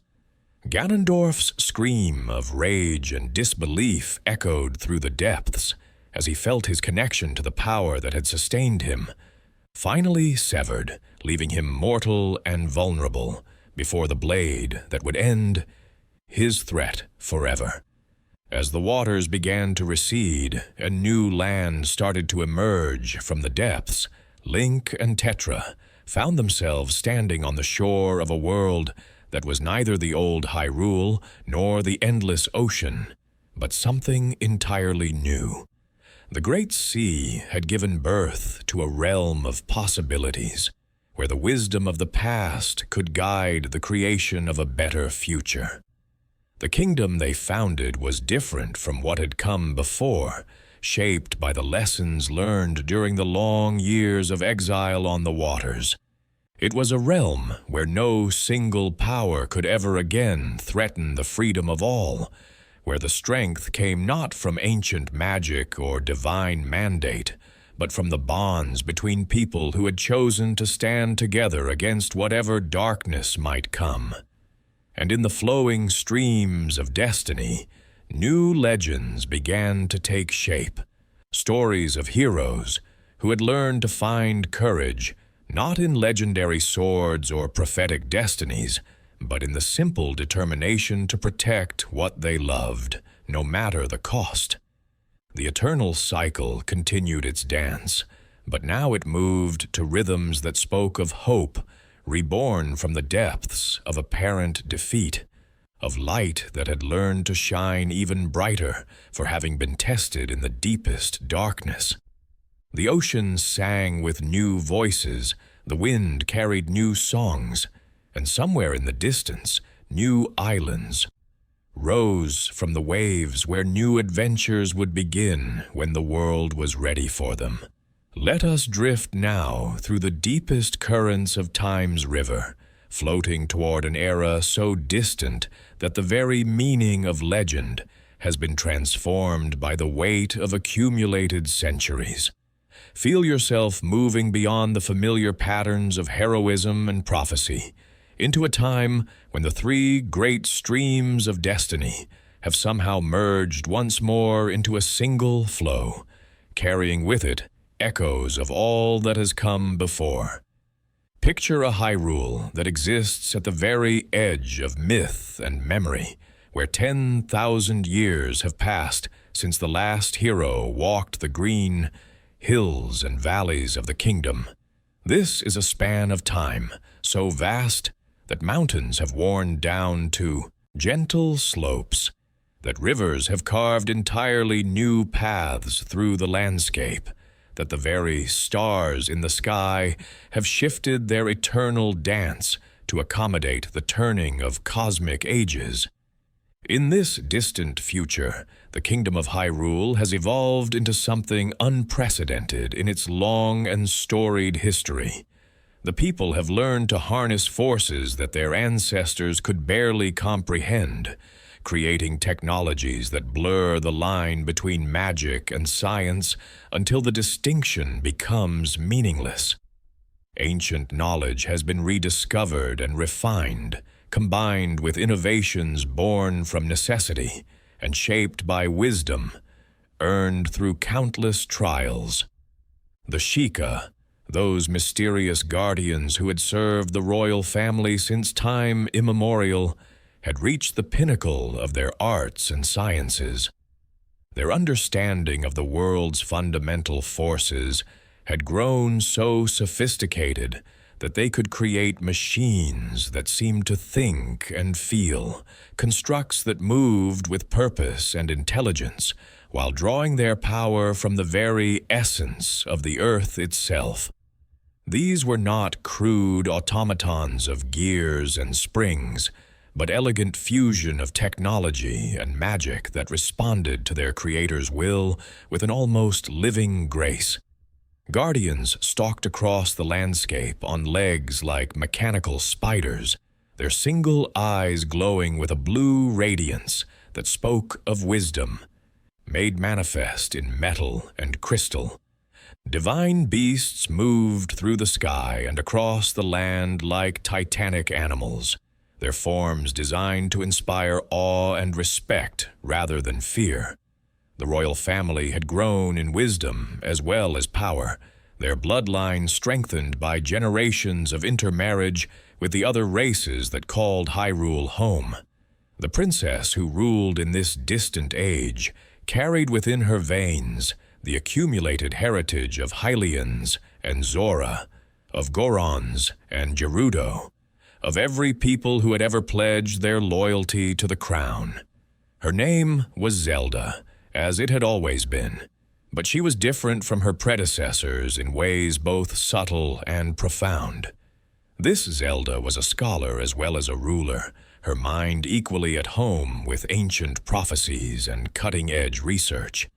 Ganondorf's scream of rage and disbelief echoed through the depths as he felt his connection to the power that had sustained him, finally severed, leaving him mortal and vulnerable before the blade that would end his threat forever. As the waters began to recede and new land started to emerge from the depths, Link and Tetra found themselves standing on the shore of a world that was neither the old Hyrule nor the endless ocean, but something entirely new. The Great Sea had given birth to a realm of possibilities, where the wisdom of the past could guide the creation of a better future. The kingdom they founded was different from what had come before, shaped by the lessons learned during the long years of exile on the waters. It was a realm where no single power could ever again threaten the freedom of all, where the strength came not from ancient magic or divine mandate, but from the bonds between people who had chosen to stand together against whatever darkness might come. And in the flowing streams of destiny, new legends began to take shape, stories of heroes who had learned to find courage not in legendary swords or prophetic destinies, but in the simple determination to protect what they loved, no matter the cost. The eternal cycle continued its dance, but now it moved to rhythms that spoke of hope, reborn from the depths of apparent defeat, of light that had learned to shine even brighter for having been tested in the deepest darkness. The ocean sang with new voices, the wind carried new songs, and somewhere in the distance, new islands rose from the waves where new adventures would begin when the world was ready for them. Let us drift now through the deepest currents of time's river, floating toward an era so distant that the very meaning of legend has been transformed by the weight of accumulated centuries. Feel yourself moving beyond the familiar patterns of heroism and prophecy, into a time when the three great streams of destiny have somehow merged once more into a single flow, carrying with it echoes of all that has come before. Picture a Hyrule that exists at the very edge of myth and memory, where 10,000 years have passed since the last hero walked the green hills and valleys of the kingdom. This is a span of time so vast that mountains have worn down to gentle slopes, that rivers have carved entirely new paths through the landscape, that the very stars in the sky have shifted their eternal dance to accommodate the turning of cosmic ages. In this distant future, the kingdom of Hyrule has evolved into something unprecedented in its long and storied history. The people have learned to harness forces that their ancestors could barely comprehend, creating technologies that blur the line between magic and science until the distinction becomes meaningless. Ancient knowledge has been rediscovered and refined, combined with innovations born from necessity and shaped by wisdom, earned through countless trials. The Sheikah, those mysterious guardians who had served the royal family since time immemorial, had reached the pinnacle of their arts and sciences. Their understanding of the world's fundamental forces had grown so sophisticated that they could create machines that seemed to think and feel, constructs that moved with purpose and intelligence, while drawing their power from the very essence of the earth itself. These were not crude automatons of gears and springs, but elegant fusion of technology and magic that responded to their creator's will with an almost living grace. Guardians stalked across the landscape on legs like mechanical spiders, their single eyes glowing with a blue radiance that spoke of wisdom, made manifest in metal and crystal. Divine beasts moved through the sky and across the land like titanic animals, their forms designed to inspire awe and respect rather than fear. The royal family had grown in wisdom as well as power, their bloodline strengthened by generations of intermarriage with the other races that called Hyrule home. The princess who ruled in this distant age carried within her veins the accumulated heritage of Hylians and Zora, of Gorons and Gerudo, of every people who had ever pledged their loyalty to the crown. Her name was Zelda, as it had always been, but she was different from her predecessors in ways both subtle and profound. This Zelda was a scholar as well as a ruler, her mind equally at home with ancient prophecies and cutting-edge research.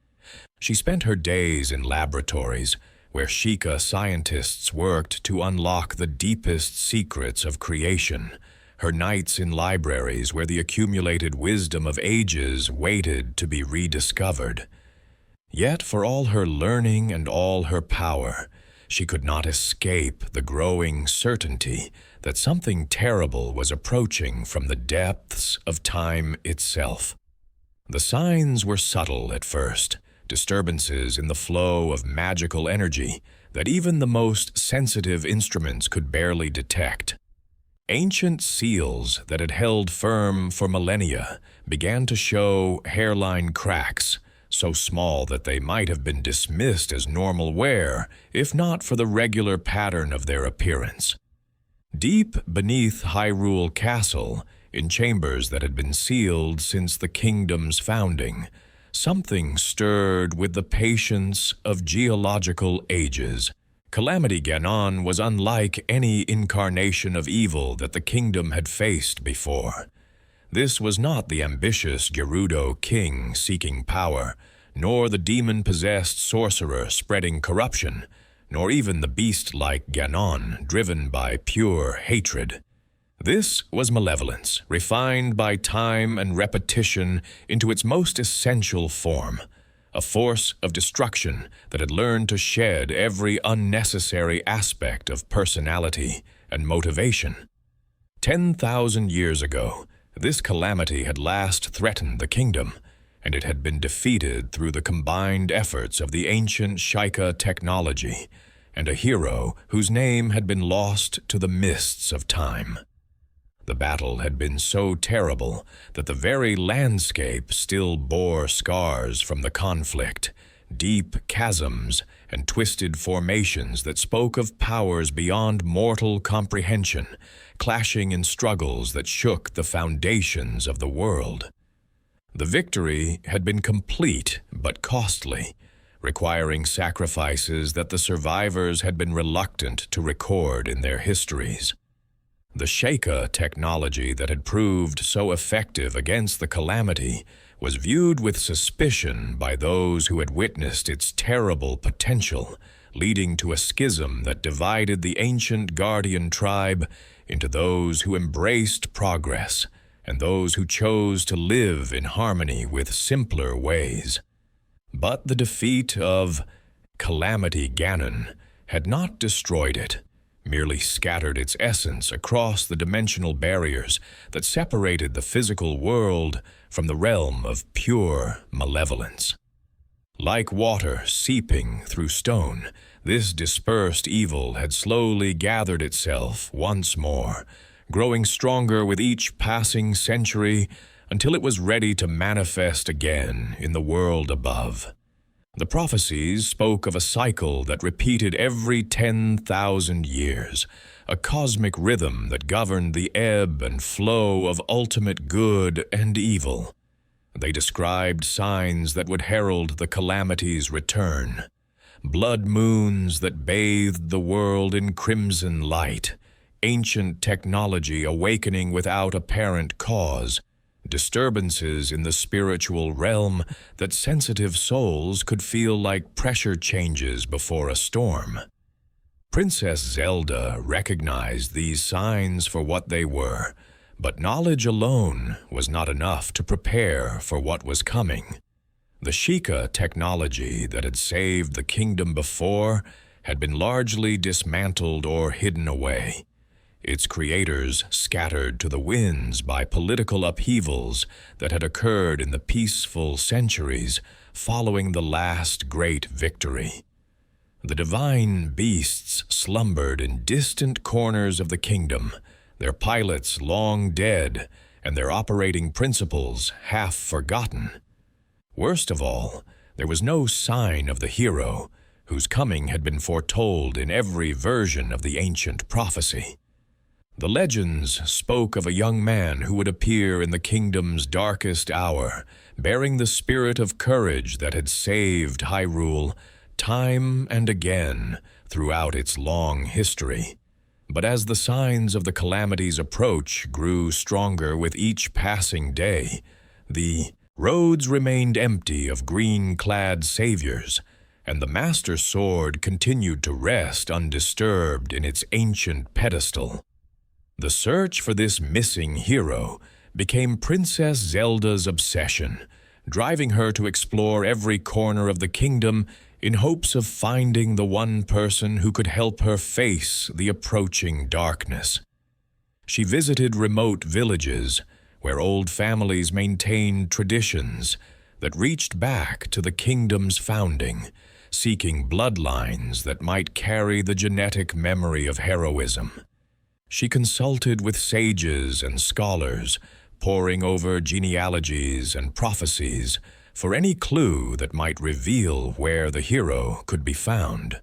She spent her days in laboratories where Sheikah scientists worked to unlock the deepest secrets of creation, her nights in libraries where the accumulated wisdom of ages waited to be rediscovered. Yet for all her learning and all her power, she could not escape the growing certainty that something terrible was approaching from the depths of time itself. The signs were subtle at first, disturbances in the flow of magical energy that even the most sensitive instruments could barely detect. Ancient seals that had held firm for millennia began to show hairline cracks, so small that they might have been dismissed as normal wear, if not for the regular pattern of their appearance. Deep beneath Hyrule Castle, in chambers that had been sealed since the kingdom's founding, something stirred with the patience of geological ages. Calamity Ganon was unlike any incarnation of evil that the kingdom had faced before. This was not the ambitious Gerudo king seeking power, nor the demon-possessed sorcerer spreading corruption, nor even the beast-like Ganon driven by pure hatred. This was malevolence, refined by time and repetition into its most essential form, a force of destruction that had learned to shed every unnecessary aspect of personality and motivation. 10,000 years ago, this calamity had last threatened the kingdom, and it had been defeated through the combined efforts of the ancient Sheikah technology and a hero whose name had been lost to the mists of time. The battle had been so terrible that the very landscape still bore scars from the conflict, deep chasms and twisted formations that spoke of powers beyond mortal comprehension, clashing in struggles that shook the foundations of the world. The victory had been complete but costly, requiring sacrifices that the survivors had been reluctant to record in their histories. The Sheikah technology that had proved so effective against the calamity was viewed with suspicion by those who had witnessed its terrible potential, leading to a schism that divided the ancient guardian tribe into those who embraced progress and those who chose to live in harmony with simpler ways. But the defeat of Calamity Ganon had not destroyed it, merely scattered its essence across the dimensional barriers that separated the physical world from the realm of pure malevolence. Like water seeping through stone, this dispersed evil had slowly gathered itself once more, growing stronger with each passing century until it was ready to manifest again in the world above. The prophecies spoke of a cycle that repeated every 10,000 years, a cosmic rhythm that governed the ebb and flow of ultimate good and evil. They described signs that would herald the calamity's return, blood moons that bathed the world in crimson light, ancient technology awakening without apparent cause, disturbances in the spiritual realm that sensitive souls could feel like pressure changes before a storm. Princess Zelda recognized these signs for what they were, but knowledge alone was not enough to prepare for what was coming. The Sheikah technology that had saved the kingdom before had been largely dismantled or hidden away, its creators scattered to the winds by political upheavals that had occurred in the peaceful centuries following the last great victory. The divine beasts slumbered in distant corners of the kingdom, their pilots long dead and their operating principles half forgotten. Worst of all, there was no sign of the hero, whose coming had been foretold in every version of the ancient prophecy. The legends spoke of a young man who would appear in the kingdom's darkest hour, bearing the spirit of courage that had saved Hyrule time and again throughout its long history. But as the signs of the calamity's approach grew stronger with each passing day, the roads remained empty of green-clad saviors, and the Master Sword continued to rest undisturbed in its ancient pedestal. The search for this missing hero became Princess Zelda's obsession, driving her to explore every corner of the kingdom in hopes of finding the one person who could help her face the approaching darkness. She visited remote villages where old families maintained traditions that reached back to the kingdom's founding, seeking bloodlines that might carry the genetic memory of heroism. She consulted with sages and scholars, poring over genealogies and prophecies for any clue that might reveal where the hero could be found.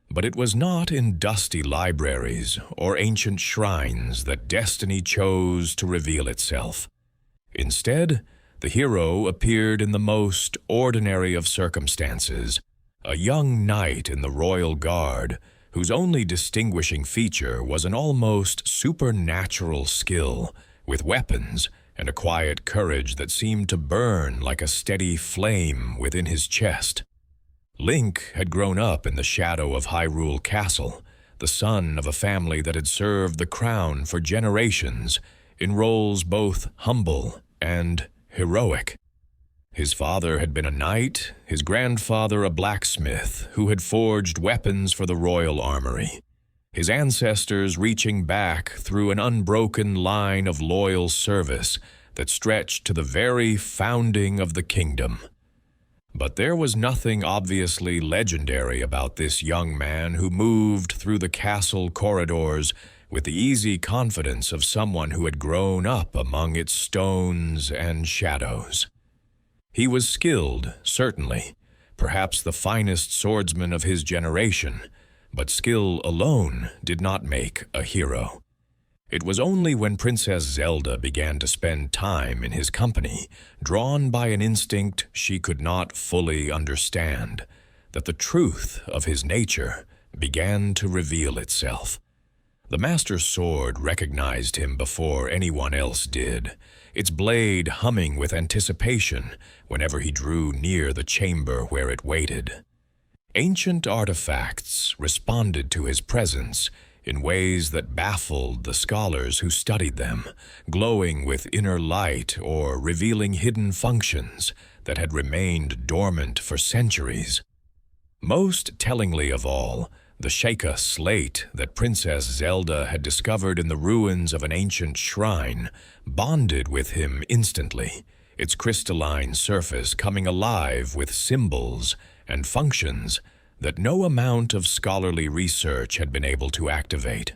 But it was not in dusty libraries or ancient shrines that destiny chose to reveal itself. Instead, the hero appeared in the most ordinary of circumstances, a young knight in the royal guard, whose only distinguishing feature was an almost supernatural skill with weapons and a quiet courage that seemed to burn like a steady flame within his chest. Link had grown up in the shadow of Hyrule Castle, the son of a family that had served the crown for generations in roles both humble and heroic. His father had been a knight, his grandfather a blacksmith who had forged weapons for the royal armory, his ancestors reaching back through an unbroken line of loyal service that stretched to the very founding of the kingdom. But there was nothing obviously legendary about this young man who moved through the castle corridors with the easy confidence of someone who had grown up among its stones and shadows. He was skilled, certainly, perhaps the finest swordsman of his generation, but skill alone did not make a hero. It was only when Princess Zelda began to spend time in his company, drawn by an instinct she could not fully understand, that the truth of his nature began to reveal itself. The Master Sword recognized him before anyone else did, its blade humming with anticipation whenever he drew near the chamber where it waited. Ancient artifacts responded to his presence in ways that baffled the scholars who studied them, glowing with inner light or revealing hidden functions that had remained dormant for centuries. Most tellingly of all, the Sheikah slate that Princess Zelda had discovered in the ruins of an ancient shrine bonded with him instantly, its crystalline surface coming alive with symbols and functions that no amount of scholarly research had been able to activate.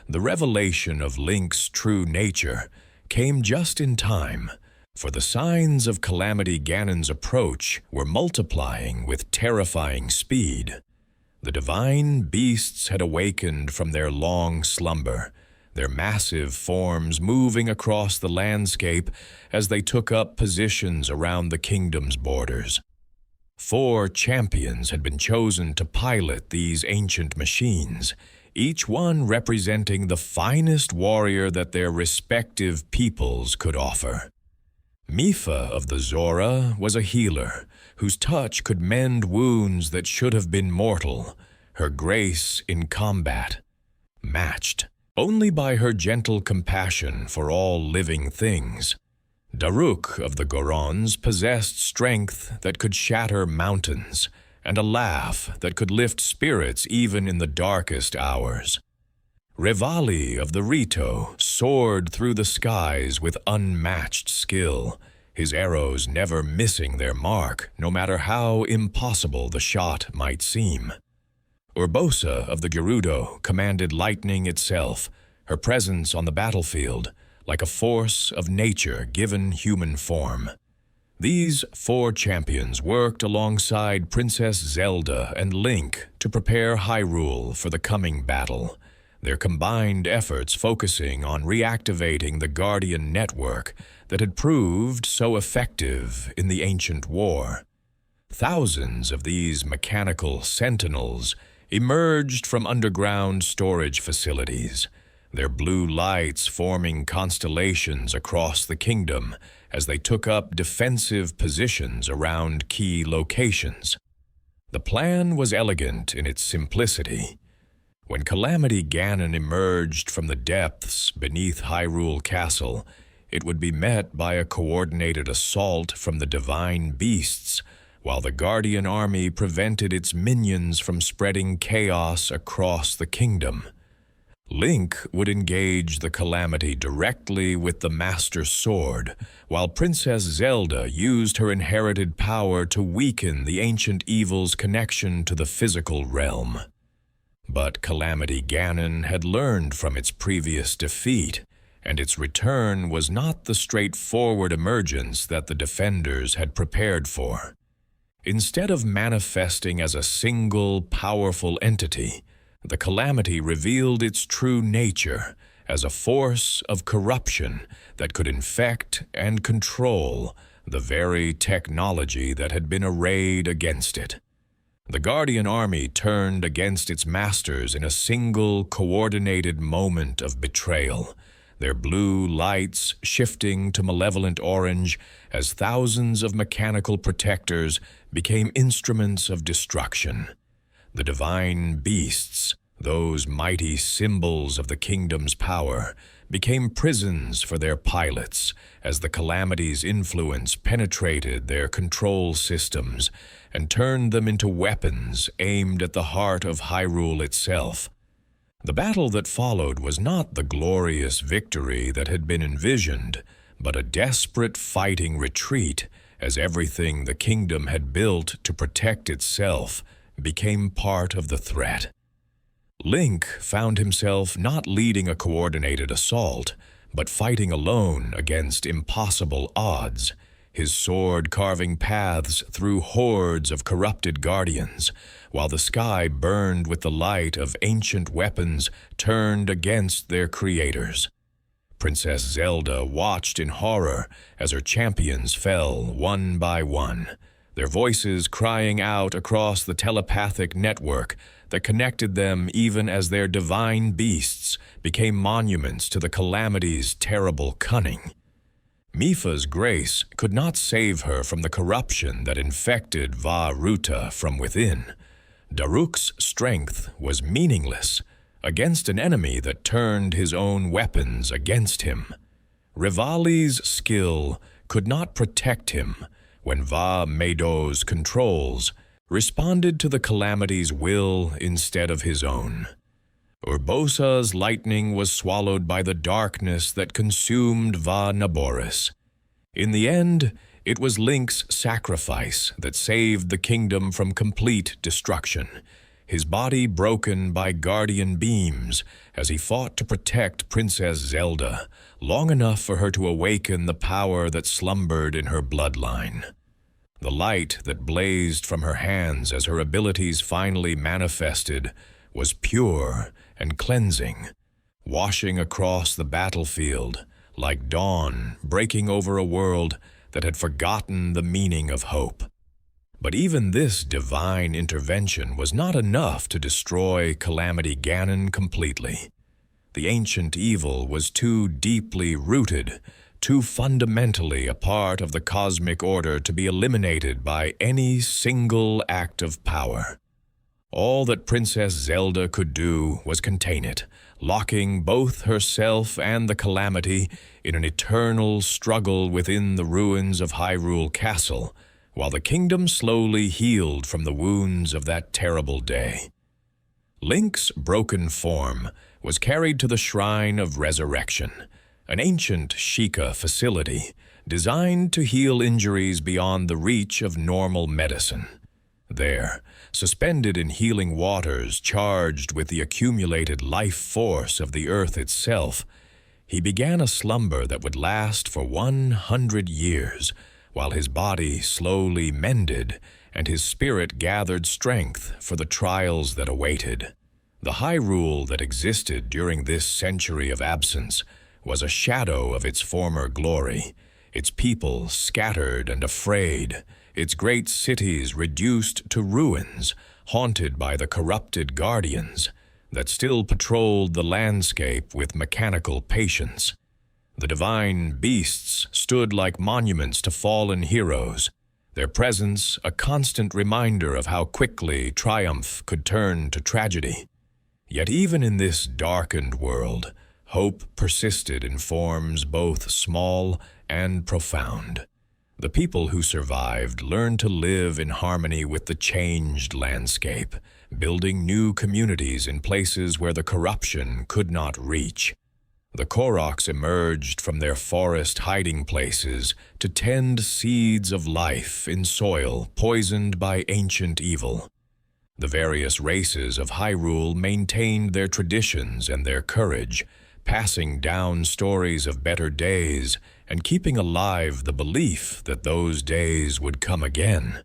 The revelation of Link's true nature came just in time, for the signs of Calamity Ganon's approach were multiplying with terrifying speed. The divine beasts had awakened from their long slumber, their massive forms moving across the landscape as they took up positions around the kingdom's borders. 4 champions had been chosen to pilot these ancient machines, each one representing the finest warrior that their respective peoples could offer. Mifa of the Zora was a healer, whose touch could mend wounds that should have been mortal, her grace in combat, matched only by her gentle compassion for all living things. Daruk of the Gorons possessed strength that could shatter mountains, and a laugh that could lift spirits even in the darkest hours. Revali of the Rito soared through the skies with unmatched skill, his arrows never missing their mark, no matter how impossible the shot might seem. Urbosa of the Gerudo commanded lightning itself, her presence on the battlefield like a force of nature given human form. These 4 champions worked alongside Princess Zelda and Link to prepare Hyrule for the coming battle, their combined efforts focusing on reactivating the Guardian network that had proved so effective in the ancient war. Thousands of these mechanical sentinels emerged from underground storage facilities, their blue lights forming constellations across the kingdom as they took up defensive positions around key locations. The plan was elegant in its simplicity. When Calamity Ganon emerged from the depths beneath Hyrule Castle, it would be met by a coordinated assault from the divine beasts, while the Guardian army prevented its minions from spreading chaos across the kingdom. Link would engage the Calamity directly with the Master Sword, while Princess Zelda used her inherited power to weaken the ancient evil's connection to the physical realm. But Calamity Ganon had learned from its previous defeat, and its return was not the straightforward emergence that the defenders had prepared for. Instead of manifesting as a single, powerful entity, the Calamity revealed its true nature as a force of corruption that could infect and control the very technology that had been arrayed against it. The Guardian army turned against its masters in a single, coordinated moment of betrayal, their blue lights shifting to malevolent orange as thousands of mechanical protectors became instruments of destruction. The divine beasts, those mighty symbols of the kingdom's power, became prisons for their pilots as the Calamity's influence penetrated their control systems and turned them into weapons aimed at the heart of Hyrule itself. The battle that followed was not the glorious victory that had been envisioned, but a desperate fighting retreat as everything the kingdom had built to protect itself became part of the threat. Link found himself not leading a coordinated assault, but fighting alone against impossible odds, his sword carving paths through hordes of corrupted guardians, while the sky burned with the light of ancient weapons turned against their creators. Princess Zelda watched in horror as her champions fell one by one, their voices crying out across the telepathic network that connected them even as their divine beasts became monuments to the Calamity's terrible cunning. Mifa's grace could not save her from the corruption that infected Va Ruta from within. Daruk's strength was meaningless against an enemy that turned his own weapons against him. Revali's skill could not protect him when Va Medo's controls responded to the Calamity's will instead of his own. Urbosa's lightning was swallowed by the darkness that consumed Va Naboris. In the end, it was Link's sacrifice that saved the kingdom from complete destruction, his body broken by guardian beams as he fought to protect Princess Zelda, long enough for her to awaken the power that slumbered in her bloodline. The light that blazed from her hands as her abilities finally manifested was pure and cleansing, washing across the battlefield like dawn breaking over a world that had forgotten the meaning of hope. But even this divine intervention was not enough to destroy Calamity Ganon completely. The ancient evil was too deeply rooted, too fundamentally a part of the cosmic order to be eliminated by any single act of power. All that Princess Zelda could do was contain it, locking both herself and the Calamity in an eternal struggle within the ruins of Hyrule Castle, while the kingdom slowly healed from the wounds of that terrible day. Link's broken form was carried to the Shrine of Resurrection, an ancient Sheikah facility designed to heal injuries beyond the reach of normal medicine. There, suspended in healing waters charged with the accumulated life force of the earth itself, he began a slumber that would last for 100 years, while his body slowly mended and his spirit gathered strength for the trials that awaited. The Hyrule that existed during this century of absence was a shadow of its former glory, its people scattered and afraid, its great cities reduced to ruins, haunted by the corrupted guardians that still patrolled the landscape with mechanical patience. The divine beasts stood like monuments to fallen heroes, their presence a constant reminder of how quickly triumph could turn to tragedy. Yet even in this darkened world, hope persisted in forms both small and profound. The people who survived learned to live in harmony with the changed landscape, building new communities in places where the corruption could not reach. The Koroks emerged from their forest hiding places to tend seeds of life in soil poisoned by ancient evil. The various races of Hyrule maintained their traditions and their courage, passing down stories of better days and keeping alive the belief that those days would come again.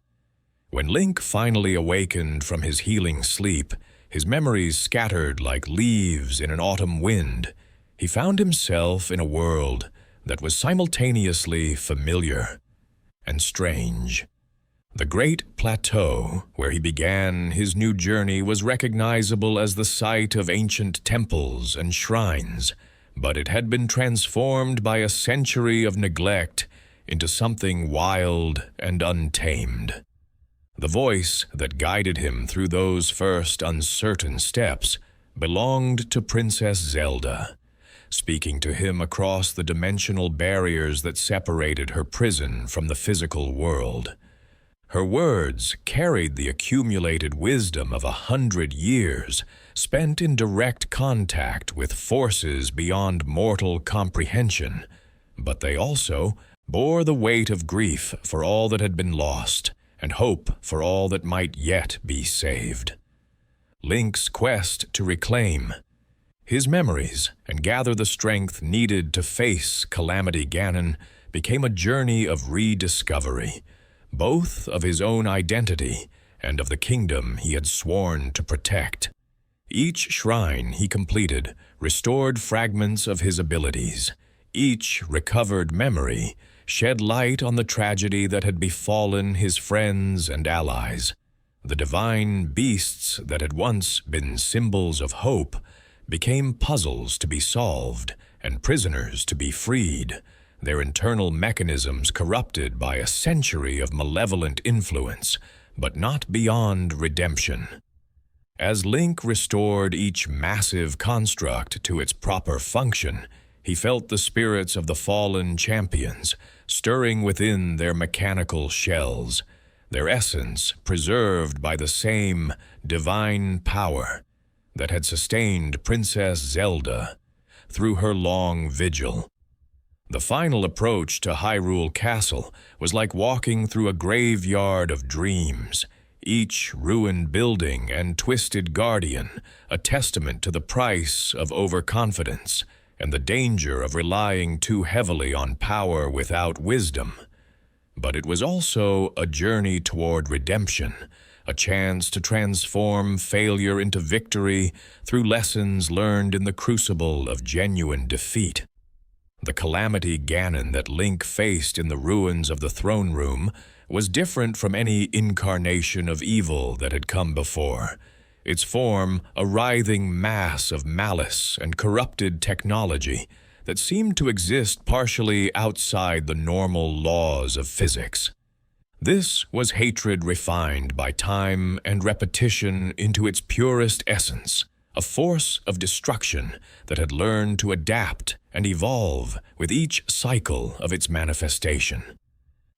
When Link finally awakened from his healing sleep, his memories scattered like leaves in an autumn wind, he found himself in a world that was simultaneously familiar and strange. The great plateau where he began his new journey was recognizable as the site of ancient temples and shrines, but it had been transformed by a century of neglect into something wild and untamed. The voice that guided him through those first uncertain steps belonged to Princess Zelda, speaking to him across the dimensional barriers that separated her prison from the physical world. Her words carried the accumulated wisdom of 100 years, spent in direct contact with forces beyond mortal comprehension, but they also bore the weight of grief for all that had been lost and hope for all that might yet be saved. Link's quest to reclaim his memories and gather the strength needed to face Calamity Ganon became a journey of rediscovery, both of his own identity and of the kingdom he had sworn to protect. Each shrine he completed restored fragments of his abilities. Each recovered memory shed light on the tragedy that had befallen his friends and allies. The divine beasts that had once been symbols of hope became puzzles to be solved and prisoners to be freed, their internal mechanisms corrupted by a century of malevolent influence, but not beyond redemption. As Link restored each massive construct to its proper function, he felt the spirits of the fallen champions stirring within their mechanical shells, their essence preserved by the same divine power that had sustained Princess Zelda through her long vigil. The final approach to Hyrule Castle was like walking through a graveyard of dreams, each ruined building and twisted guardian a testament to the price of overconfidence and the danger of relying too heavily on power without wisdom. But it was also a journey toward redemption, a chance to transform failure into victory through lessons learned in the crucible of genuine defeat. The Calamity Ganon that Link faced in the ruins of the throne room was different from any incarnation of evil that had come before, its form a writhing mass of malice and corrupted technology that seemed to exist partially outside the normal laws of physics. This was hatred refined by time and repetition into its purest essence, a force of destruction that had learned to adapt and evolve with each cycle of its manifestation.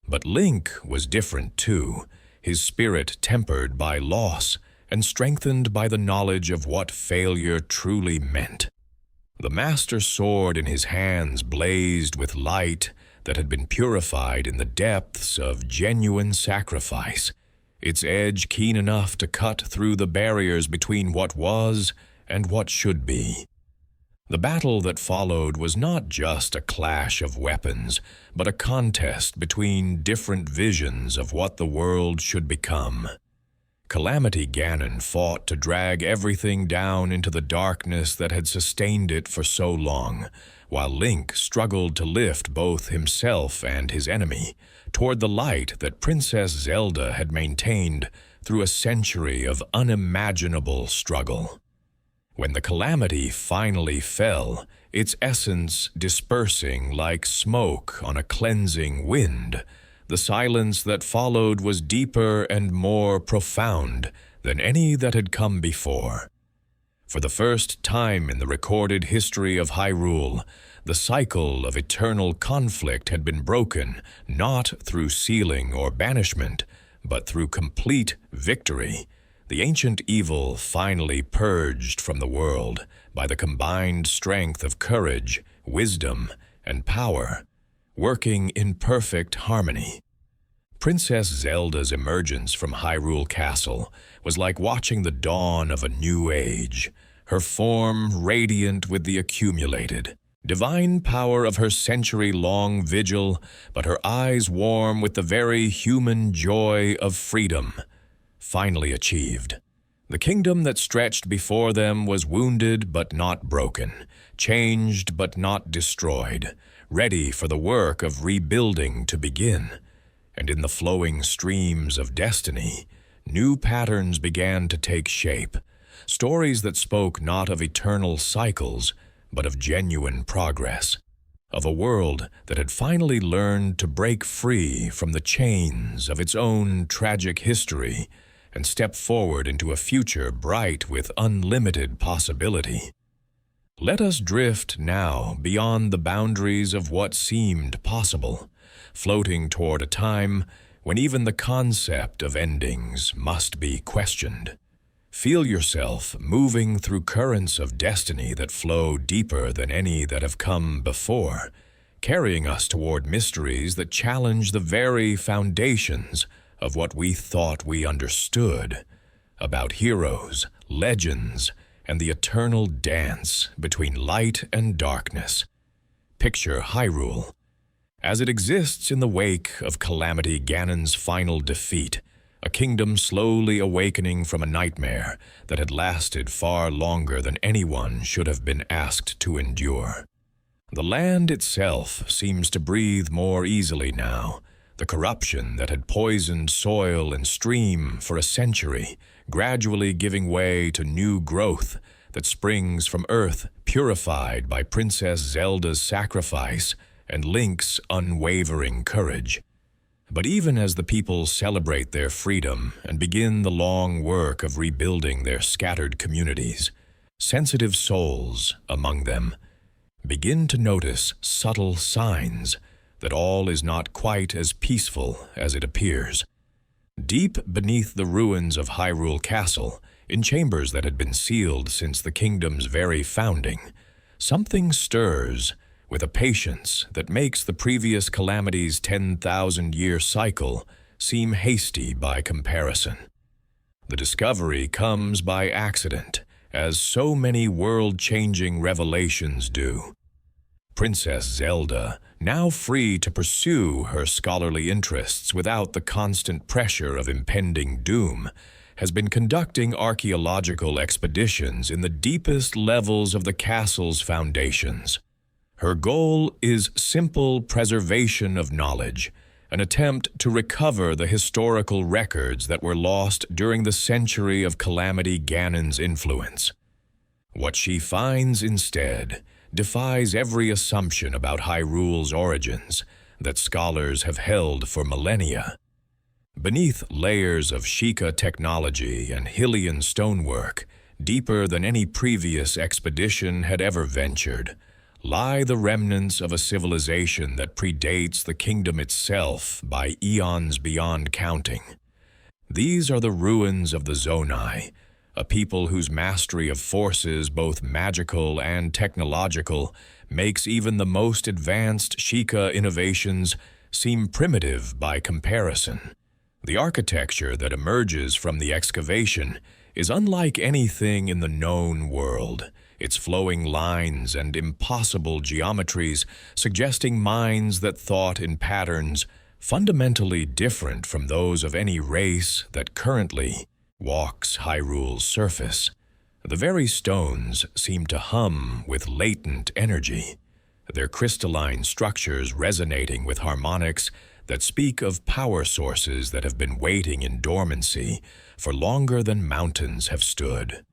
But Link was different too, his spirit tempered by loss and strengthened by the knowledge of what failure truly meant. The Master Sword in his hands blazed with light that had been purified in the depths of genuine sacrifice, its edge keen enough to cut through the barriers between what was and what should be. The battle that followed was not just a clash of weapons, but a contest between different visions of what the world should become. Calamity Ganon fought to drag everything down into the darkness that had sustained it for so long, while Link struggled to lift both himself and his enemy toward the light that Princess Zelda had maintained through a century of unimaginable struggle. When the calamity finally fell, its essence dispersing like smoke on a cleansing wind, the silence that followed was deeper and more profound than any that had come before. For the first time in the recorded history of Hyrule, the cycle of eternal conflict had been broken, not through sealing or banishment, but through complete victory. The ancient evil finally purged from the world by the combined strength of courage, wisdom, and power, working in perfect harmony. Princess Zelda's emergence from Hyrule Castle was like watching the dawn of a new age, her form radiant with the accumulated divine power of her century-long vigil, but her eyes warm with the very human joy of freedom, finally achieved. The kingdom that stretched before them was wounded but not broken, changed but not destroyed, ready for the work of rebuilding to begin. And in the flowing streams of destiny, new patterns began to take shape, stories that spoke not of eternal cycles, but of genuine progress, of a world that had finally learned to break free from the chains of its own tragic history and step forward into a future bright with unlimited possibility. Let us drift now beyond the boundaries of what seemed possible, floating toward a time when even the concept of endings must be questioned. Feel yourself moving through currents of destiny that flow deeper than any that have come before, carrying us toward mysteries that challenge the very foundations of what we thought we understood about heroes, legends, and the eternal dance between light and darkness. Picture Hyrule as it exists in the wake of Calamity Ganon's final defeat, a kingdom slowly awakening from a nightmare that had lasted far longer than anyone should have been asked to endure. The land itself seems to breathe more easily now, the corruption that had poisoned soil and stream for a century, gradually giving way to new growth that springs from earth purified by Princess Zelda's sacrifice and Link's unwavering courage. But even as the people celebrate their freedom and begin the long work of rebuilding their scattered communities, sensitive souls among them begin to notice subtle signs that all is not quite as peaceful as it appears. Deep beneath the ruins of Hyrule Castle, in chambers that had been sealed since the kingdom's very founding, something stirs with a patience that makes the previous calamity's 10,000-year cycle seem hasty by comparison. The discovery comes by accident, as so many world-changing revelations do. Princess Zelda, now free to pursue her scholarly interests without the constant pressure of impending doom, has been conducting archaeological expeditions in the deepest levels of the castle's foundations. Her goal is simple preservation of knowledge, an attempt to recover the historical records that were lost during the century of Calamity Ganon's influence. What she finds instead defies every assumption about Hyrule's origins that scholars have held for millennia. Beneath layers of Sheikah technology and Hylian stonework, deeper than any previous expedition had ever ventured, lie the remnants of a civilization that predates the kingdom itself by eons beyond counting. These are the ruins of the Zonai, a people whose mastery of forces, both magical and technological, makes even the most advanced Sheikah innovations seem primitive by comparison. The architecture that emerges from the excavation is unlike anything in the known world, its flowing lines and impossible geometries suggesting minds that thought in patterns fundamentally different from those of any race that currently walks Hyrule's surface. The very stones seem to hum with latent energy, their crystalline structures resonating with harmonics that speak of power sources that have been waiting in dormancy for longer than mountains have stood.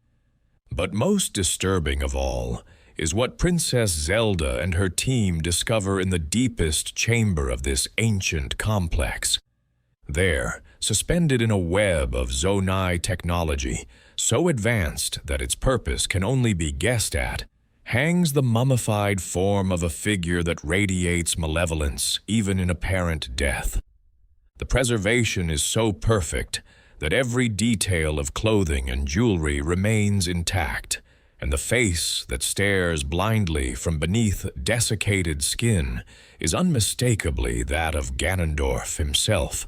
But most disturbing of all is what Princess Zelda and her team discover in the deepest chamber of this ancient complex. There, suspended in a web of Zonai technology, so advanced that its purpose can only be guessed at, hangs the mummified form of a figure that radiates malevolence even in apparent death. The preservation is so perfect that every detail of clothing and jewelry remains intact, and the face that stares blindly from beneath desiccated skin is unmistakably that of Ganondorf himself.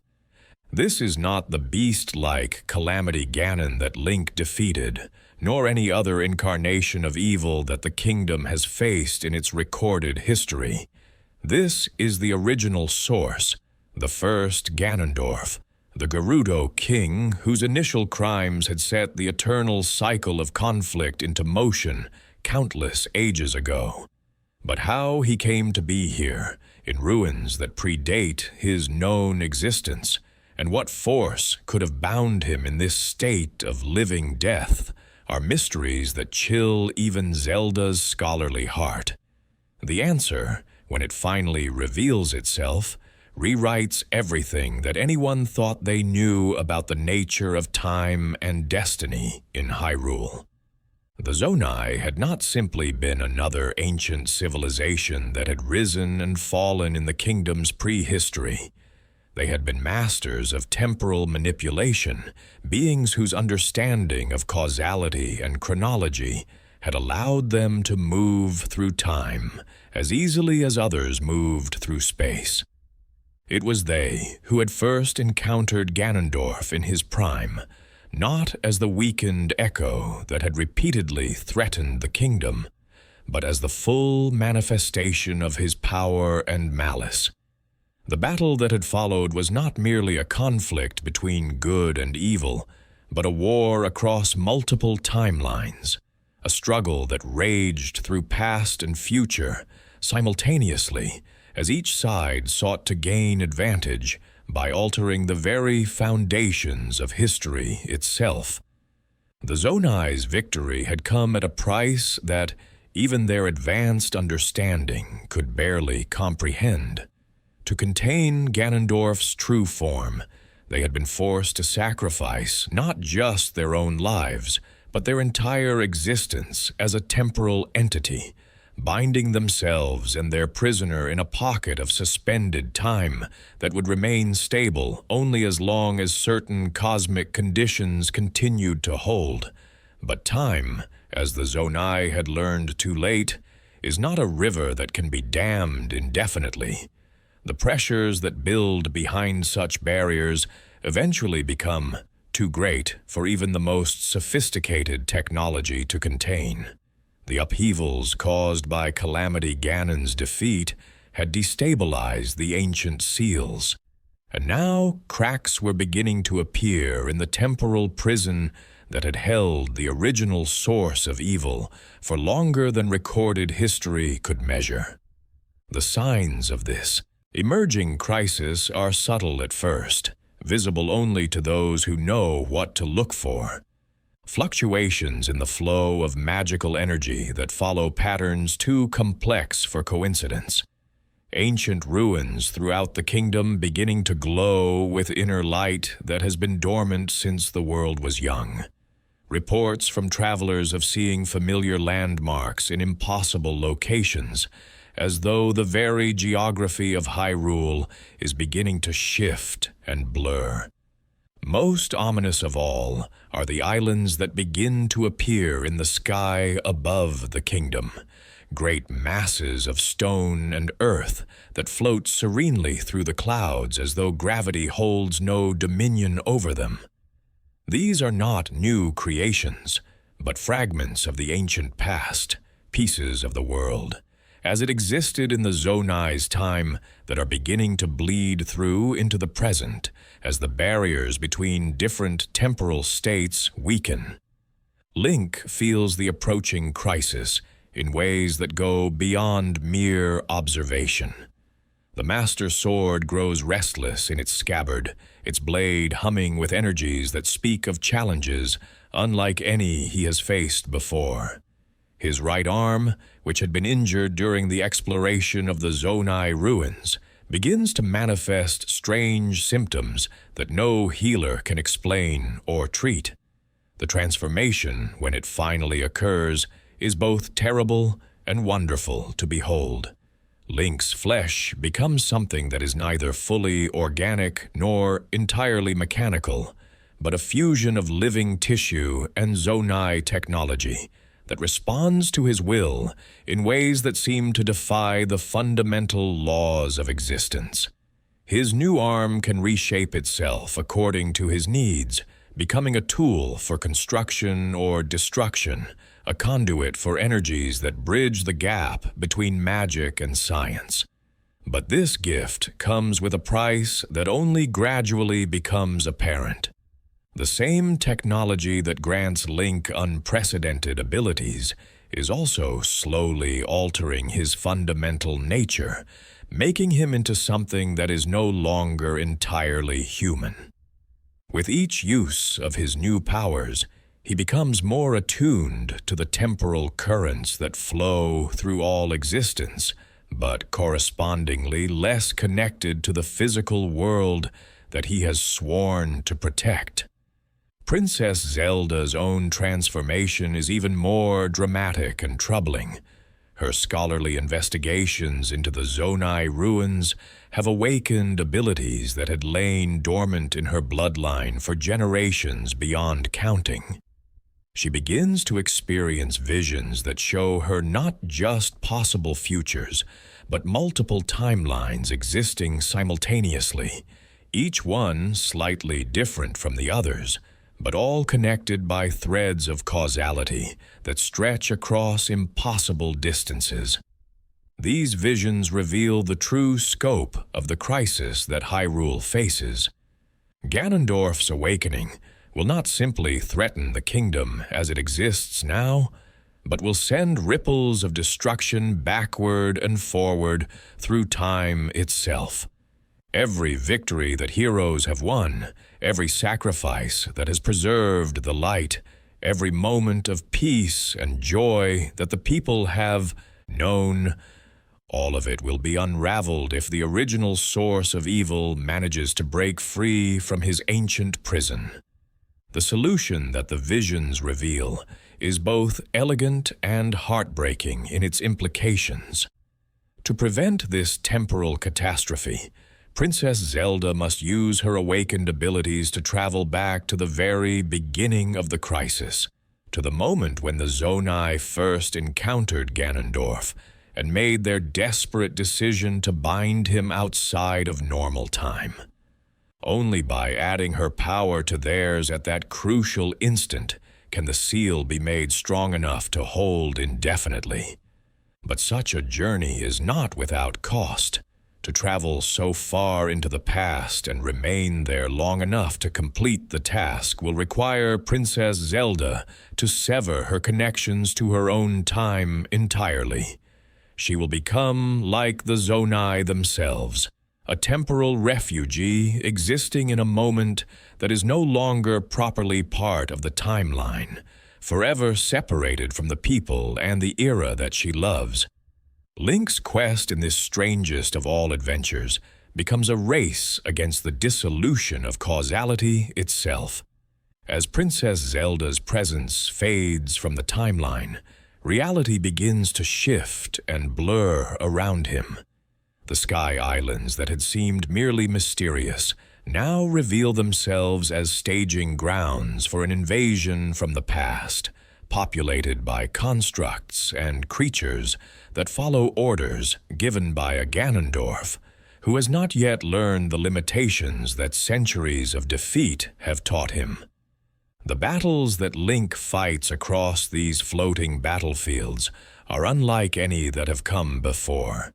This is not the beast-like Calamity Ganon that Link defeated, nor any other incarnation of evil that the kingdom has faced in its recorded history. This is the original source, the first Ganondorf, the Gerudo king whose initial crimes had set the eternal cycle of conflict into motion countless ages ago. But how he came to be here, in ruins that predate his known existence, and what force could have bound him in this state of living death, are mysteries that chill even Zelda's scholarly heart. The answer, when it finally reveals itself, rewrites everything that anyone thought they knew about the nature of time and destiny in Hyrule. The Zonai had not simply been another ancient civilization that had risen and fallen in the kingdom's prehistory. They had been masters of temporal manipulation, beings whose understanding of causality and chronology had allowed them to move through time as easily as others moved through space. It was they who had first encountered Ganondorf in his prime, not as the weakened echo that had repeatedly threatened the kingdom, but as the full manifestation of his power and malice. The battle that had followed was not merely a conflict between good and evil, but a war across multiple timelines, a struggle that raged through past and future simultaneously, as each side sought to gain advantage by altering the very foundations of history itself. The Zonai's victory had come at a price that even their advanced understanding could barely comprehend. To contain Ganondorf's true form, they had been forced to sacrifice not just their own lives, but their entire existence as a temporal entity, binding themselves and their prisoner in a pocket of suspended time that would remain stable only as long as certain cosmic conditions continued to hold. But time, as the Zonai had learned too late, is not a river that can be dammed indefinitely. The pressures that build behind such barriers eventually become too great for even the most sophisticated technology to contain. The upheavals caused by Calamity Ganon's defeat had destabilized the ancient seals, and now cracks were beginning to appear in the temporal prison that had held the original source of evil for longer than recorded history could measure. The signs of this Emerging crises are subtle at first, visible only to those who know what to look for. Fluctuations in the flow of magical energy that follow patterns too complex for coincidence. Ancient ruins throughout the kingdom beginning to glow with inner light that has been dormant since the world was young. Reports from travelers of seeing familiar landmarks in impossible locations, as though the very geography of Hyrule is beginning to shift and blur. Most ominous of all are the islands that begin to appear in the sky above the kingdom, great masses of stone and earth that float serenely through the clouds as though gravity holds no dominion over them. These are not new creations, but fragments of the ancient past, pieces of the world, as it existed in the Zonai's time, that are beginning to bleed through into the present as the barriers between different temporal states weaken. Link feels the approaching crisis in ways that go beyond mere observation. The Master Sword grows restless in its scabbard, its blade humming with energies that speak of challenges unlike any he has faced before. His right arm, which had been injured during the exploration of the Zonai ruins, begins to manifest strange symptoms that no healer can explain or treat. The transformation, when it finally occurs, is both terrible and wonderful to behold. Link's flesh becomes something that is neither fully organic nor entirely mechanical, but a fusion of living tissue and Zonai technology that responds to his will in ways that seem to defy the fundamental laws of existence. His new arm can reshape itself according to his needs, becoming a tool for construction or destruction, a conduit for energies that bridge the gap between magic and science. But this gift comes with a price that only gradually becomes apparent. The same technology that grants Link unprecedented abilities is also slowly altering his fundamental nature, making him into something that is no longer entirely human. With each use of his new powers, he becomes more attuned to the temporal currents that flow through all existence, but correspondingly less connected to the physical world that he has sworn to protect. Princess Zelda's own transformation is even more dramatic and troubling. Her scholarly investigations into the Zonai ruins have awakened abilities that had lain dormant in her bloodline for generations beyond counting. She begins to experience visions that show her not just possible futures, but multiple timelines existing simultaneously, each one slightly different from the others, but all connected by threads of causality that stretch across impossible distances. These visions reveal the true scope of the crisis that Hyrule faces. Ganondorf's awakening will not simply threaten the kingdom as it exists now, but will send ripples of destruction backward and forward through time itself. Every victory that heroes have won, every sacrifice that has preserved the light, every moment of peace and joy that the people have known, all of it will be unraveled if the original source of evil manages to break free from his ancient prison. The solution that the visions reveal is both elegant and heartbreaking in its implications. To prevent this temporal catastrophe, Princess Zelda must use her awakened abilities to travel back to the very beginning of the crisis, to the moment when the Zonai first encountered Ganondorf and made their desperate decision to bind him outside of normal time. Only by adding her power to theirs at that crucial instant can the seal be made strong enough to hold indefinitely. But such a journey is not without cost. To travel so far into the past and remain there long enough to complete the task will require Princess Zelda to sever her connections to her own time entirely. She will become like the Zonai themselves, a temporal refugee existing in a moment that is no longer properly part of the timeline, forever separated from the people and the era that she loves. Link's quest in this strangest of all adventures becomes a race against the dissolution of causality itself. As Princess Zelda's presence fades from the timeline, reality begins to shift and blur around him. The Sky Islands that had seemed merely mysterious now reveal themselves as staging grounds for an invasion from the past, populated by constructs and creatures that follow orders given by a Ganondorf, who has not yet learned the limitations that centuries of defeat have taught him. The battles that Link fights across these floating battlefields are unlike any that have come before,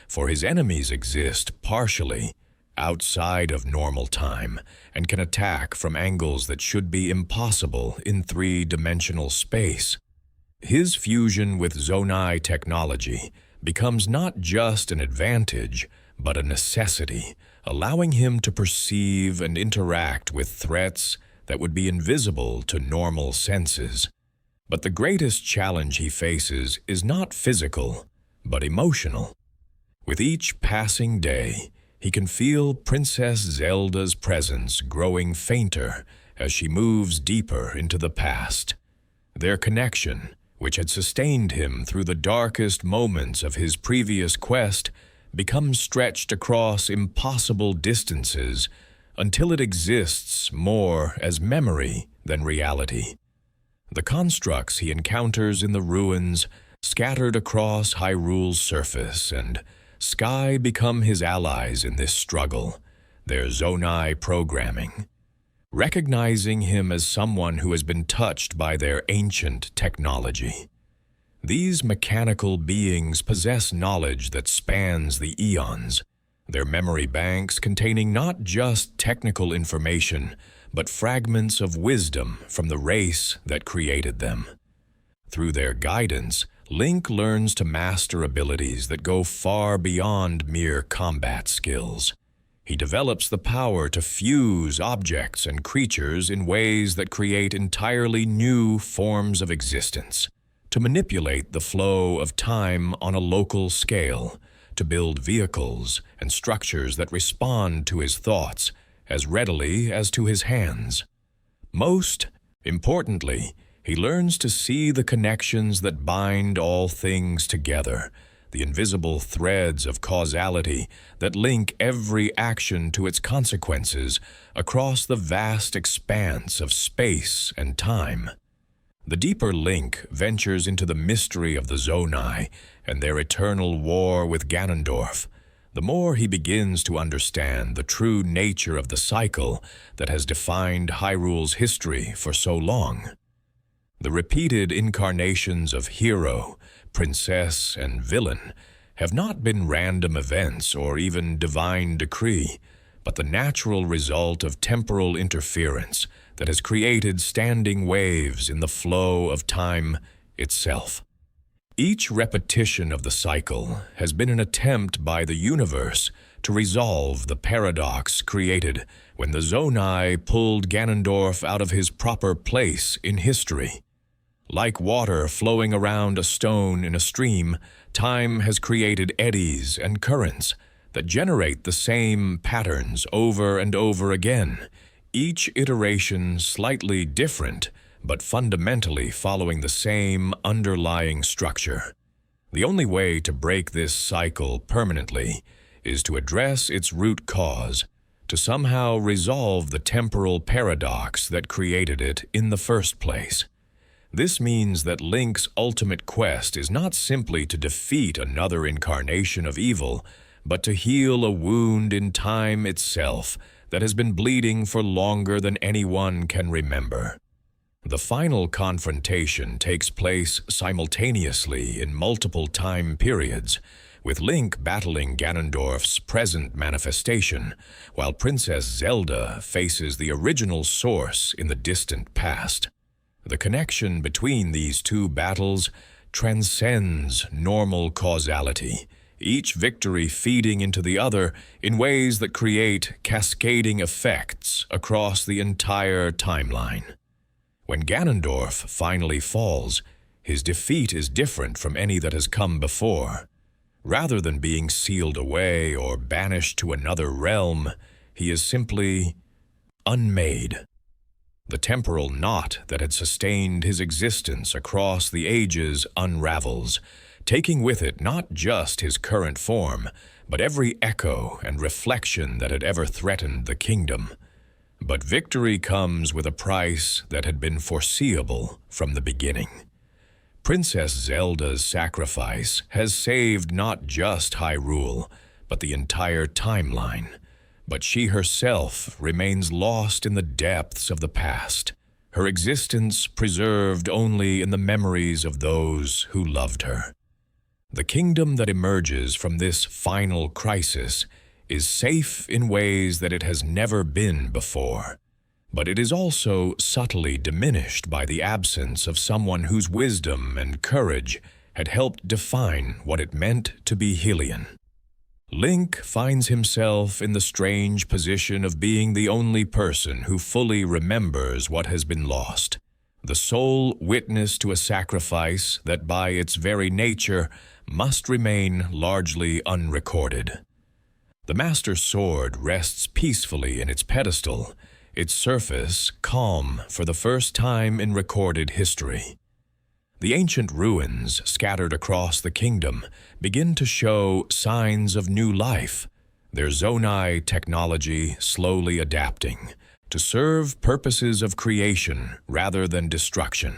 for his enemies exist partially outside of normal time and can attack from angles that should be impossible in three-dimensional space. His fusion with Zonai technology becomes not just an advantage, but a necessity, allowing him to perceive and interact with threats that would be invisible to normal senses. But the greatest challenge he faces is not physical, but emotional. With each passing day, he can feel Princess Zelda's presence growing fainter as she moves deeper into the past. Their connection, which had sustained him through the darkest moments of his previous quest, becomes stretched across impossible distances until it exists more as memory than reality. The constructs he encounters in the ruins scattered across Hyrule's surface and sky become his allies in this struggle, their Zonai programming. Recognizing him as someone who has been touched by their ancient technology. These mechanical beings possess knowledge that spans the eons, their memory banks containing not just technical information, but fragments of wisdom from the race that created them. Through their guidance, Link learns to master abilities that go far beyond mere combat skills. He develops the power to fuse objects and creatures in ways that create entirely new forms of existence, to manipulate the flow of time on a local scale, to build vehicles and structures that respond to his thoughts as readily as to his hands. Most importantly, he learns to see the connections that bind all things together, the invisible threads of causality that link every action to its consequences across the vast expanse of space and time. The deeper Link ventures into the mystery of the Zonai and their eternal war with Ganondorf, the more he begins to understand the true nature of the cycle that has defined Hyrule's history for so long. The repeated incarnations of hero, princess, and villain have not been random events or even divine decree, but the natural result of temporal interference that has created standing waves in the flow of time itself. Each repetition of the cycle has been an attempt by the universe to resolve the paradox created when the Zonai pulled Ganondorf out of his proper place in history. Like water flowing around a stone in a stream, time has created eddies and currents that generate the same patterns over and over again, each iteration slightly different, but fundamentally following the same underlying structure. The only way to break this cycle permanently is to address its root cause, to somehow resolve the temporal paradox that created it in the first place. This means that Link's ultimate quest is not simply to defeat another incarnation of evil, but to heal a wound in time itself that has been bleeding for longer than anyone can remember. The final confrontation takes place simultaneously in multiple time periods, with Link battling Ganondorf's present manifestation, while Princess Zelda faces the original source in the distant past. The connection between these two battles transcends normal causality. each victory feeding into the other in ways that create cascading effects across the entire timeline. When Ganondorf finally falls, his defeat is different from any that has come before. Rather than being sealed away or banished to another realm, he is simply unmade. The temporal knot that had sustained his existence across the ages unravels, taking with it not just his current form, but every echo and reflection that had ever threatened the kingdom. But victory comes with a price that had been foreseeable from the beginning. Princess Zelda's sacrifice has saved not just Hyrule, but the entire timeline. But she herself remains lost in the depths of the past, her existence preserved only in the memories of those who loved her. The kingdom that emerges from this final crisis is safe in ways that it has never been before, but it is also subtly diminished by the absence of someone whose wisdom and courage had helped define what it meant to be Hylian. Link finds himself in the strange position of being the only person who fully remembers what has been lost, the sole witness to a sacrifice that by its very nature must remain largely unrecorded. The Master Sword rests peacefully in its pedestal, its surface calm for the first time in recorded history. The ancient ruins scattered across the kingdom begin to show signs of new life, their Zonai technology slowly adapting to serve purposes of creation rather than destruction.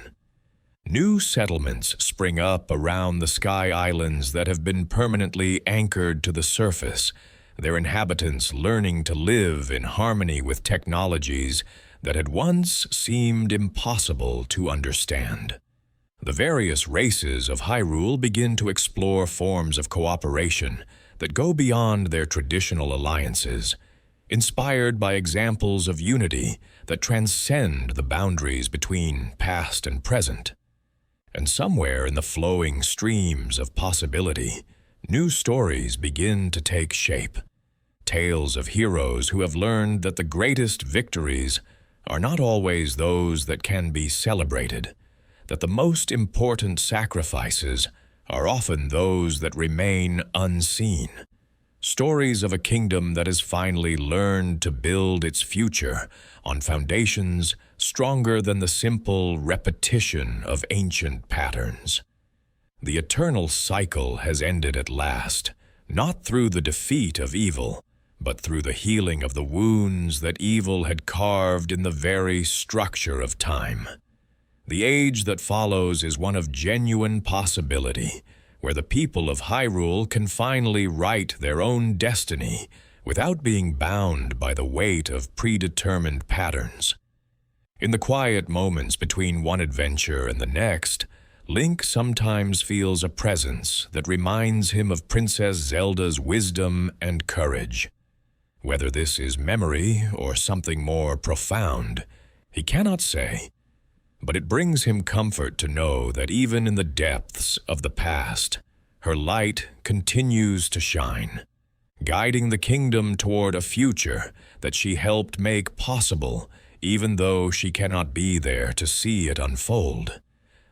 New settlements spring up around the sky islands that have been permanently anchored to the surface, their inhabitants learning to live in harmony with technologies that had once seemed impossible to understand. The various races of Hyrule begin to explore forms of cooperation that go beyond their traditional alliances, inspired by examples of unity that transcend the boundaries between past and present. And somewhere in the flowing streams of possibility, new stories begin to take shape. Tales of heroes who have learned that the greatest victories are not always those that can be celebrated, that the most important sacrifices are often those that remain unseen. Stories of a kingdom that has finally learned to build its future on foundations stronger than the simple repetition of ancient patterns. The eternal cycle has ended at last, not through the defeat of evil, but through the healing of the wounds that evil had carved in the very structure of time. The age that follows is one of genuine possibility, where the people of Hyrule can finally write their own destiny without being bound by the weight of predetermined patterns. In the quiet moments between one adventure and the next, Link sometimes feels a presence that reminds him of Princess Zelda's wisdom and courage. Whether this is memory or something more profound, he cannot say. But it brings him comfort to know that even in the depths of the past, her light continues to shine, guiding the kingdom toward a future that she helped make possible, even though she cannot be there to see it unfold.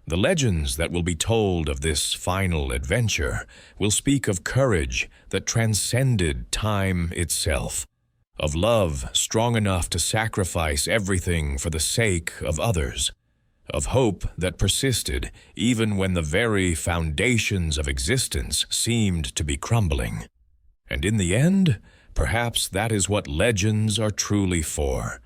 The legends that will be told of this final adventure will speak of courage that transcended time itself, of love strong enough to sacrifice everything for the sake of others, of hope that persisted even when the very foundations of existence seemed to be crumbling. And in the end, perhaps that is what legends are truly for,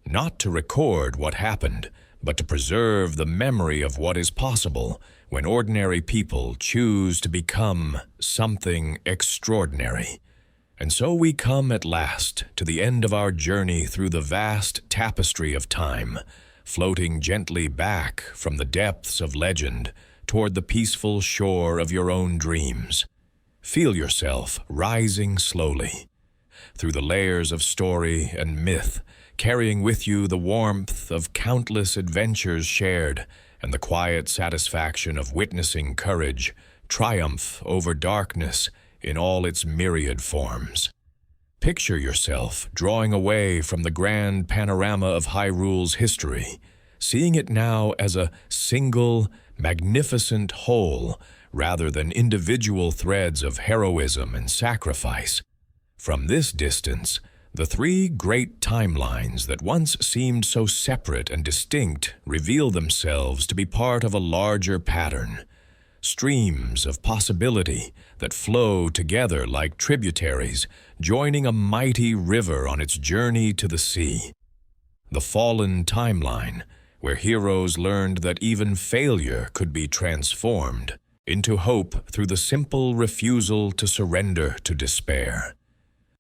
not to record what happened, but to preserve the memory of what is possible when ordinary people choose to become something extraordinary. And so we come at last to the end of our journey through the vast tapestry of time, floating gently back from the depths of legend toward the peaceful shore of your own dreams. Feel yourself rising slowly through the layers of story and myth, carrying with you the warmth of countless adventures shared and the quiet satisfaction of witnessing courage triumph over darkness in all its myriad forms. Picture yourself drawing away from the grand panorama of Hyrule's history, seeing it now as a single, magnificent whole rather than individual threads of heroism and sacrifice. From this distance, the three great timelines that once seemed so separate and distinct reveal themselves to be part of a larger pattern, streams of possibility that flow together like tributaries, joining a mighty river on its journey to the sea. The fallen timeline, where heroes learned that even failure could be transformed into hope through the simple refusal to surrender to despair.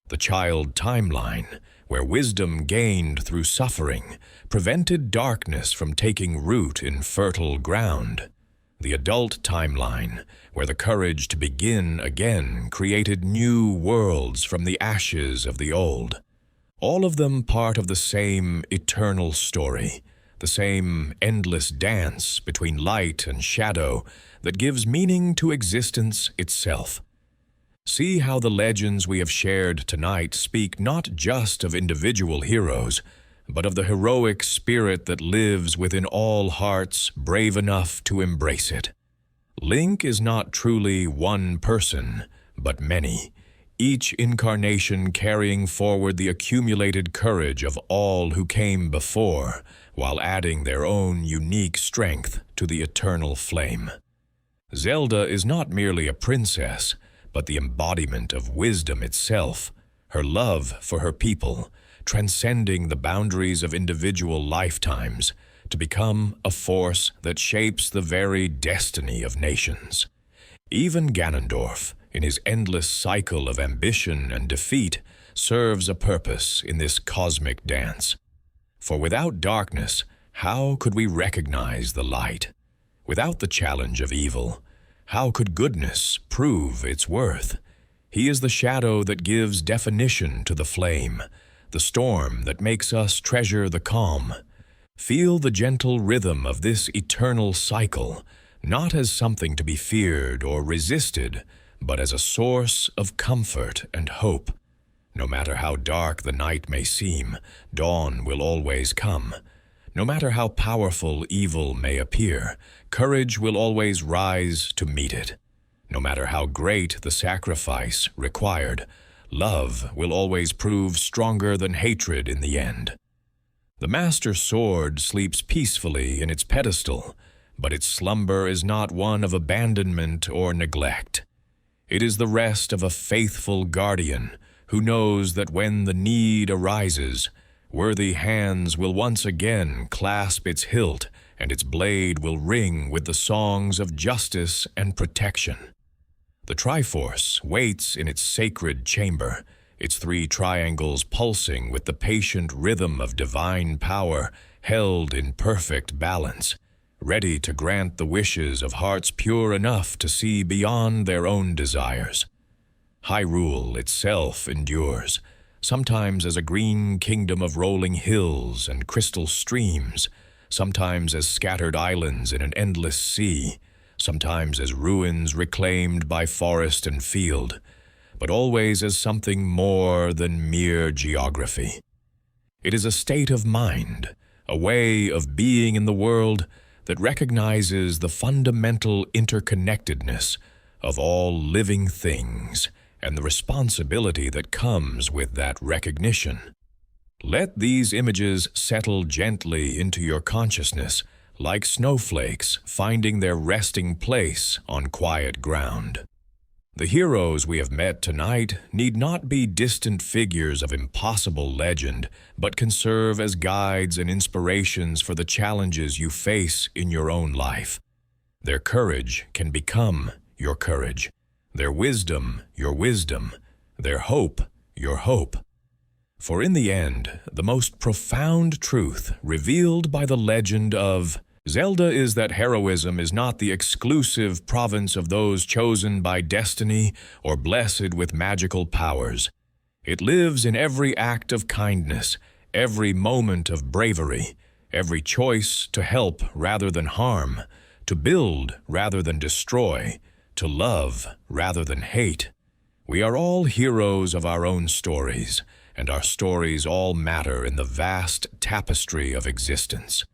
The child timeline, where wisdom gained through suffering prevented darkness from taking root in fertile ground. The adult timeline, where the courage to begin again created new worlds from the ashes of the old. All of them part of the same eternal story, the same endless dance between light and shadow that gives meaning to existence itself. See how the legends we have shared tonight speak not just of individual heroes, but of the heroic spirit that lives within all hearts brave enough to embrace it. Link is not truly one person, but many, each incarnation carrying forward the accumulated courage of all who came before, while adding their own unique strength to the eternal flame. Zelda is not merely a princess, but the embodiment of wisdom itself, her love for her people, transcending the boundaries of individual lifetimes to become a force that shapes the very destiny of nations. Even Ganondorf, in his endless cycle of ambition and defeat, serves a purpose in this cosmic dance. For without darkness, how could we recognize the light? Without the challenge of evil, how could goodness prove its worth? He is the shadow that gives definition to the flame, the storm that makes us treasure the calm. Feel the gentle rhythm of this eternal cycle, not as something to be feared or resisted, but as a source of comfort and hope. No matter how dark the night may seem, dawn will always come. No matter how powerful evil may appear, courage will always rise to meet it. No matter how great the sacrifice required, love will always prove stronger than hatred in the end. The Master Sword sleeps peacefully in its pedestal, but its slumber is not one of abandonment or neglect. It is the rest of a faithful guardian who knows that when the need arises, worthy hands will once again clasp its hilt and its blade will ring with the songs of justice and protection. The Triforce waits in its sacred chamber, its three triangles pulsing with the patient rhythm of divine power held in perfect balance, ready to grant the wishes of hearts pure enough to see beyond their own desires. Hyrule itself endures, sometimes as a green kingdom of rolling hills and crystal streams, sometimes as scattered islands in an endless sea, sometimes as ruins reclaimed by forest and field, but always as something more than mere geography. It is a state of mind, a way of being in the world that recognizes the fundamental interconnectedness of all living things and the responsibility that comes with that recognition. Let these images settle gently into your consciousness, like snowflakes finding their resting place on quiet ground. The heroes we have met tonight need not be distant figures of impossible legend, but can serve as guides and inspirations for the challenges you face in your own life. Their courage can become your courage, their wisdom your wisdom, their hope your hope. For in the end, the most profound truth revealed by the legend of Zelda is that heroism is not the exclusive province of those chosen by destiny or blessed with magical powers. It lives in every act of kindness, every moment of bravery, every choice to help rather than harm, to build rather than destroy, to love rather than hate. We are all heroes of our own stories, and our stories all matter in the vast tapestry of existence.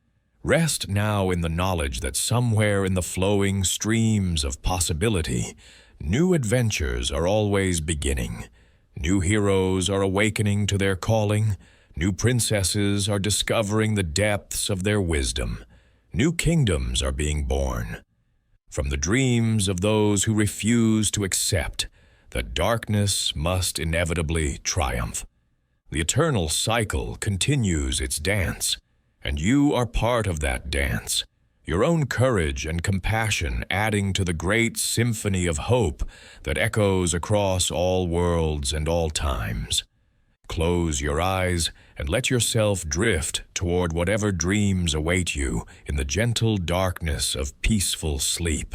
Rest now in the knowledge that somewhere in the flowing streams of possibility, new adventures are always beginning. New heroes are awakening to their calling. New princesses are discovering the depths of their wisdom. New kingdoms are being born. From the dreams of those who refuse to accept that darkness must inevitably triumph. The eternal cycle continues its dance, and you are part of that dance, your own courage and compassion adding to the great symphony of hope that echoes across all worlds and all times. Close your eyes and let yourself drift toward whatever dreams await you in the gentle darkness of peaceful sleep.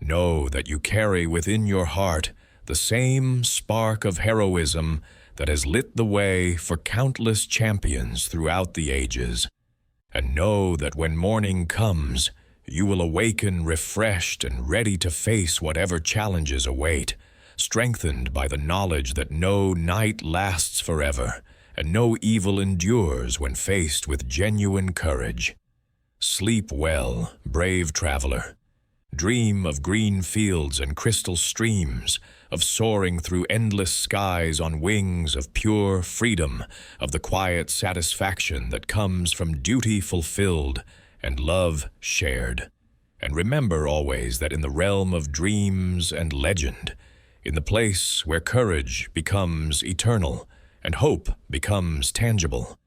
Know that you carry within your heart the same spark of heroism that has lit the way for countless champions throughout the ages. And know that when morning comes, you will awaken refreshed and ready to face whatever challenges await, strengthened by the knowledge that no night lasts forever, and no evil endures when faced with genuine courage. Sleep well, brave traveler. Dream of green fields and crystal streams, of soaring through endless skies on wings of pure freedom, of the quiet satisfaction that comes from duty fulfilled and love shared. And remember always that in the realm of dreams and legend, in the place where courage becomes eternal and hope becomes tangible,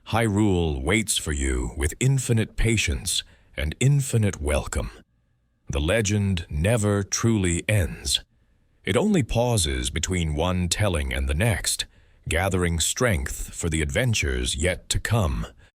Hyrule waits for you with infinite patience and infinite welcome. The legend never truly ends. It only pauses between one telling and the next, gathering strength for the adventures yet to come.